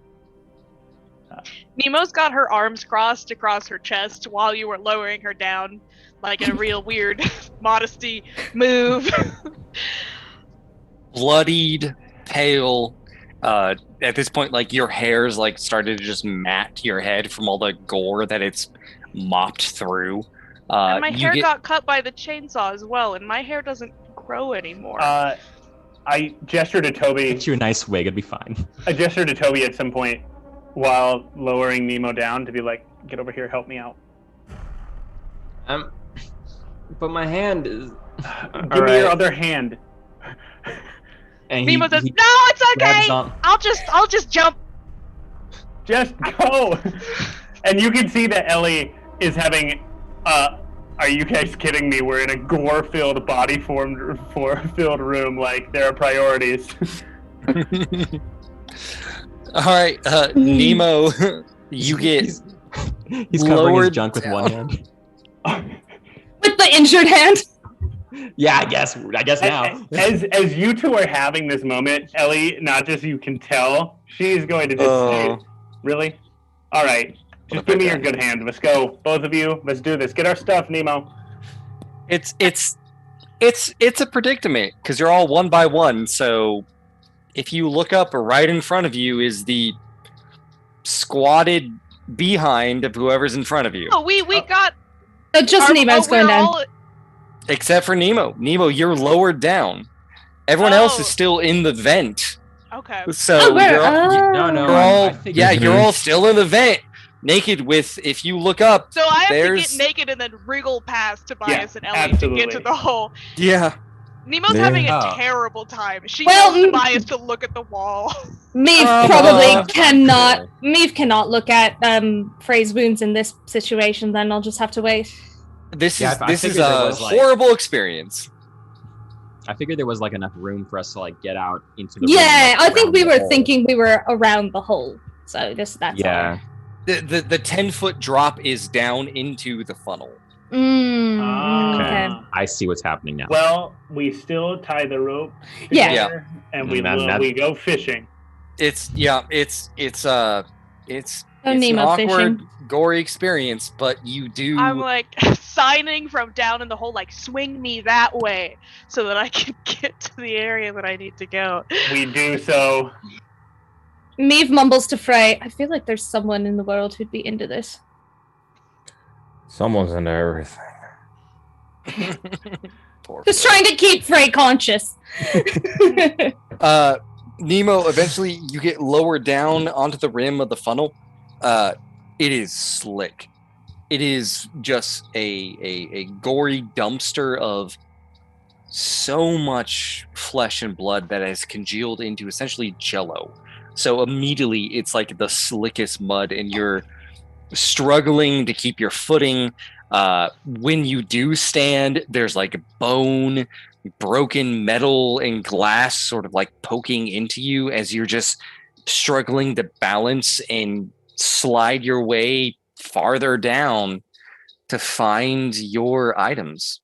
S2: Nemo's got her arms crossed across her chest while you were lowering her down, like in a real weird modesty move.
S1: Bloodied, pale. At this point, like your hair's like started to just mat your head from all the gore that it's mopped through.
S2: And my hair got cut by the chainsaw as well, and my hair doesn't grow anymore.
S5: I gesture to Toby.
S3: Get you a nice wig, it'd be fine.
S5: I gesture to Toby at some point while lowering Nemo down to be like, get over here, help me out.
S3: But my hand is...
S5: Give me your other hand.
S3: And
S2: Nemo says, no, it's okay! I'll just jump.
S5: Just go! And you can see that Ellie is having... are you guys kidding me? We're in a gore-filled, body-filled room. Like, there are priorities.
S1: All right, Nemo, you get
S3: he's covering his junk with one hand.
S4: With the injured hand?
S3: Yeah, I guess now.
S5: As you two are having this moment, Ellie, not just you can tell, she's going to just say, really? All right. Just give me your good hand. Let's go, both of you. Let's do this. Get our stuff, Nemo.
S1: It's a predicament because you're all one by one. So if you look up, right in front of you is the squatted behind of whoever's in front of you.
S2: Oh, we got.
S4: Just Nemo's going down.
S1: Except for Nemo. Nemo, you're lowered down. Everyone else is still in the vent.
S2: Okay.
S1: So you're all still in the vent. Naked with, if you look up,
S2: so I have to get naked and then wriggle past Tobias and Ellie to get to the hole.
S1: Yeah.
S2: Nemo's
S6: Yeah.
S2: having a
S3: Oh.
S2: terrible time. She
S4: Well,
S2: knows Tobias to look at the wall.
S4: Meave Meave cannot look at Frey's wounds in this situation. Then I'll just have to wait.
S1: This
S3: Yeah,
S1: is
S3: I
S1: this is
S3: figured there
S1: a
S3: was, like-
S1: horrible experience.
S3: I figured there was like enough room for us to like get out into the room,
S4: Yeah,
S3: like,
S4: I think
S3: around
S4: we
S3: the
S4: were
S3: hole.
S4: thinking we were around the hole. So that's
S3: Yeah.
S1: The 10-foot drop is down into the funnel.
S4: all. Okay.
S3: I see what's happening now.
S5: Well, we still tie the rope
S4: Yeah.
S5: together, and we
S3: That-
S5: go fishing.
S1: It's an
S4: Nemo
S1: awkward,
S4: fishing.
S1: gory experience, but you do.
S2: I'm like signing from down in the hole, like swing me that way so that I can get to the area that I need to go.
S5: We do so.
S4: Meave mumbles to Frey, I feel like there's someone in the world who'd be into this.
S6: Someone's into everything.
S1: Poor
S4: Just trying to keep Frey conscious.
S1: Nemo, eventually you get lowered down onto the rim of the funnel. It is slick. It is just a gory dumpster of so much flesh and blood that has congealed into essentially jello. So immediately it's like the slickest mud, and you're struggling to keep your footing. When you do stand, there's like bone, broken metal, and glass sort of like poking into you as you're just struggling to balance and slide your way farther down to find your items.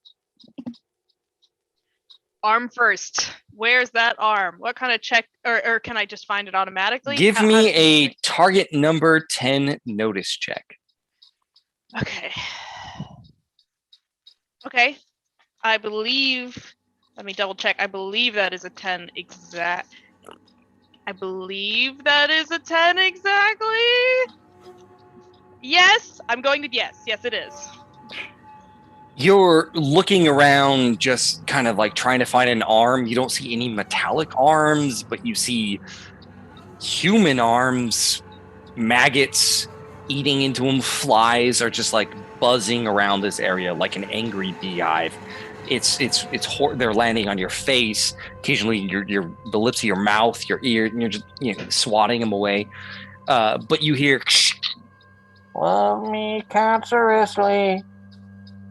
S2: Arm first. Where's that arm? What kind of check, or can I just find it automatically?
S1: Give
S2: How
S1: me
S2: does
S1: a
S2: it-
S1: target number 10 notice check.
S2: Okay. Okay. I believe. Let me double check. I believe that is a 10 exact. I believe that is a 10 exactly. Yes, I'm going to yes. Yes, it is.
S1: You're looking around, just kind of like trying to find an arm. You don't see any metallic arms, but you see human arms, maggots eating into them. Flies are just like buzzing around this area like an angry beehive. They're landing on your face. Occasionally, the lips of your mouth, your ear, and you're just swatting them away. But you hear,
S12: Love me cancerously,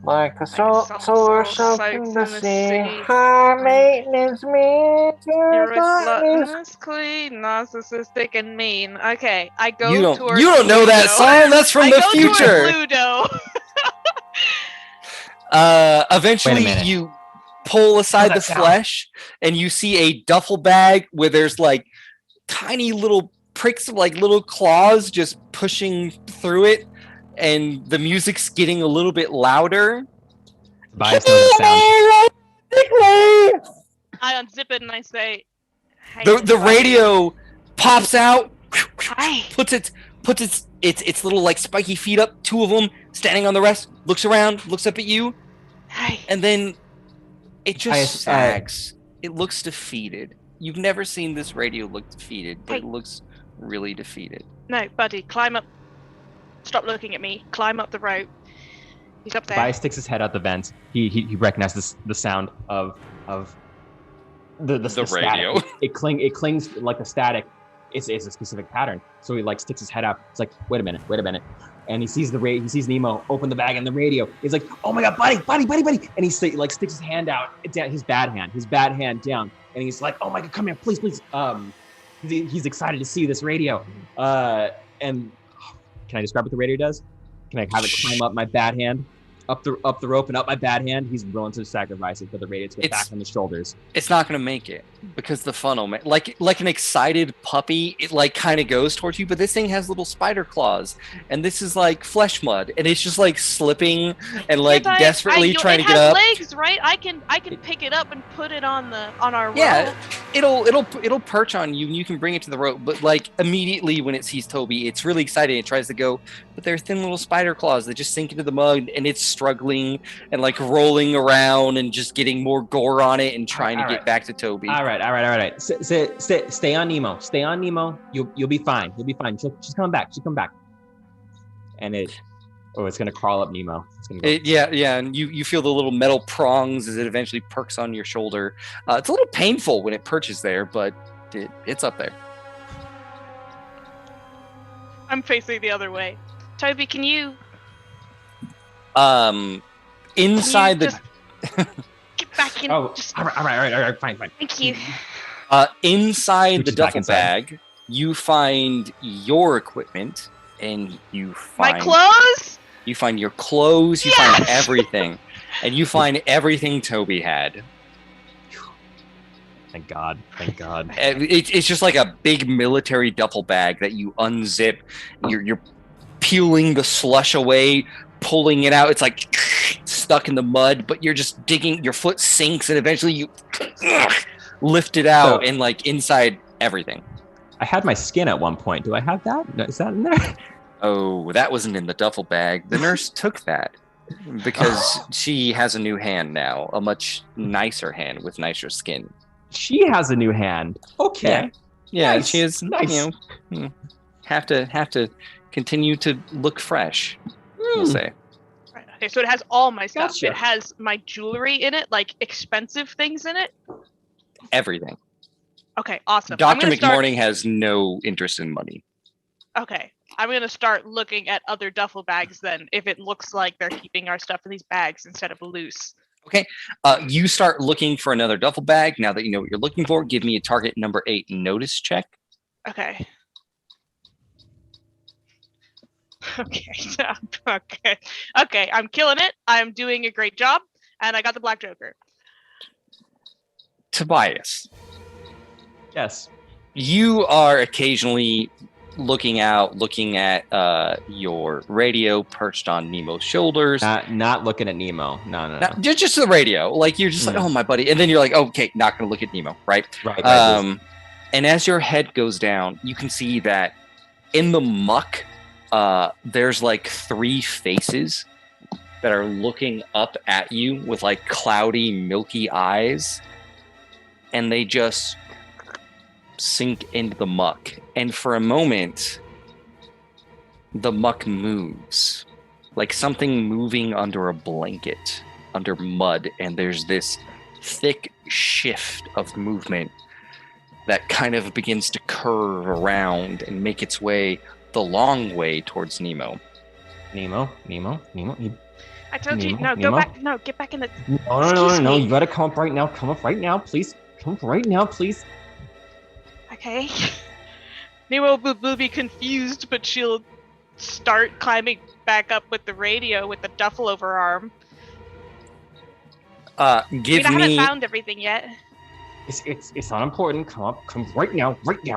S12: like a solar soaked in the sea. High maintenance me
S2: You're a
S12: to
S2: gluttonous, clean, narcissistic, and mean. Okay, I go
S1: you
S2: towards
S1: don't know that
S2: Ludo.
S1: song. That's from
S2: I
S1: the
S2: go
S1: future.
S2: towards Ludo.
S1: Eventually,
S3: minute.
S1: you pull aside the
S3: that sound?
S1: flesh, and you see a duffel bag where there's like tiny little pricks of like little claws just pushing through it, and the music's getting a little bit louder.
S3: Tobias knows that sound.
S2: I unzip it and I say, "Hey,
S1: The
S2: everybody."
S1: radio pops out,
S2: Hi.
S1: puts its little like spiky feet up, two of them standing on the rest, looks around, looks up at you,
S2: Hi.
S1: and then it just
S3: I-
S1: sags. It looks defeated. You've never seen this radio look defeated, but
S2: Hey.
S1: it looks really defeated.
S2: No, buddy, climb up. Stop looking at me. Climb up the rope. He's up there.
S3: Tobias sticks his head out the vent. He recognizes the sound of the static.
S1: radio.
S3: It clings like the static. It's a specific pattern. So he like sticks his head out. It's like, wait a minute, and he sees he sees Nemo open the bag and the radio. He's like, oh my god, buddy, and he sticks his hand out, down his bad hand down, and he's like, oh my god, come here, please. He's excited to see this radio. And can I describe what the radio does? Can I have it climb up my bad hand, up the rope and up my bad hand? He's willing to sacrifice it for the radio to get back on the shoulders.
S1: It's not going to make it because the funnel, like an excited puppy, it like kind of goes towards you, but this thing has little spider claws, and this is like flesh mud, and it's just like slipping and like
S2: Yes,
S1: desperately trying to
S2: it
S1: get
S2: has
S1: up.
S2: legs, right? I can pick it up and put it on our
S1: Yeah,
S2: rope.
S1: it'll perch on you, and you can bring it to the rope. But like immediately when it sees Toby, it's really excited. It tries to go, but they're thin little spider claws that just sink into the mud, and it's struggling and like rolling around and just getting more gore on it and trying to
S3: All
S1: get
S3: right.
S1: back to Toby.
S3: All right. Stay on Nemo. Stay on Nemo. You'll be fine. She's coming back. And Oh, it's gonna crawl up Nemo. It's gonna go.
S1: Yeah, and you feel the little metal prongs as it eventually perks on your shoulder. It's a little painful when it perches there, but it's up there.
S2: I'm facing the other way. Toby, can you
S1: Inside the
S2: get back in?
S3: Oh, all right, fine.
S2: Thank you.
S1: Inside the
S3: Reaches back
S1: duffel
S3: inside.
S1: bag, you find your equipment, and you find
S2: My clothes?
S1: You find your clothes. You find everything, and you find everything Toby had.
S3: Thank God.
S1: It's just like a big military duffel bag that you unzip. You're peeling the slush away, pulling it out. It's like stuck in the mud, but you're just digging. Your foot sinks, and eventually you lift it out, and like inside everything.
S3: I had my skin at one point. Do I have that? Is that in there?
S1: Oh, that wasn't in the duffel bag. The nurse took that because she has a new hand now, a much nicer hand with nicer skin.
S3: She has a new hand. Okay.
S1: Yeah,
S3: Nice.
S1: she is.
S3: Nice.
S1: Have to continue to look fresh. We'll say.
S2: Right. Okay, so it has all my stuff.
S3: Gotcha.
S2: It has my jewelry in it, like expensive things in it.
S1: Everything.
S2: Okay, awesome.
S1: Dr. McMorning has no interest in money.
S2: Okay, I'm gonna start looking at other duffel bags then, if it looks like they're keeping our stuff in these bags instead of loose.
S1: Okay, you start looking for another duffel bag. Now that you know what you're looking for, give me a target number 8 notice check.
S2: Okay. Okay, I'm killing it. I'm doing a great job, and I got the Black Joker.
S1: Tobias.
S3: Yes.
S1: You are occasionally looking at your radio perched on Nemo's shoulders.
S3: Not looking at Nemo. No.
S1: Just the radio. Like you're just like, oh my buddy, and then you're like, okay, not gonna look at Nemo, right?
S3: Right.
S1: And as your head goes down, you can see that in the muck, there's like 3 faces that are looking up at you with like cloudy, milky eyes, and they just sink into the muck. And for a moment, the muck moves like something moving under a blanket, under mud, and there's this thick shift of movement that kind of begins to curve around and make its way the long way towards Nemo.
S3: Nemo.
S2: I told you,
S3: Nemo,
S2: no, go back, no, get back in the.
S3: No, you gotta come up right now. Come up right now, please. Come up right now, please.
S2: Okay. Nemo will be confused, but she'll start climbing back up with the radio with the duffel over her arm.
S1: I
S2: haven't found everything yet.
S3: It's not important. Come right now.
S2: Yeah.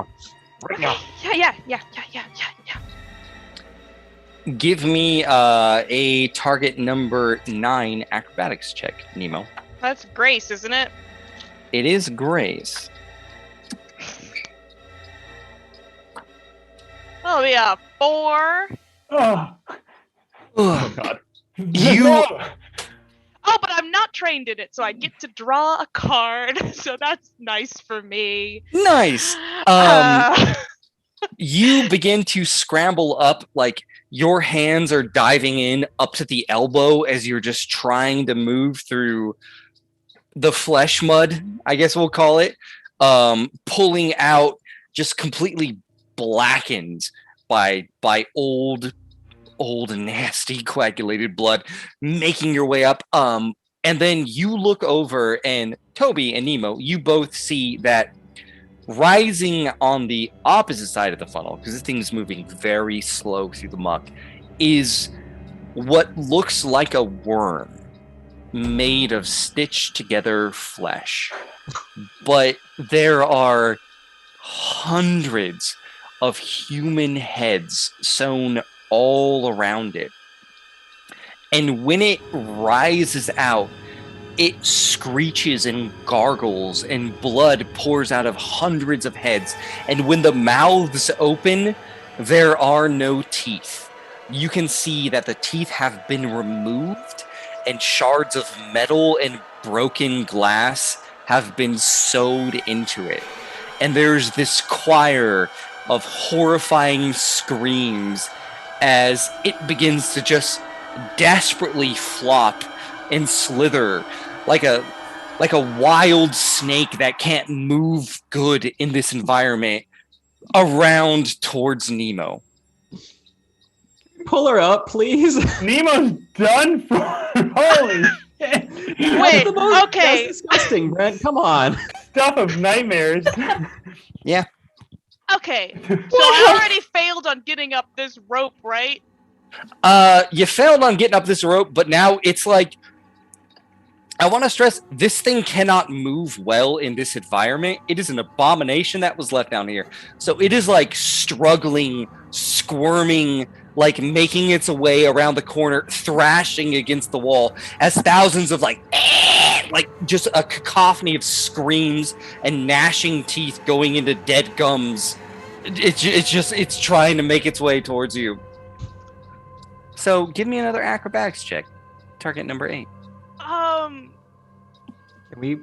S1: Give me a target number 9 acrobatics check, Nemo.
S2: That's Grace, isn't it?
S1: It is Grace.
S2: Oh yeah, 4.
S5: Oh
S3: God.
S2: Oh, but I'm not trained in it, so I get to draw a card. So that's nice for me.
S1: Nice. You begin to scramble up, like your hands are diving in up to the elbow as you're just trying to move through the flesh mud, I guess we'll call it, pulling out just completely blackened by old nasty coagulated blood, making your way up. And then you look over, and Toby and Nemo, you both see that rising on the opposite side of the funnel, because this thing's moving very slow through the muck, is what looks like a worm made of stitched together flesh. But there are hundreds of human heads sewn all around it. And when it rises out, it screeches and gargles, and blood pours out of hundreds of heads. And when the mouths open, there are no teeth. You can see that the teeth have been removed, and shards of metal and broken glass have been sewed into it. And there's this choir of horrifying screams as it begins to just desperately flop and slither like a wild snake that can't move good in this environment around towards Nemo.
S3: Pull her up, please.
S5: Nemo's done for. Holy shit.
S2: Wait, okay.
S3: That's disgusting, Brent. Come on.
S5: Stuff of nightmares.
S1: Yeah.
S2: Okay, so I already failed on getting up this rope, right?
S1: You failed on getting up this rope, but now it's like, I want to stress, this thing cannot move well in this environment. It is an abomination that was left down here. So it is like struggling, squirming, like making its way around the corner, thrashing against the wall as thousands of like just a cacophony of screams and gnashing teeth going into dead gums. It's trying to make its way towards you. So give me another acrobatics check. Target number 8.
S3: Can we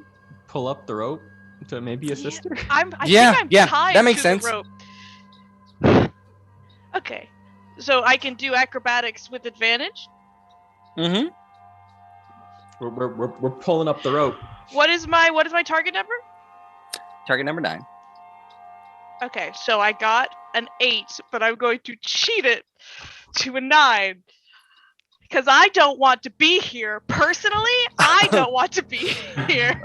S3: pull up the rope to maybe assist her?
S2: I think I'm tied
S1: that makes
S2: to
S1: sense.
S2: the rope. Okay, so I can do acrobatics with advantage.
S1: Mm-hmm.
S3: We're pulling up the rope.
S2: What is my target number?
S1: Target number 9.
S2: Okay, so I got an 8, but I'm going to cheat it to a 9. Because I don't want to be here. Personally, I don't want to be here.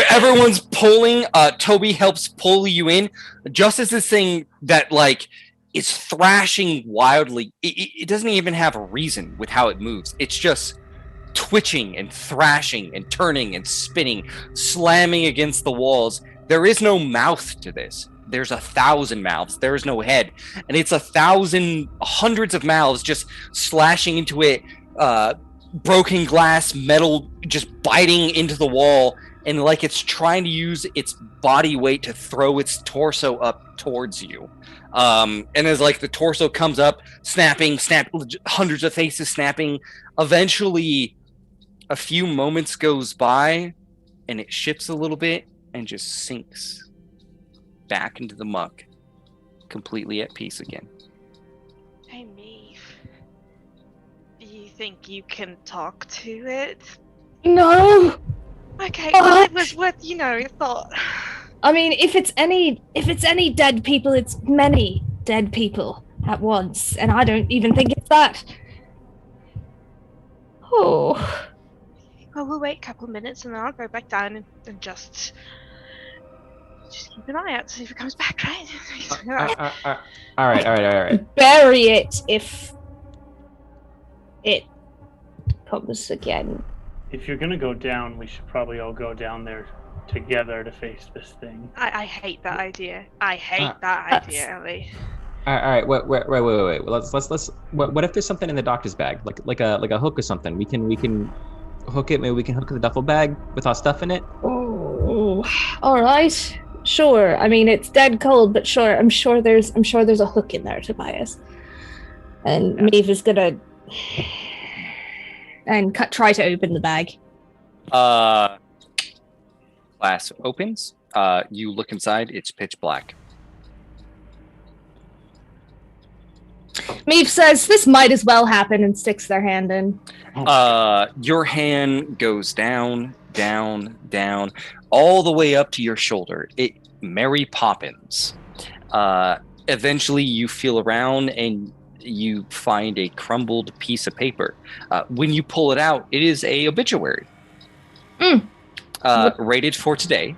S1: Everyone's pulling. Toby helps pull you in. Just as this thing that, like, is thrashing wildly. It doesn't even have a reason with how it moves. It's just twitching and thrashing and turning and spinning, slamming against the walls. There is no mouth to this. There's 1,000 mouths. There is no head. And it's 1,000, hundreds of mouths just slashing into it, broken glass, metal, just biting into the wall. And like it's trying to use its body weight to throw its torso up towards you. And as like the torso comes up, snapping, hundreds of faces snapping. Eventually, a few moments goes by and it shifts a little bit and just sinks back into the muck, completely at peace again.
S2: Hey, Meave. Do you think you can talk to it?
S4: No.
S2: Okay, well, it was worth, your thought.
S4: I mean, if it's any dead people, it's many dead people at once, and I don't even think it's that. Oh.
S2: Well, we'll wait a couple of minutes and then I'll go back down and just keep an eye out to see if it comes back, right?
S3: All right.
S4: Bury it if it comes again.
S5: If you're gonna go down, we should probably all go down there together to face this thing.
S2: I hate that idea. I hate that idea, Ellie.
S3: All right. Wait. Let's. What if there's something in the doctor's bag, like a hook or something? We can hook it. Maybe we can hook the duffel bag with our stuff in it.
S4: Oh, all right. Sure. I mean, it's dead cold, but sure. I'm sure there's a hook in there, Tobias. And Maeve is gonna try to open the bag.
S1: Glass opens. You look inside. It's pitch black.
S4: Maeve says, "This might as well happen," and sticks their hand in.
S1: Your hand goes down, all the way up to your shoulder. Mary Poppins. Eventually, you feel around and you find a crumbled piece of paper. When you pull it out, it is a obituary. Rated for today.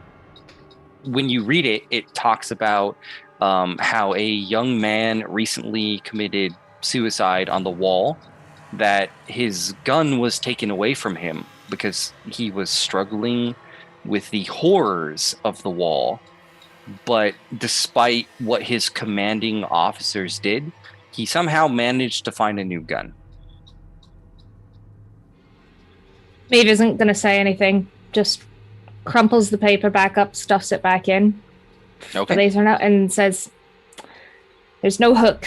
S1: When you read it, it talks about how a young man recently committed suicide on the wall, that his gun was taken away from him because he was struggling with the horrors of the wall. But despite what his commanding officers did, he somehow managed to find a new gun.
S4: Maeve isn't going to say anything, just crumples the paper back up, stuffs it back in.
S1: Okay.
S4: Lays her out and says, "There's no hook."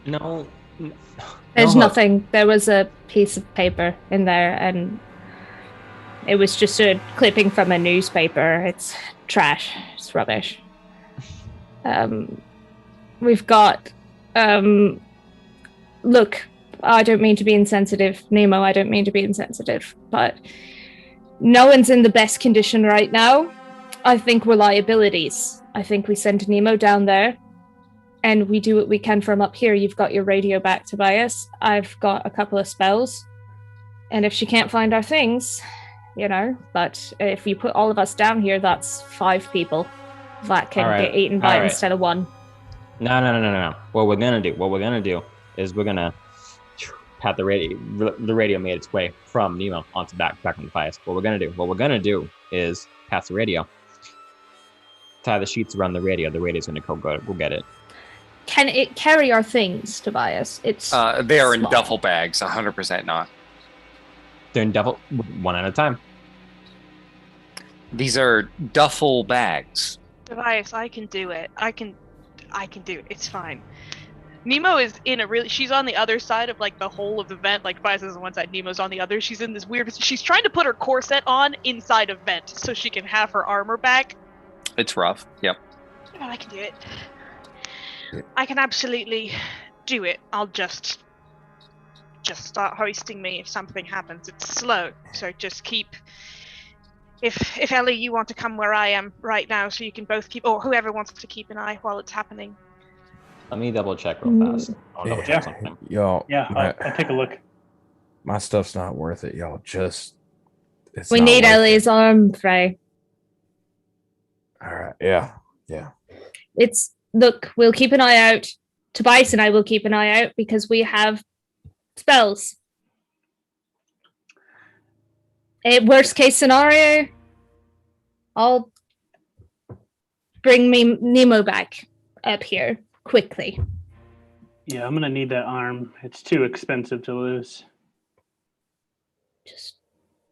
S3: No.
S4: There's
S3: hook.
S4: nothing. There was a piece of paper in there, and it was just a clipping from a newspaper. It's trash. It's rubbish. We've got look, I don't mean to be insensitive, Nemo, I don't mean to be insensitive, but no one's in the best condition right now. I think we're liabilities. I think we send Nemo down there, and we do what we can from up here. You've got your radio back, Tobias. I've got a couple of spells. And if she can't find our things, but if you put all of us down here, that's 5 people that can get eaten by it instead of 1.
S3: No. What we're gonna do is we're gonna have the radio made its way from Nemo onto back on the Tobias. What we're gonna do is pass the radio, tie the sheets around the radio. The radio's gonna go get it.
S4: Can it carry our things, Tobias? It's
S1: they are in
S4: small.
S1: duffel bags, 100% not.
S3: They're in duffel, one at a time.
S1: These are duffel bags.
S2: Tobias, I can do it. I can do it. It's fine. Nemo is in she's on the other side of like the hole of the vent. Like Tobias is on one side, Nemo's on the other. She's in this weird, she's trying to put her corset on inside a vent so she can have her armor back.
S1: It's rough. Yep.
S2: Oh, I can do it. I can absolutely do it. I'll just start hoisting me if something happens. It's slow, so just keep. If Ellie, you want to come where I am right now, so you can both keep, or whoever wants to keep an eye while it's happening.
S3: Let me double check real fast. I'll double check something.
S6: Y'all.
S5: Yeah, I'll take a look.
S6: My stuff's not worth it, y'all.
S4: We need Ellie's arm, Frey.
S6: All right. Yeah.
S4: Look, we'll keep an eye out. Tobias and I will keep an eye out because we have spells. Worst case scenario, I'll bring me Nemo back up here quickly.
S5: Yeah, I'm gonna need that arm. It's too expensive to lose.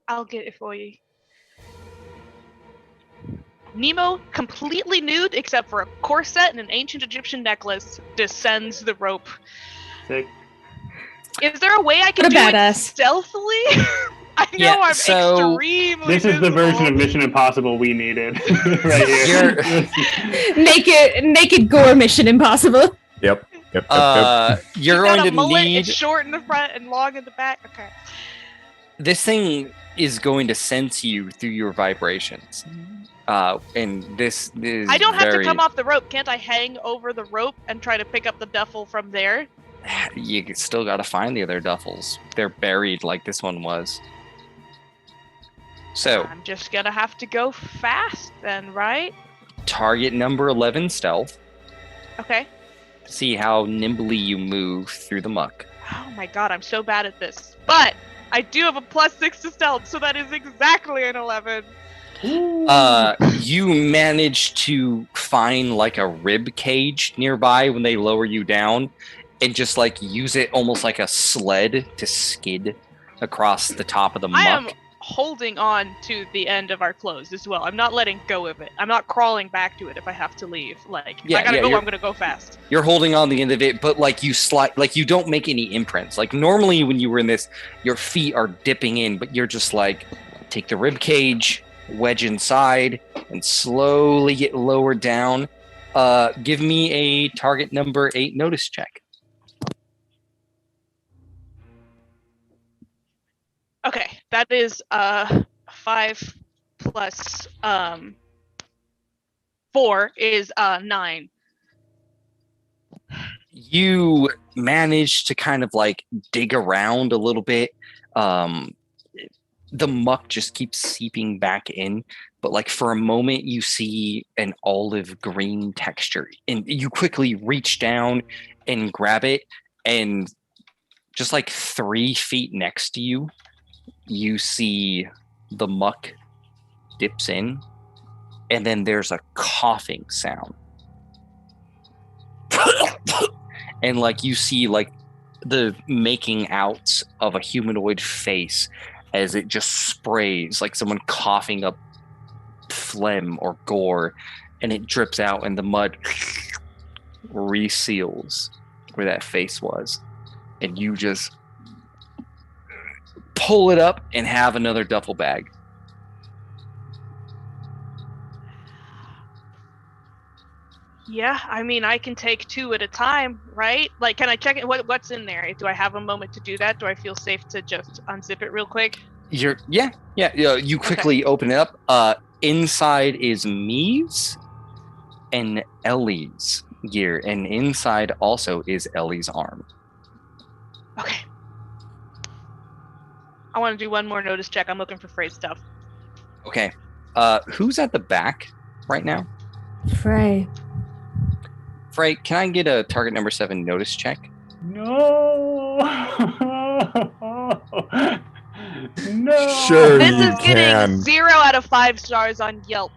S2: I'll get it for you. Nemo, completely nude except for a corset and an ancient Egyptian necklace, descends the rope.
S5: Sick.
S2: Is there a way I can do it stealthily? I know I'm extremely
S5: This is the version of Mission Impossible we needed. Right here.
S4: Naked gore Mission Impossible.
S6: Yep.
S1: You're going to need.
S2: It's short in the front and long in the back. Okay.
S1: This thing is going to sense you through your vibrations. And this is.
S2: I don't have to come off the rope. Can't I hang over the rope and try to pick up the duffel from there?
S1: You still got to find the other duffels. They're buried like this one was. So
S2: I'm just gonna have to go fast then, right?
S1: Target number 11 stealth.
S2: Okay.
S1: See how nimbly you move through the muck.
S2: Oh my god, I'm so bad at this. But I do have a +6 to stealth, so that is exactly an 11.
S1: You manage to find like a rib cage nearby when they lower you down and just like use it almost like a sled to skid across the top of the muck.
S2: I am holding on to the end of our clothes as well. I'm not letting go of it. I'm not crawling back to it if I have to leave. Like, if I gotta go, I'm gonna go fast.
S1: You're holding on the end of it, but like you slide, like you don't make any imprints. Like normally when you were in this, your feet are dipping in, but you're just like, take the rib cage, wedge inside, and slowly get lowered down. Give me a target number 8 notice check.
S2: Okay, that is 5 plus 4 is 9.
S1: You manage to kind of like dig around a little bit. The muck just keeps seeping back in, but like for a moment you see an olive green texture and you quickly reach down and grab it, and just like 3 feet next to you, you see the muck dips in, and then there's a coughing sound. And like you see like the making out of a humanoid face as it just sprays like someone coughing up phlegm or gore, and it drips out and the mud reseals where that face was, and you just pull it up and have another duffel bag.
S2: Yeah, I mean, I can take 2 at a time, right? Like, can I check it? What's in there? Do I have a moment to do that? Do I feel safe to just unzip it real quick?
S1: You quickly open it up. Inside is Mee's and Ellie's gear, and inside also is Ellie's arm.
S2: Okay. I want to do one more notice check. I'm looking for Frey's stuff.
S1: Okay. Who's at the back right now?
S4: Frey.
S1: Frey, can I get a target number 7 notice check?
S5: No. No.
S6: Sure
S2: This
S6: you
S2: is getting
S6: can.
S2: 0 out of 5 stars on Yelp.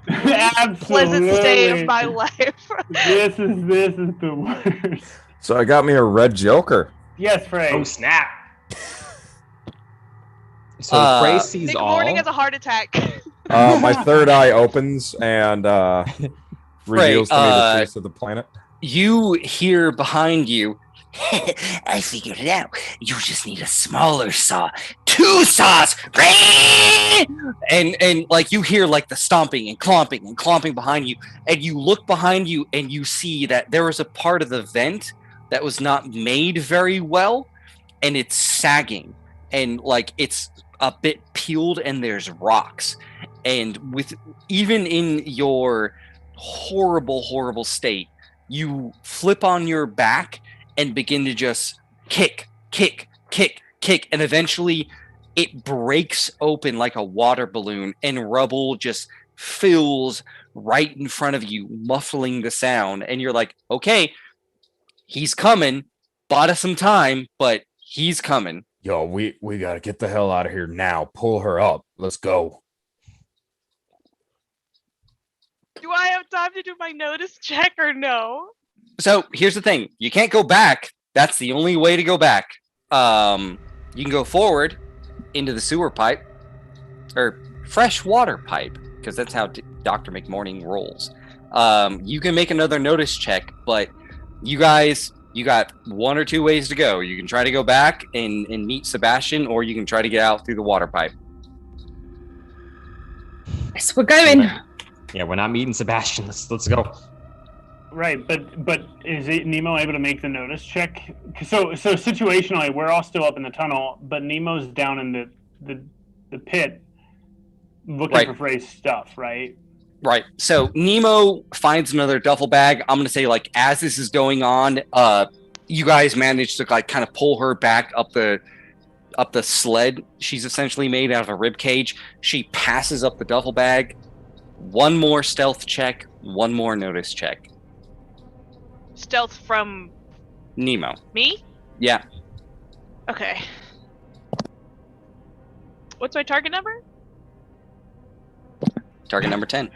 S2: Pleasant stay of my life.
S5: This is the worst.
S6: So I got me a red Joker.
S5: Yes, Frey.
S3: Oh snap! So Frey sees
S2: Nick
S3: all.
S2: Morning has a heart attack.
S6: My third eye opens and reveals to me the face of the planet.
S1: You hear behind you.
S7: I figured it out. You just need a smaller saw. 2 saws!
S1: And like you hear like the stomping and clomping behind you, and you look behind you and you see that there was a part of the vent that was not made very well, and it's sagging, and like it's a bit peeled, and there's rocks. And with even in your horrible state, you flip on your back and begin to just kick, and eventually it breaks open like a water balloon, and rubble just fills right in front of you, muffling the sound. And you're like, okay, he's coming. Bought us some time, but he's coming.
S6: Yo, we gotta get the hell out of here now. Pull her up. Let's go.
S2: Do I have time to do my notice check or no?
S1: So here's the thing. You can't go back. That's the only way to go back. You can go forward into the sewer pipe, or fresh water pipe, because that's how Dr. McMorning rolls. You can make another notice check, but you guys, you got 1 or 2 ways to go. You can try to go back and meet Sebastian, or you can try to get out through the water pipe.
S4: Yes, we're going.
S3: Yeah, we're not meeting Sebastian. Let's go.
S5: Right, but is Nemo able to make the notice check? So situationally, we're all still up in the tunnel, but Nemo's down in the pit looking for Frey's stuff, right?
S1: Right. So Nemo finds another duffel bag. I'm gonna say, like, as this is going on, you guys manage to like kind of pull her back up the sled. She's essentially made out of a rib cage. She passes up the duffel bag. 1 more stealth check. 1 more notice check.
S2: Stealth from
S1: Nemo.
S2: me?
S1: Yeah.
S2: Okay. What's my target number?
S1: Target number 10.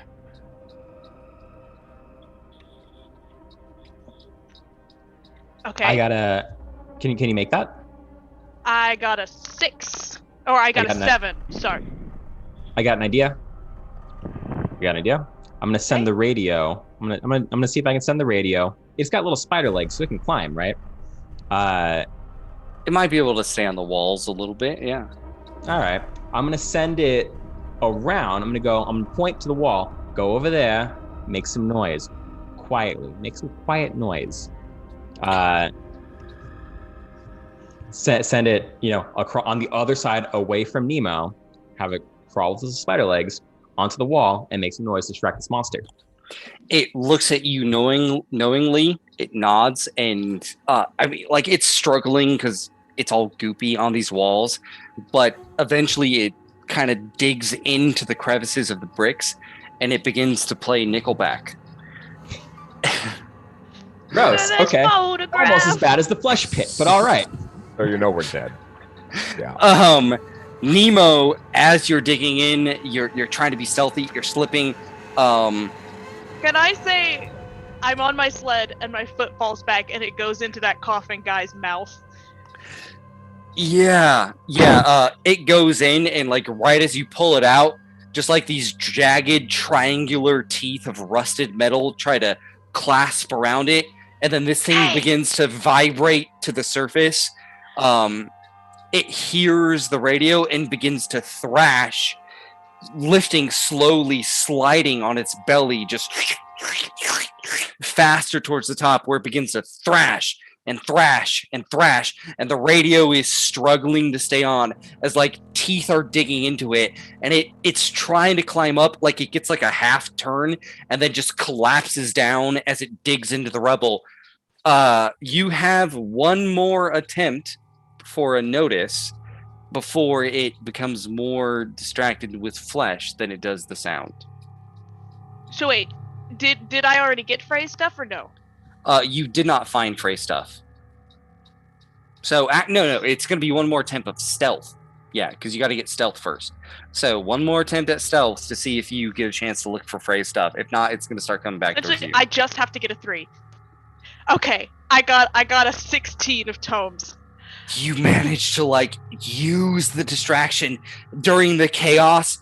S2: Okay.
S3: I got a. Can you make that?
S2: I got a 6. Or I got a 7. Sorry.
S3: I got an idea. You got an idea? I'm gonna send the radio. I'm gonna see if I can send the radio. It's got little spider legs, so it can climb, right?
S1: It might be able to stay on the walls a little bit, yeah.
S3: All right. I'm gonna send it around. I'm gonna point to the wall. Go over there. Make some noise, quietly. Make some quiet noise. Send it, across on the other side, away from Nemo. Have it crawl with the spider legs onto the wall and make some noise to distract this monster.
S1: It looks at you knowingly. It nods, and it's struggling because it's all goopy on these walls, but eventually it kind of digs into the crevices of the bricks, and it begins to play Nickelback.
S3: Gross. Okay. Almost as bad as the flesh pit, but all right.
S6: So we're dead. Yeah.
S1: Nemo, as you're digging in, you're trying to be stealthy. You're slipping.
S2: Can I say I'm on my sled and my foot falls back and it goes into that coughing guy's mouth?
S1: Yeah. It goes in, and like right as you pull it out, just like these jagged triangular teeth of rusted metal try to clasp around it, and then this thing begins to vibrate to the surface. It hears the radio and begins to thrash, lifting slowly, sliding on its belly, just faster towards the top, where it begins to thrash and thrash and thrash, and the radio is struggling to stay on as like teeth are digging into it, and it's trying to climb up, like it gets like a half turn and then just collapses down as it digs into the rubble. You have one more attempt for a notice before it becomes more distracted with flesh than it does the sound.
S2: So wait, did I already get Frey stuff or no?
S1: You did not find Frey stuff. So, no, it's going to be one more attempt of stealth. Yeah, because you got to get stealth first. So, one more attempt at stealth to see if you get a chance to look for Frey stuff. If not, it's going to start coming back towards you.
S2: I just have to get a 3. Okay, I got a 16 of tomes.
S1: You managed to, like, use the distraction during the chaos.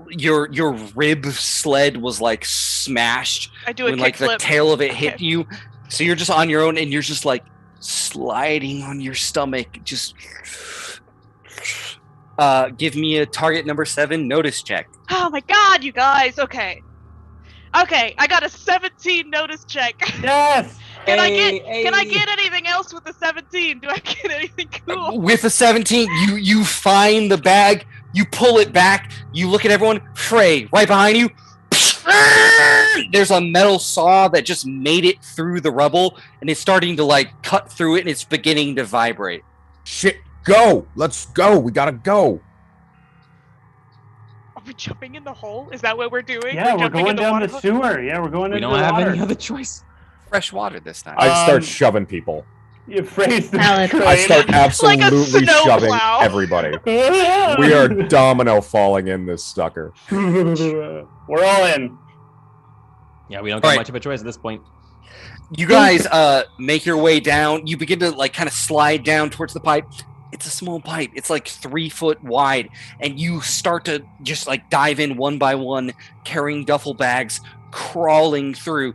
S1: Your rib sled was, like, smashed.
S2: I do a
S1: when, like, the tail of it hit you. So you're just on your own, and you're just, like, sliding on your stomach. Just give me a target number 7 notice check.
S2: Oh my god, you guys. Okay, I got a 17 notice check.
S5: Yes.
S2: Can I get anything else with the 17? Do I get anything cool?
S1: With the 17, you find the bag, you pull it back, you look at everyone. Frey, right behind you. There's a metal saw that just made it through the rubble, and it's starting to like cut through it, and it's beginning to vibrate.
S6: Shit, go! Let's go! We gotta go!
S2: Are we jumping in the hole? Is that what we're doing?
S5: Yeah, we're going down the sewer. Yeah, we're going into the water.
S3: We don't have any other choice.
S1: Fresh water this time.
S6: I start shoving people.
S5: You phrase the
S6: I start absolutely shoving everybody. We are domino falling in this sucker.
S5: We're all in.
S3: Yeah, we don't get much of a choice at this point.
S1: You guys make your way down. You begin to like kind of slide down towards the pipe. It's a small pipe. It's like 3 foot wide, and you start to just like dive in one by one, carrying duffel bags, crawling through.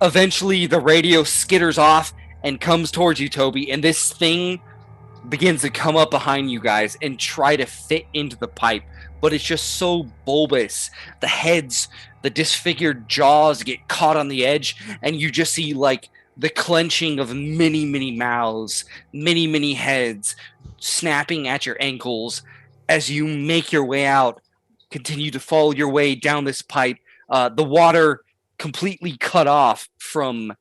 S1: Eventually, the radio skitters off and comes towards you, Toby, and this thing begins to come up behind you guys and try to fit into the pipe, but it's just so bulbous. The heads, the disfigured jaws get caught on the edge, and you just see like the clenching of many, many mouths, many, many heads snapping at your ankles as you make your way out, continue to follow your way down this pipe. The water completely cut off from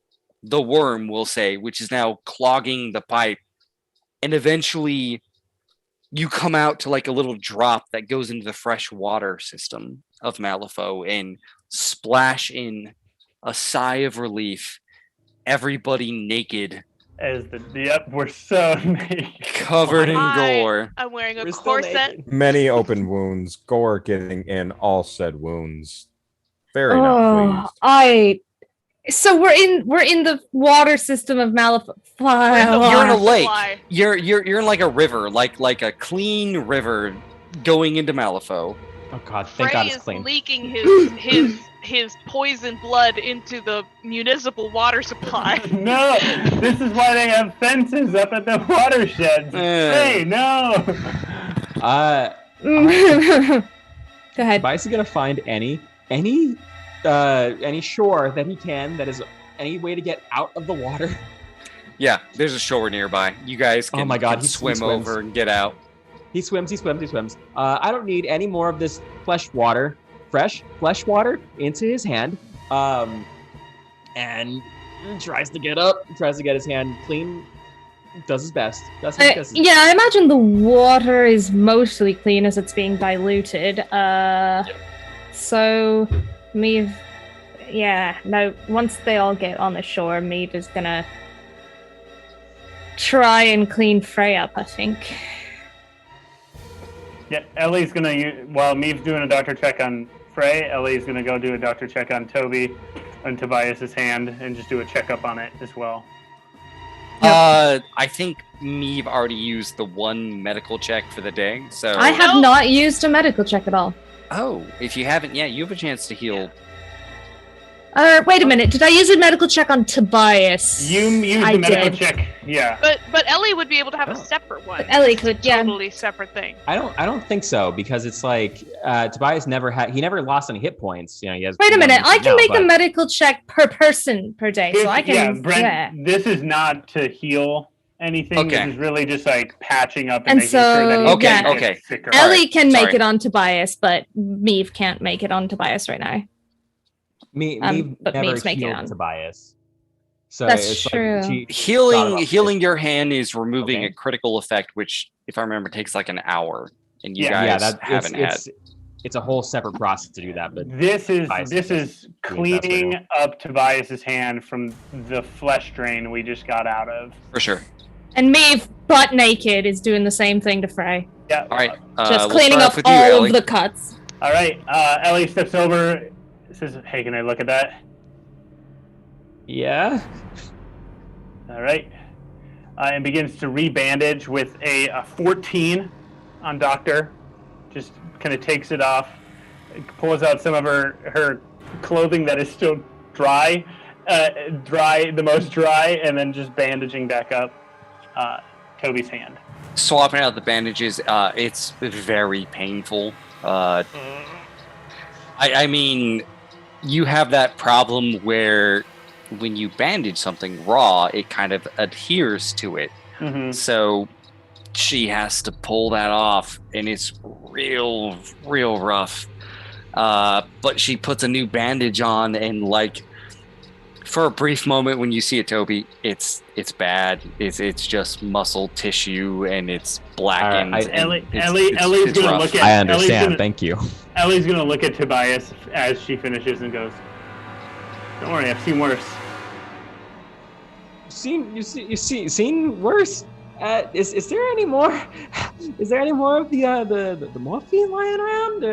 S1: the worm, we'll say, which is now clogging the pipe. And eventually you come out to like a little drop that goes into the fresh water system of Malifaux and splash in a sigh of relief. Everybody naked.
S5: We're so naked.
S1: Covered in gore.
S2: I'm wearing a corset.
S6: Many open wounds, gore getting in all said wounds. Very not pleased.
S4: So we're in the water system of Malifaux.
S1: You're in a lake. You're in like a river, like a clean river going into Malifaux.
S3: Oh God! Thank God it's clean.
S2: Frey is leaking his poison blood into the municipal water supply.
S5: No, this is why they have fences up at the watersheds. Hey, no.
S4: Go ahead.
S3: Vice is gonna find any shore that he can that is any way to get out of the water.
S1: Yeah, there's a shore nearby. You guys can, can swim over and get out.
S3: He swims. I don't need any more of this fresh water into his hand. And tries to get up, tries to get his hand clean, does his best.
S4: Yeah, I imagine the water is mostly clean as it's being diluted. So Meave, once they all get on the shore, Meave is gonna try and clean Frey up, I think.
S5: Yeah, Ellie's gonna, while Meave's doing a doctor check on Frey, Ellie's gonna go do a doctor check on Toby and Tobias's hand and just do a checkup on it as well.
S1: I think Meave already used the one medical check for the day, so...
S4: I have not used a medical check at all.
S1: Oh, if you haven't yet, you have a chance to heal
S4: Wait a minute. Did I use a medical check on Tobias?
S5: You used
S4: I
S5: the medical
S4: did.
S5: check. Yeah.
S2: But Ellie would be able to have a separate one.
S4: But Ellie could, yeah.
S2: Totally separate thing.
S3: I don't think so because it's like Tobias never lost any hit points. You know, he has.
S4: Wait a minute. I can make
S3: but...
S4: a medical check per person per day, so I can.
S5: Yeah, Brent. This is not to heal anything.
S1: Okay.
S5: This is really just like patching up and,
S4: And
S5: making sure that
S4: so,
S5: he
S4: yeah.
S5: doesn't get sicker.
S4: Ellie can make
S1: Sorry.
S4: it on Tobias, but Meave can't make it on Tobias right now.
S3: Me
S4: but
S3: never
S4: Meave's making it
S3: healed
S4: on.
S3: Tobias. So
S4: That's
S3: it's
S4: true.
S3: Like
S1: Healing your hand is removing
S3: Okay.
S1: a critical effect, which, if I remember, takes like an hour, and you
S3: yeah,
S1: guys haven't had.
S3: It's a whole separate process to do that. But
S5: This is
S3: Tobias
S5: cleaning up Tobias's hand from the flesh drain we just got out of.
S1: For sure.
S4: And Meave, butt naked, is doing the same thing to Frey.
S5: Yeah.
S1: All right.
S4: Just
S1: we'll
S4: cleaning
S1: start
S4: up
S1: off with you,
S4: all
S1: Ellie.
S4: of the cuts.
S5: All right. Ellie steps over. Says, "Hey, can I look at that?"
S3: Yeah.
S5: All right. And begins to rebandage with a 14 on Doctor. Just kind of takes it off, pulls out some of her clothing that is still dry, the most dry, and then just bandaging back up Toby's hand.
S1: Swapping out the bandages, it's very painful. I mean, you have that problem where when you bandage something raw, it kind of adheres to it.
S5: Mm-hmm.
S1: So she has to pull that off, and it's real rough. But she puts a new bandage on, and like for a brief moment when you see it, Toby, it's bad. It's just muscle tissue, and it's blackened.
S3: Right,
S5: Ellie's gonna
S1: rough.
S5: look at.
S3: I understand. Thank you.
S5: Ellie's gonna look at Tobias as she finishes and goes, "Don't worry, I've seen worse."
S3: Seen worse? Is there any more? Is there any more of the morphine lying around?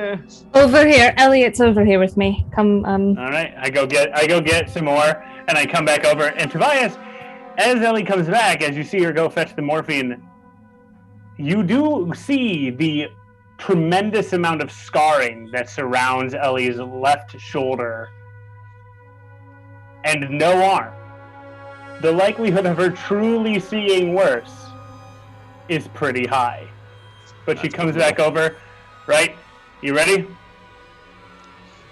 S4: Over here, Elliot's over here with me. Come.
S5: All right, I go get some more, and I come back over. And Tobias, as Ellie comes back, as you see her go fetch the morphine, you do see the tremendous amount of scarring that surrounds Ellie's left shoulder and no arm. The likelihood of her truly seeing worse is pretty high. But she comes back over, right? You ready?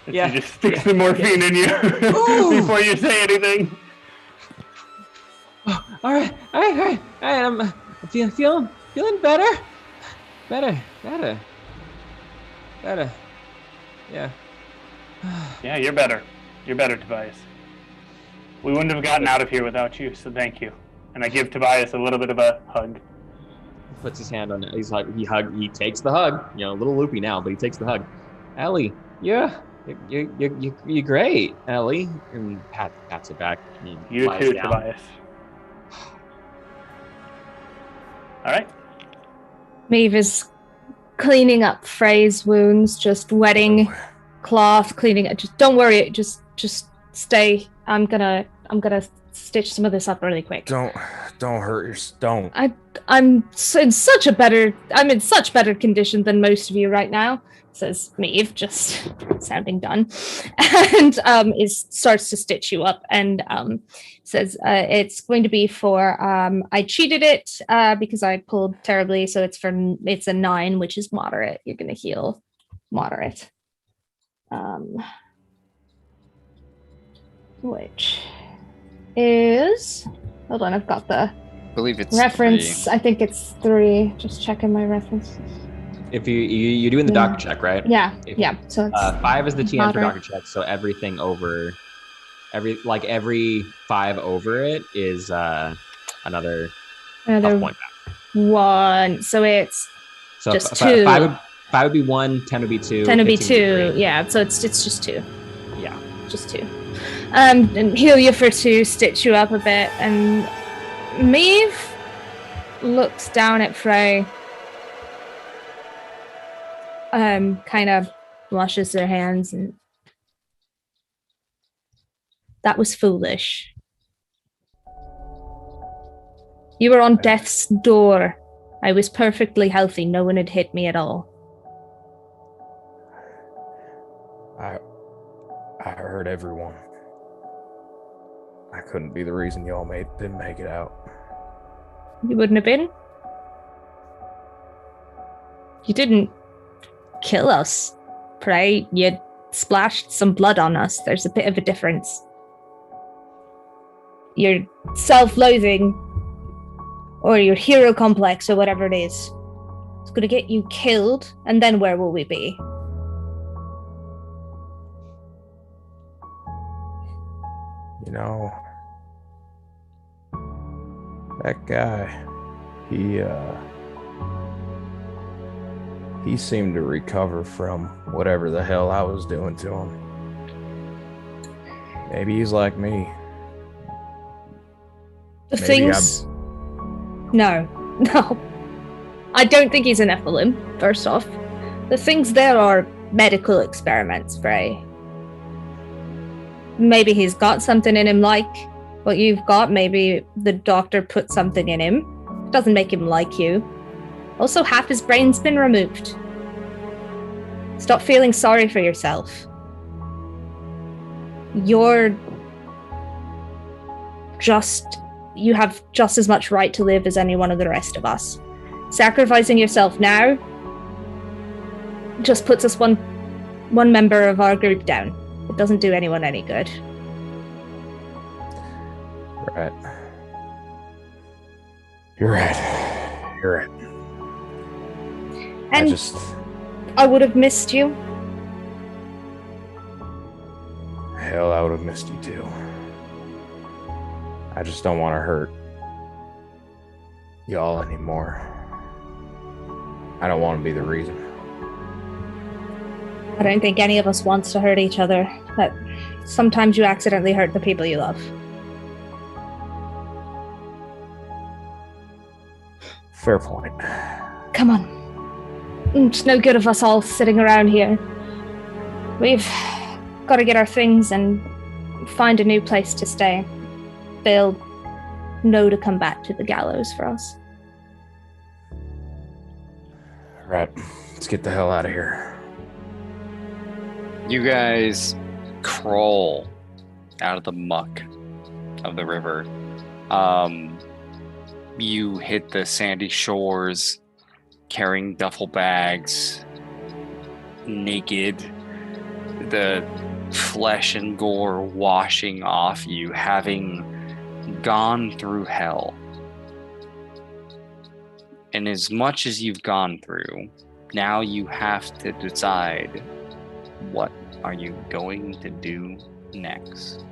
S5: And
S3: Yeah.
S5: she just sticks the morphine in you before you say anything.
S3: Oh, all right. I'm feeling better. Yeah.
S5: Yeah, you're better. You're better, Tobias. We wouldn't have gotten out of here without you, so thank you. And I give Tobias a little bit of a hug.
S3: He puts his hand on it. He's like, he takes the hug. You know, a little loopy now, but he takes the hug. Ellie, yeah, you're great, Ellie. And pats it back.
S5: You too, Tobias. All right.
S4: Meave is cleaning up Frey's wounds, just wetting cloth, cleaning it. Just don't worry, just stay. I'm gonna stitch some of this up really quick.
S6: Don't hurt yourself. Don't.
S4: I'm in such better condition than most of you right now, says Meave, just sounding done, and starts to stitch you up, and says it's going to be for I cheated it because I pulled terribly, so it's a 9, which is moderate. You're gonna heal moderate, which is, hold on, I've got the
S1: I believe it's
S4: reference.
S1: 3.
S4: I think it's 3. Just checking my references.
S3: If you're doing the doctor check, right?
S4: Yeah,
S3: If,
S4: yeah. So it's
S3: 5 is the TN for
S4: moderate.
S3: doctor check, so everything over every 5 over it is another health point back.
S4: 1. So it's
S3: So
S4: just 2.
S3: 5 would be 1, 10 would be 2.
S4: 10 would be
S3: 15
S4: 2.
S3: would be
S4: Yeah, so it's just 2.
S3: Yeah.
S4: Just 2. And heal you for 2, stitch you up a bit, and Meave looks down at Frey. Kind of washes their hands, and that was foolish. You were on death's door. I was perfectly healthy. No one had hit me at all.
S6: I heard everyone. I couldn't be the reason y'all didn't make it out.
S4: You wouldn't have been? You didn't kill us, Prey. You splashed some blood on us. There's a bit of a difference. Your self-loathing or your hero complex or whatever it is, it's going to get you killed, and then where will we be?
S6: You know, that guy, he seemed to recover from whatever the hell I was doing to him. Maybe he's like me.
S4: The things... No. I don't think he's an Nephilim, first off. The things there are medical experiments, Frey. Maybe he's got something in him like what you've got. Maybe the doctor put something in him. It doesn't make him like you. Also, half his brain's been removed. Stop feeling sorry for yourself. You have just as much right to live as any one of the rest of us. Sacrificing yourself now just puts us one member of our group down. It doesn't do anyone any good.
S6: Right. You're right.
S4: And I would have missed you.
S6: Hell, I would have missed you too. I just don't want to hurt y'all anymore. I don't want to be the reason.
S4: I don't think any of us wants to hurt each other, but sometimes you accidentally hurt the people you love.
S6: Fair point.
S4: Come on. It's no good of us all sitting around here. We've got to get our things and find a new place to stay. They'll know to come back to the gallows for us.
S6: Right. Let's get the hell out of here.
S1: You guys crawl out of the muck of the river. You hit the sandy shores carrying duffel bags, naked, the flesh and gore washing off you, having gone through hell. And as much as you've gone through, now you have to decide, what are you going to do next?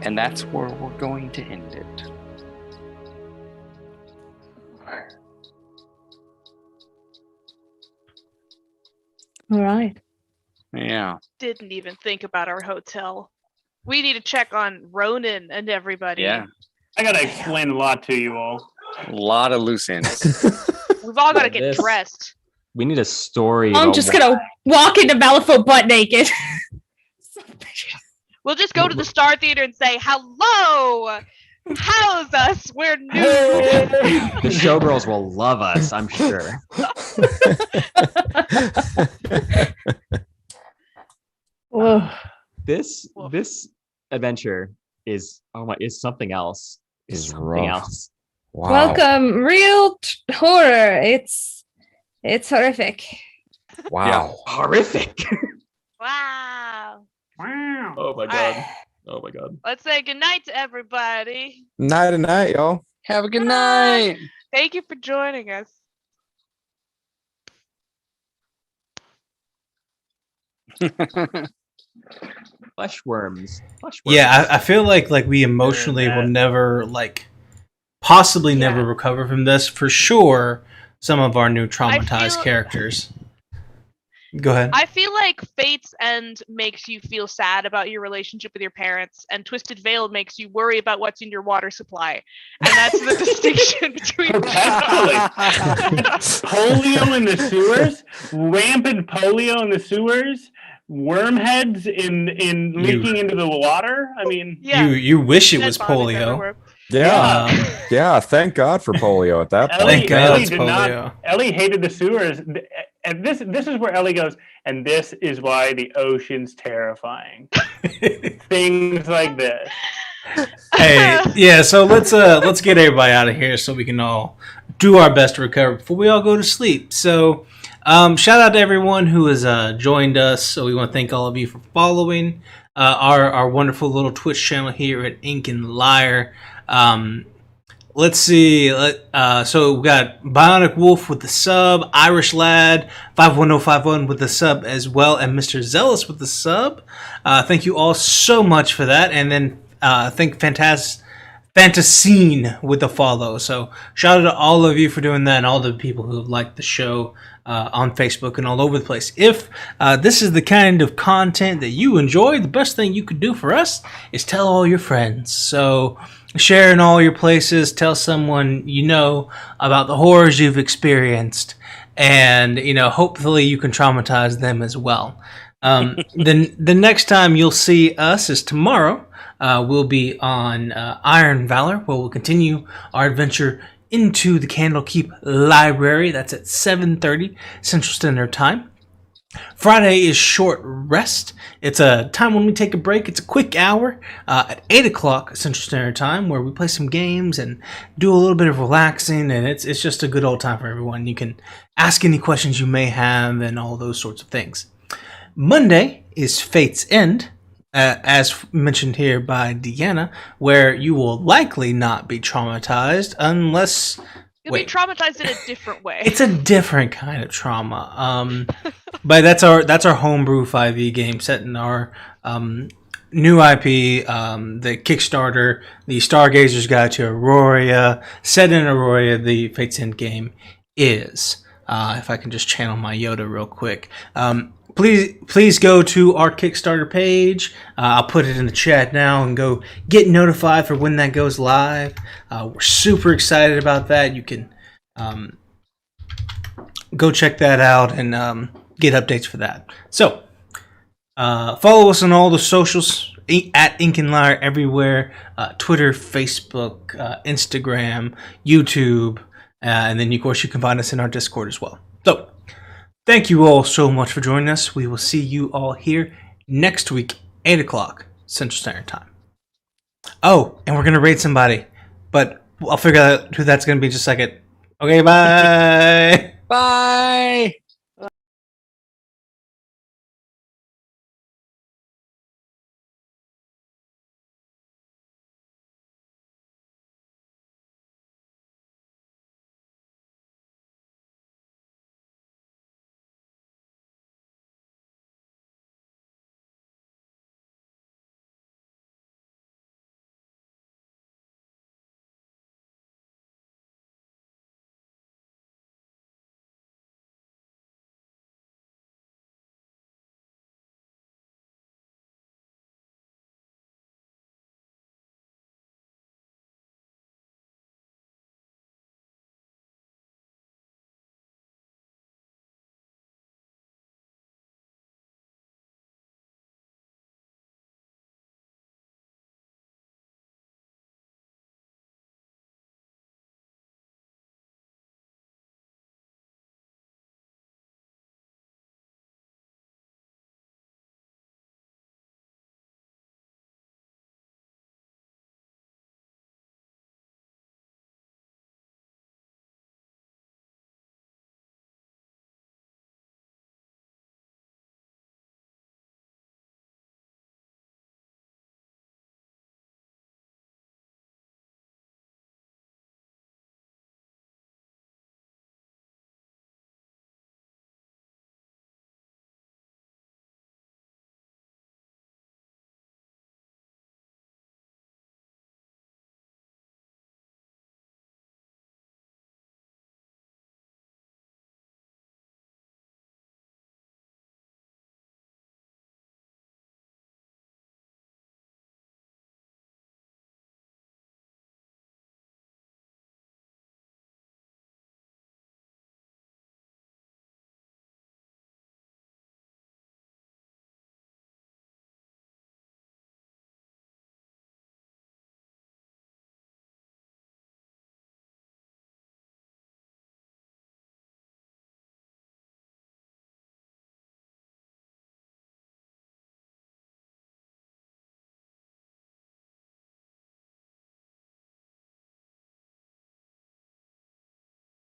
S1: And that's where we're going to end it.
S4: All right.
S1: Yeah.
S2: Didn't even think about our hotel. We need to check on Ronan and everybody.
S1: Yeah.
S5: I gotta explain a lot to you all.
S1: A lot of loose ends.
S2: We've all got to get dressed.
S3: We need a story.
S4: I'm just gonna walk into Malifaux butt naked.
S2: We'll just go to the Star Theater and say, hello! House us! We're new!
S3: The showgirls will love us, I'm sure. This adventure is something else.
S6: Is rough.
S4: Wow. Welcome, real horror. It's horrific.
S6: Wow.
S3: Yeah, horrific.
S2: Wow.
S3: Oh my god. Oh my god.
S2: Let's say goodnight to everybody.
S6: Night, y'all.
S1: Have a good night.
S2: Thank you for joining us.
S3: Flesh worms.
S13: Yeah, I feel like we emotionally will never possibly never recover from this. For sure, some of our new traumatized characters. Go ahead.
S2: I feel like Fate's End makes you feel sad about your relationship with your parents, and Twisted Veil makes you worry about what's in your water supply. And that's the distinction between
S5: polio in the sewers, rampant polio in the sewers, worm heads in leaking into the water. I mean,
S13: you wish it was polio.
S6: Yeah, thank God for polio at that point.
S13: Thank God it's polio.
S5: Ellie hated the sewers. and this is where Ellie goes, and this is why the ocean's terrifying. Things like this.
S13: Hey, yeah. So let's get everybody out of here so we can all do our best to recover before we all go to sleep. So, shout out to everyone who has joined us. So we want to thank all of you for following our wonderful little Twitch channel here at Ink and Lyre. Let's see. So we got Bionic Wolf with the sub, Irish Lad 51051 with the sub as well, and Mr. Zealous with the sub. Thank you all so much for that. And then thank Fantasine with the follow. So shout out to all of you for doing that, and all the people who have liked the show on Facebook and all over the place. If this is the kind of content that you enjoy, the best thing you could do for us is tell all your friends. So share in all your places, tell someone you know about the horrors you've experienced, and hopefully you can traumatize them as well. The next time you'll see us is tomorrow. We'll be on Iron Valor, where we'll continue our adventure into the Candlekeep Library. That's at 7:30 Central Standard Time. Friday is Short Rest. It's a time when we take a break. It's a quick hour at 8 o'clock Central Standard Time, where we play some games and do a little bit of relaxing, and it's just a good old time for everyone. You can ask any questions you may have and all those sorts of things. Monday is Fate's End, as mentioned here by Deanna, where you will likely not be traumatized unless...
S2: You'll be traumatized in a different way.
S13: It's a different kind of trauma. But that's our homebrew 5e game set in our new IP, the Kickstarter, the Stargazer's Guide to Aurora. Set in Aurora, the Fate's End game is. If I can just channel my Yoda real quick. Please go to our Kickstarter page. I'll put it in the chat now and go get notified for when that goes live. We're super excited about that. You can go check that out and get updates for that. So follow us on all the socials at Ink and Lyre everywhere. Twitter, Facebook, Instagram, YouTube, and then of course you can find us in our Discord as well. So thank you all so much for joining us. We will see you all here next week, 8 o'clock Central Standard Time. Oh, and we're going to raid somebody, but I'll figure out who that's going to be in just a second. Okay, bye.
S1: Bye.